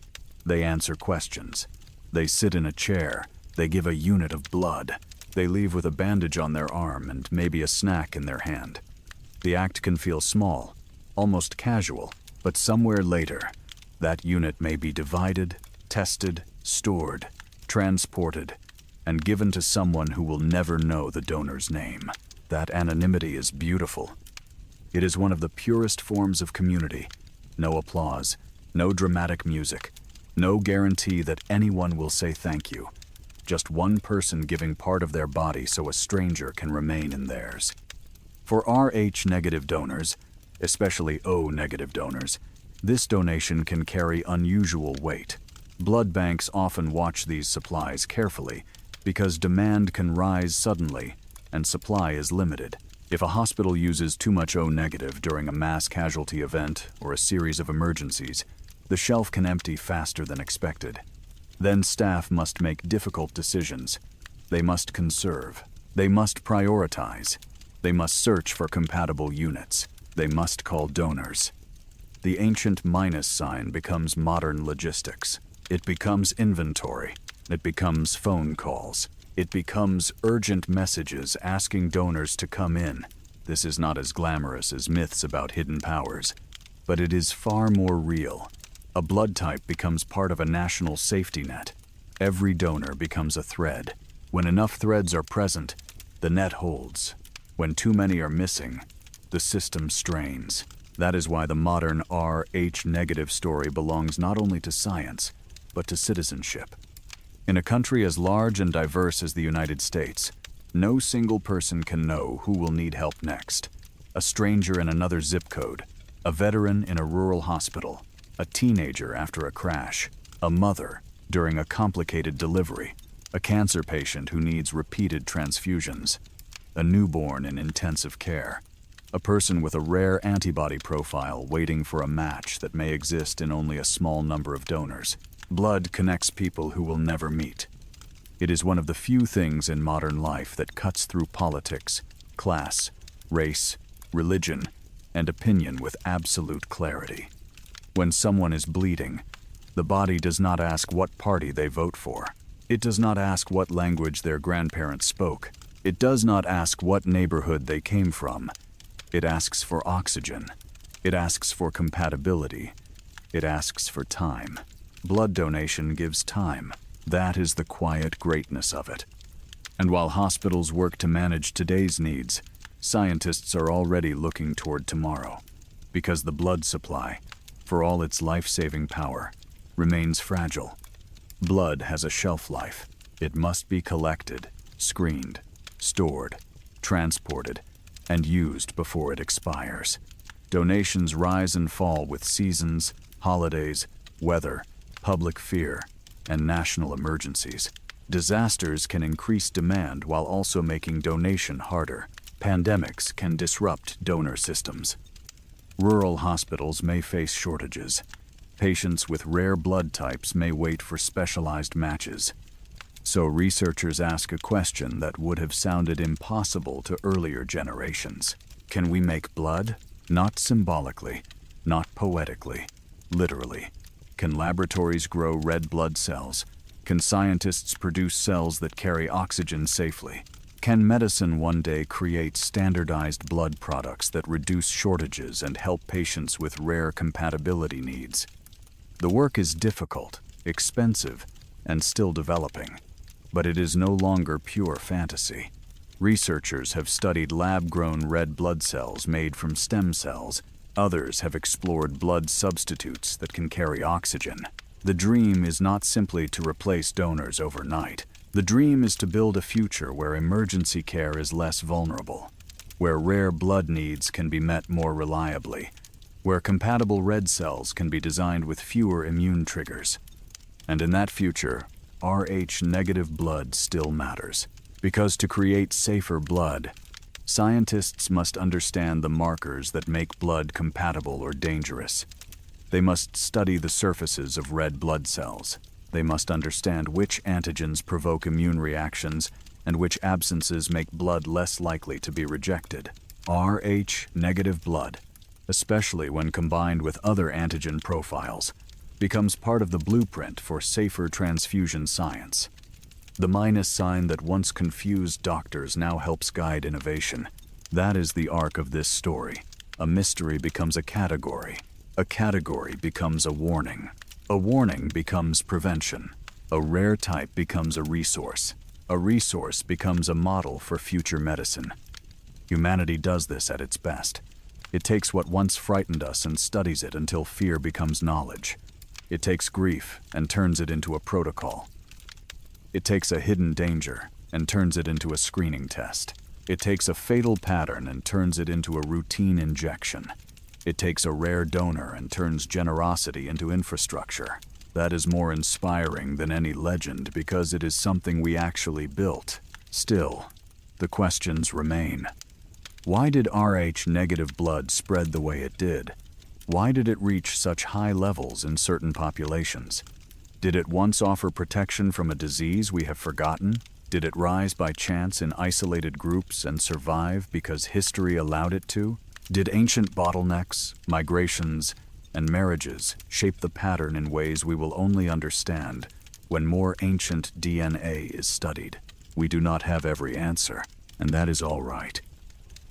They answer questions. They sit in a chair. They give a unit of blood. They leave with a bandage on their arm and maybe a snack in their hand. The act can feel small, almost casual, but somewhere later, that unit may be divided, tested, stored, transported, and given to someone who will never know the donor's name. That anonymity is beautiful. It is one of the purest forms of community. No applause, no dramatic music, no guarantee that anyone will say thank you. Just one person giving part of their body so a stranger can remain in theirs. For Rh-negative donors, especially O-negative donors, this donation can carry unusual weight. Blood banks often watch these supplies carefully because demand can rise suddenly and supply is limited. If a hospital uses too much O-negative during a mass casualty event or a series of emergencies, the shelf can empty faster than expected. Then staff must make difficult decisions. They must conserve. They must prioritize. They must search for compatible units. They must call donors. The ancient minus sign becomes modern logistics. It becomes inventory. It becomes phone calls. It becomes urgent messages asking donors to come in. This is not as glamorous as myths about hidden powers, but it is far more real. A blood type becomes part of a national safety net. Every donor becomes a thread. When enough threads are present, the net holds. When too many are missing, the system strains. That is why the modern Rh-negative story belongs not only to science, but to citizenship. In a country as large and diverse as the United States, no single person can know who will need help next. A stranger in another zip code, a veteran in a rural hospital, a teenager after a crash, a mother during a complicated delivery, a cancer patient who needs repeated transfusions, a newborn in intensive care, a person with a rare antibody profile waiting for a match that may exist in only a small number of donors. Blood connects people who will never meet. It is one of the few things in modern life that cuts through politics, class, race, religion, and opinion with absolute clarity. When someone is bleeding, the body does not ask what party they vote for. It does not ask what language their grandparents spoke. It does not ask what neighborhood they came from. It asks for oxygen. It asks for compatibility. It asks for time. Blood donation gives time. That is the quiet greatness of it. And while hospitals work to manage today's needs, scientists are already looking toward tomorrow, because the blood supply, for all its life-saving power, remains fragile. Blood has a shelf life. It must be collected, screened, stored, transported, and used before it expires. Donations rise and fall with seasons, holidays, weather, public fear, and national emergencies. Disasters can increase demand while also making donation harder. Pandemics can disrupt donor systems. Rural hospitals may face shortages. Patients with rare blood types may wait for specialized matches. So researchers ask a question that would have sounded impossible to earlier generations. Can we make blood? Not symbolically, not poetically, literally. Can laboratories grow red blood cells? Can scientists produce cells that carry oxygen safely? Can medicine one day create standardized blood products that reduce shortages and help patients with rare compatibility needs? The work is difficult, expensive, and still developing, but it is no longer pure fantasy. Researchers have studied lab-grown red blood cells made from stem cells Others have explored blood substitutes that can carry oxygen. The dream is not simply to replace donors overnight. The dream is to build a future where emergency care is less vulnerable, where rare blood needs can be met more reliably, where compatible red cells can be designed with fewer immune triggers. And in that future, Rh-negative blood still matters. Because to create safer blood, scientists must understand the markers that make blood compatible or dangerous. They must study the surfaces of red blood cells. They must understand which antigens provoke immune reactions and which absences make blood less likely to be rejected. Rh-negative blood, especially when combined with other antigen profiles, becomes part of the blueprint for safer transfusion science. The minus sign that once confused doctors now helps guide innovation. That is the arc of this story. A mystery becomes a category. A category becomes a warning. A warning becomes prevention. A rare type becomes a resource. A resource becomes a model for future medicine. Humanity does this at its best. It takes what once frightened us and studies it until fear becomes knowledge. It takes grief and turns it into a protocol. It takes a hidden danger and turns it into a screening test. It takes a fatal pattern and turns it into a routine injection. It takes a rare donor and turns generosity into infrastructure. That is more inspiring than any legend because it is something we actually built. Still, the questions remain. Why did Rh-negative blood spread the way it did? Why did it reach such high levels in certain populations? Did it once offer protection from a disease we have forgotten? Did it rise by chance in isolated groups and survive because history allowed it to? Did ancient bottlenecks, migrations, and marriages shape the pattern in ways we will only understand when more ancient DNA is studied? We do not have every answer, and that is all right.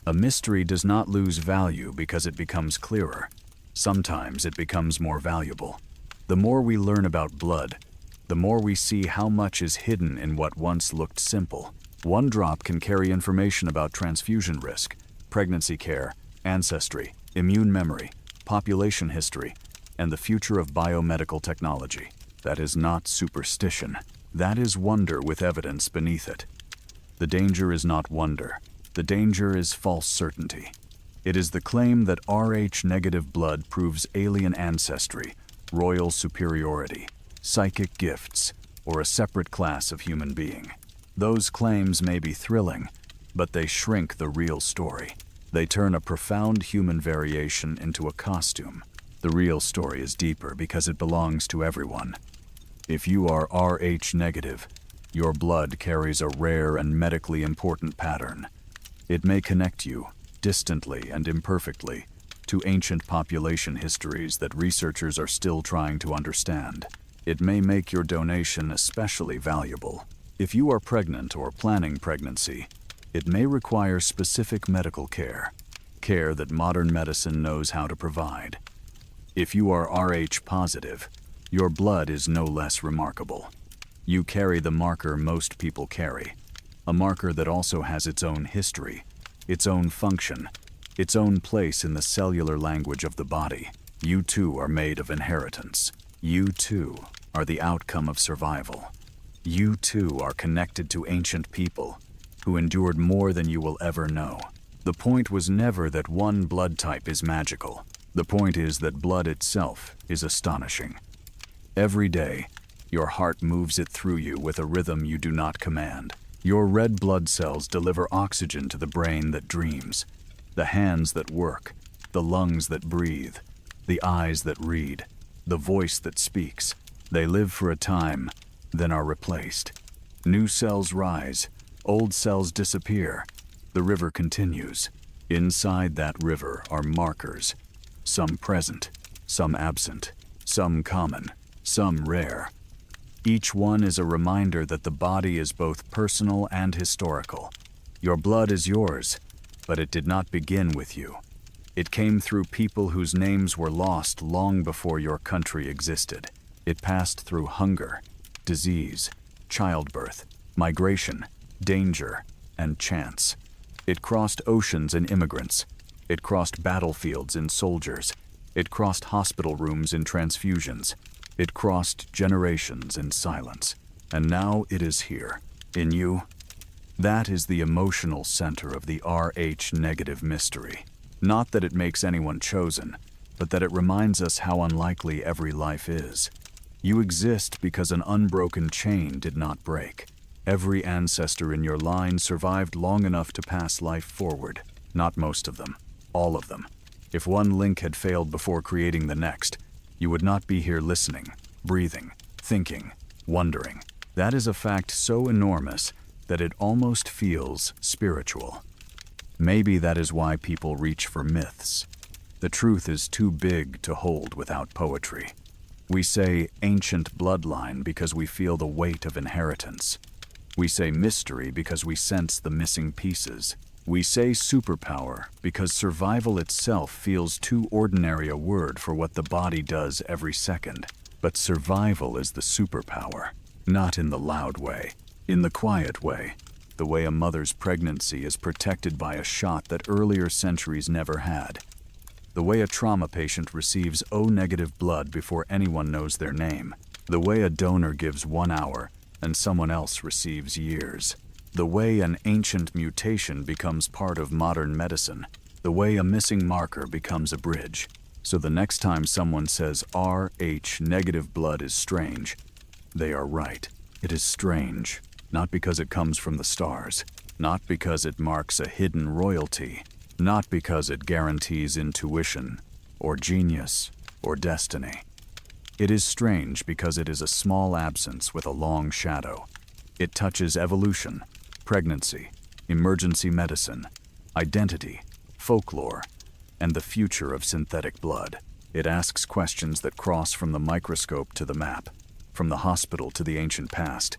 A mystery does not lose value because it becomes clearer. Sometimes it becomes more valuable. The more we learn about blood, the more we see how much is hidden in what once looked simple. One drop can carry information about transfusion risk, pregnancy care, ancestry, immune memory, population history, and the future of biomedical technology. That is not superstition. That is wonder with evidence beneath it. The danger is not wonder. The danger is false certainty. It is the claim that Rh-negative blood proves alien ancestry, royal superiority, psychic gifts, or a separate class of human being. Those claims may be thrilling, but they shrink the real story. They turn a profound human variation into a costume. The real story is deeper because it belongs to everyone. If you are Rh-negative, your blood carries a rare and medically important pattern. It may connect you, distantly and imperfectly, to ancient population histories that researchers are still trying to understand. It may make your donation especially valuable. If you are pregnant or planning pregnancy, it may require specific medical care, care that modern medicine knows how to provide. If you are Rh positive, your blood is no less remarkable. You carry the marker most people carry, a marker that also has its own history, its own function, its own place in the cellular language of the body. You too are made of inheritance. You too are the outcome of survival. You too are connected to ancient people who endured more than you will ever know. The point was never that one blood type is magical. The point is that blood itself is astonishing. Every day, your heart moves it through you with a rhythm you do not command. Your red blood cells deliver oxygen to the brain that dreams, the hands that work, the lungs that breathe, the eyes that read, the voice that speaks. They live for a time, then are replaced. New cells rise, old cells disappear. The river continues. Inside that river are markers, some present, some absent, some common, some rare. Each one is a reminder that the body is both personal and historical. Your blood is yours, but it did not begin with you. It came through people whose names were lost long before your country existed. It passed through hunger, disease, childbirth, migration, danger, and chance. It crossed oceans and immigrants, It crossed battlefields in soldiers. It crossed hospital rooms in transfusions. It crossed generations in silence. And now it is here, in you. That is the emotional center of the Rh negative mystery. Not that it makes anyone chosen, but that it reminds us how unlikely every life is. You exist because an unbroken chain did not break. Every ancestor in your line survived long enough to pass life forward. Not most of them, all of them. If one link had failed before creating the next, you would not be here listening, breathing, thinking, wondering. That is a fact so enormous that it almost feels spiritual. Maybe that is why people reach for myths. The truth is too big to hold without poetry. We say ancient bloodline because we feel the weight of inheritance. We say mystery because we sense the missing pieces. We say superpower because survival itself feels too ordinary a word for what the body does every second. But survival is the superpower, not in the loud way, in the quiet way, the way a mother's pregnancy is protected by a shot that earlier centuries never had. The way a trauma patient receives O-negative blood before anyone knows their name. The way a donor gives 1 hour and someone else receives years. The way an ancient mutation becomes part of modern medicine. The way a missing marker becomes a bridge. So the next time someone says Rh negative blood is strange, they are right. It is strange, not because it comes from the stars, not because it marks a hidden royalty, not because it guarantees intuition, or genius, or destiny. It is strange because it is a small absence with a long shadow. It touches evolution, pregnancy, emergency medicine, identity, folklore, and the future of synthetic blood. It asks questions that cross from the microscope to the map, from the hospital to the ancient past,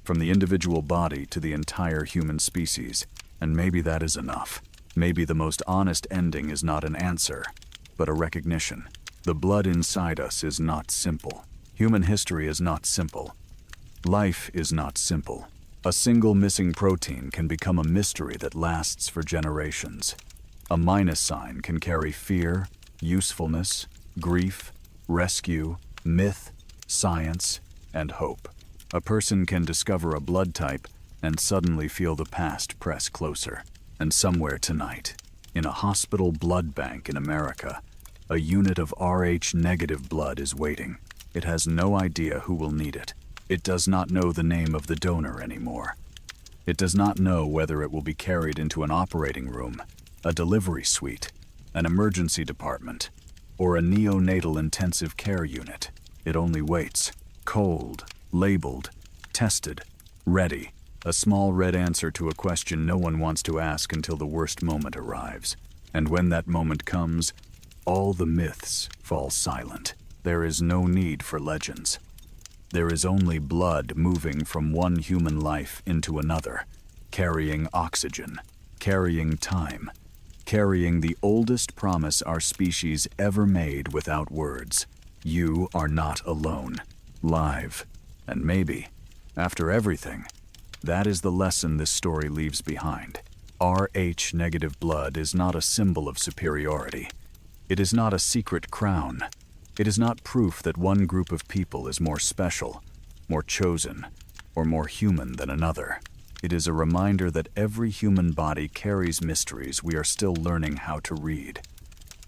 from the individual body to the entire human species. And maybe that is enough. Maybe the most honest ending is not an answer, but a recognition. The blood inside us is not simple. Human history is not simple. Life is not simple. A single missing protein can become a mystery that lasts for generations. A minus sign can carry fear, usefulness, grief, rescue, myth, science, and hope. A person can discover a blood type and suddenly feel the past press closer. And somewhere tonight, in a hospital blood bank in America, a unit of Rh negative blood is waiting. It has no idea who will need it. It does not know the name of the donor anymore. It does not know whether it will be carried into an operating room, a delivery suite, an emergency department, or a neonatal intensive care unit. It only waits, cold, labeled, tested, ready. A small red answer to a question no one wants to ask until the worst moment arrives. And when that moment comes, all the myths fall silent. There is no need for legends. There is only blood moving from one human life into another, carrying oxygen, carrying time, carrying the oldest promise our species ever made without words. You are not alone, live, and maybe, after everything, that is the lesson this story leaves behind. Rh negative blood is not a symbol of superiority. It is not a secret crown. It is not proof that one group of people is more special, more chosen, or more human than another. It is a reminder that every human body carries mysteries we are still learning how to read.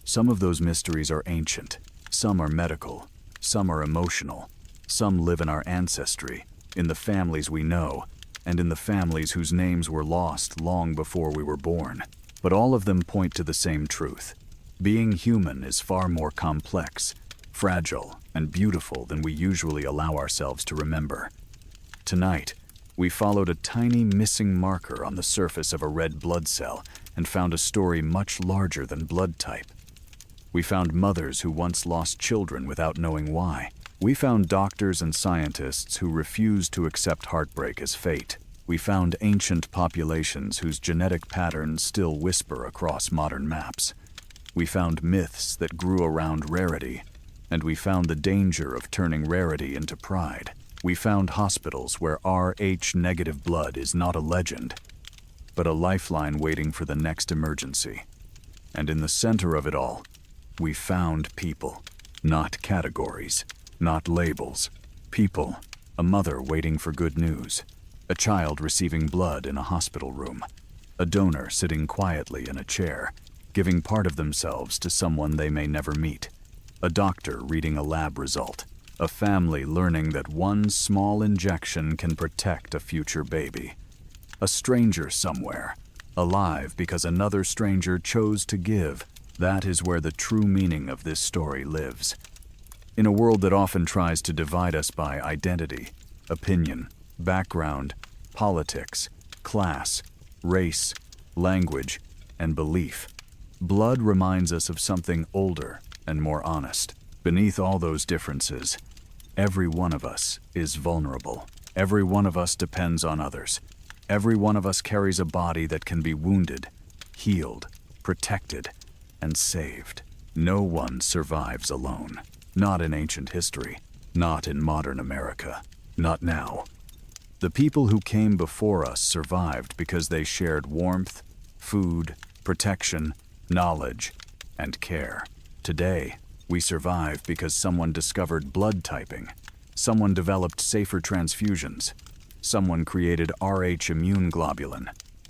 Some of those mysteries are ancient, some are medical, some are emotional, some live in our ancestry, in the families we know, and in the families whose names were lost long before we were born. But all of them point to the same truth. Being human is far more complex, fragile, and beautiful than we usually allow ourselves to remember. Tonight, we followed a tiny missing marker on the surface of a red blood cell and found a story much larger than blood type. We found mothers who once lost children without knowing why. We found doctors and scientists who refused to accept heartbreak as fate. We found ancient populations whose genetic patterns still whisper across modern maps. We found myths that grew around rarity, and we found the danger of turning rarity into pride. We found hospitals where Rh negative blood is not a legend, but a lifeline waiting for the next emergency. And in the center of it all, we found people, not categories, not labels. People, a mother waiting for good news, a child receiving blood in a hospital room, a donor sitting quietly in a chair, giving part of themselves to someone they may never meet, a doctor reading a lab result, a family learning that one small injection can protect a future baby, a stranger somewhere, alive because another stranger chose to give. That is where the true meaning of this story lives. In a world that often tries to divide us by identity, opinion, background, politics, class, race, language, and belief, blood reminds us of something older and more honest. Beneath all those differences, every one of us is vulnerable. Every one of us depends on others. Every one of us carries a body that can be wounded, healed, protected, and saved. No one survives alone. Not in ancient history. Not in modern America. Not now. The people who came before us survived because they shared warmth, food, protection, knowledge, and care. Today, we survive because someone discovered blood typing. Someone developed safer transfusions. Someone created Rh immune globulin.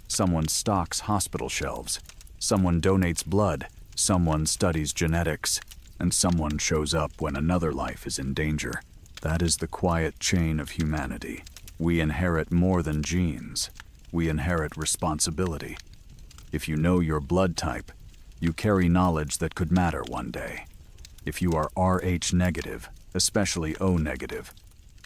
Someone stocks hospital shelves. Someone donates blood. Someone studies genetics. And someone shows up when another life is in danger. That is the quiet chain of humanity. We inherit more than genes. We inherit responsibility. If you know your blood type, you carry knowledge that could matter one day. If you are Rh negative, especially O negative,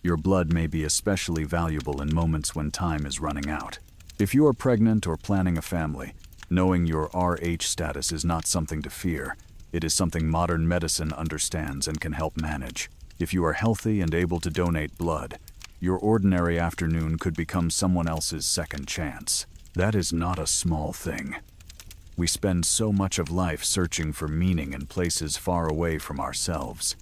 your blood may be especially valuable in moments when time is running out. If you are pregnant or planning a family, knowing your Rh status is not something to fear. It is something modern medicine understands and can help manage. If you are healthy and able to donate blood, your ordinary afternoon could become someone else's second chance. That is not a small thing. We spend so much of life searching for meaning in places far away from ourselves.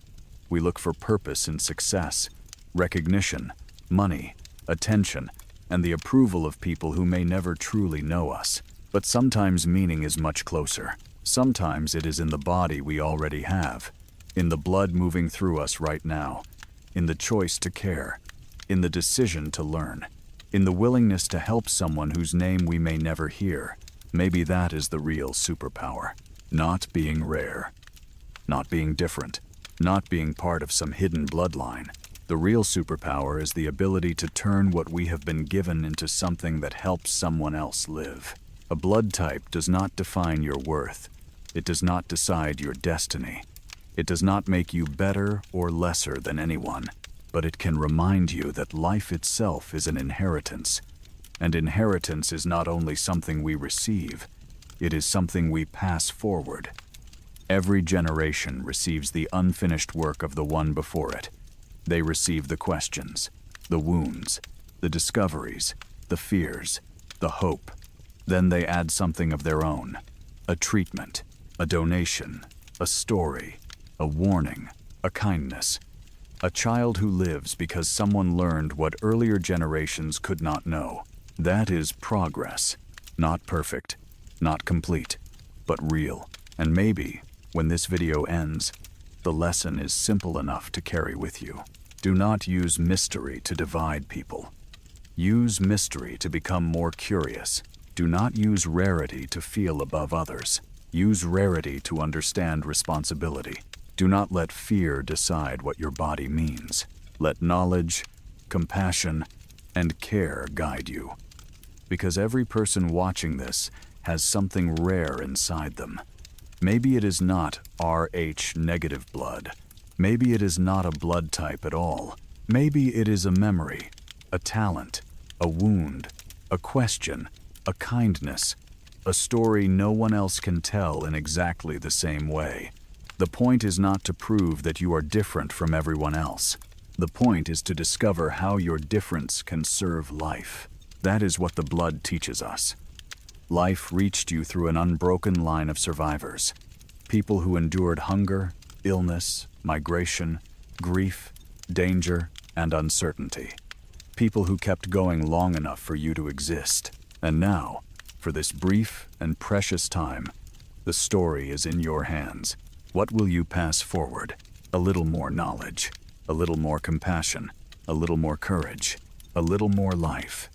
We look for purpose in success, recognition, money, attention, and the approval of people who may never truly know us. But sometimes meaning is much closer. Sometimes it is in the body we already have, in the blood moving through us right now, in the choice to care, in the decision to learn, in the willingness to help someone whose name we may never hear. Maybe that is the real superpower. Not being rare, not being different, not being part of some hidden bloodline. The real superpower is the ability to turn what we have been given into something that helps someone else live. A blood type does not define your worth. It does not decide your destiny. It does not make you better or lesser than anyone, but it can remind you that life itself is an inheritance. And inheritance is not only something we receive, it is something we pass forward. Every generation receives the unfinished work of the one before it. They receive the questions, the wounds, the discoveries, the fears, the hope. Then they add something of their own, a treatment, a donation, a story, a warning, a kindness. A child who lives because someone learned what earlier generations could not know. That is progress. Not perfect, not complete, but real. And maybe, when this video ends, the lesson is simple enough to carry with you. Do not use mystery to divide people. Use mystery to become more curious. Do not use rarity to feel above others. Use rarity to understand responsibility. Do not let fear decide what your body means. Let knowledge, compassion, and care guide you. Because every person watching this has something rare inside them. Maybe it is not Rh negative blood. Maybe it is not a blood type at all. Maybe it is a memory, a talent, a wound, a question, a kindness, a story no one else can tell in exactly the same way. The point is not to prove that you are different from everyone else. The point is to discover how your difference can serve life. That is what the blood teaches us. Life reached you through an unbroken line of survivors. People who endured hunger, illness, migration, grief, danger, and uncertainty. People who kept going long enough for you to exist. And now, for this brief and precious time, The story is in your hands. What will you pass forward? A little more knowledge, a little more compassion, a little more courage, a little more life.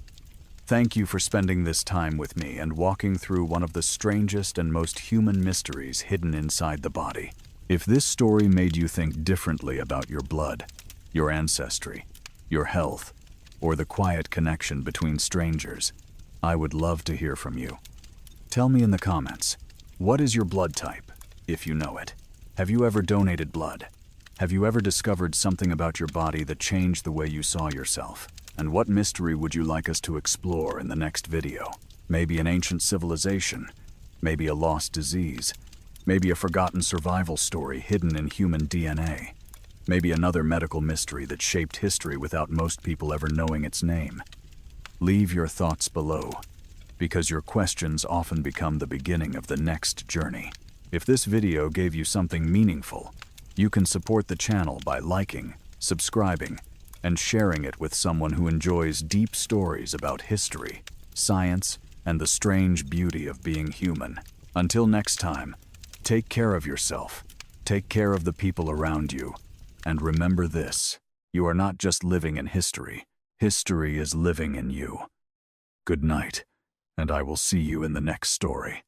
Thank you for spending this time with me and walking through one of the strangest and most human mysteries hidden inside the body. If this story made you think differently about your blood, your ancestry, your health, or the quiet connection between strangers, I would love to hear from you. Tell me in the comments, what is your blood type, if you know it? Have you ever donated blood? Have you ever discovered something about your body that changed the way you saw yourself? And what mystery would you like us to explore in the next video? Maybe an ancient civilization, maybe a lost disease, maybe a forgotten survival story hidden in human DNA, maybe another medical mystery that shaped history without most people ever knowing its name. Leave your thoughts below, because your questions often become the beginning of the next journey. If this video gave you something meaningful, you can support the channel by liking, subscribing, and sharing it with someone who enjoys deep stories about history, science, and the strange beauty of being human. Until next time, take care of yourself, take care of the people around you, and remember this: you are not just living in history, history is living in you. Good night, and I will see you in the next story.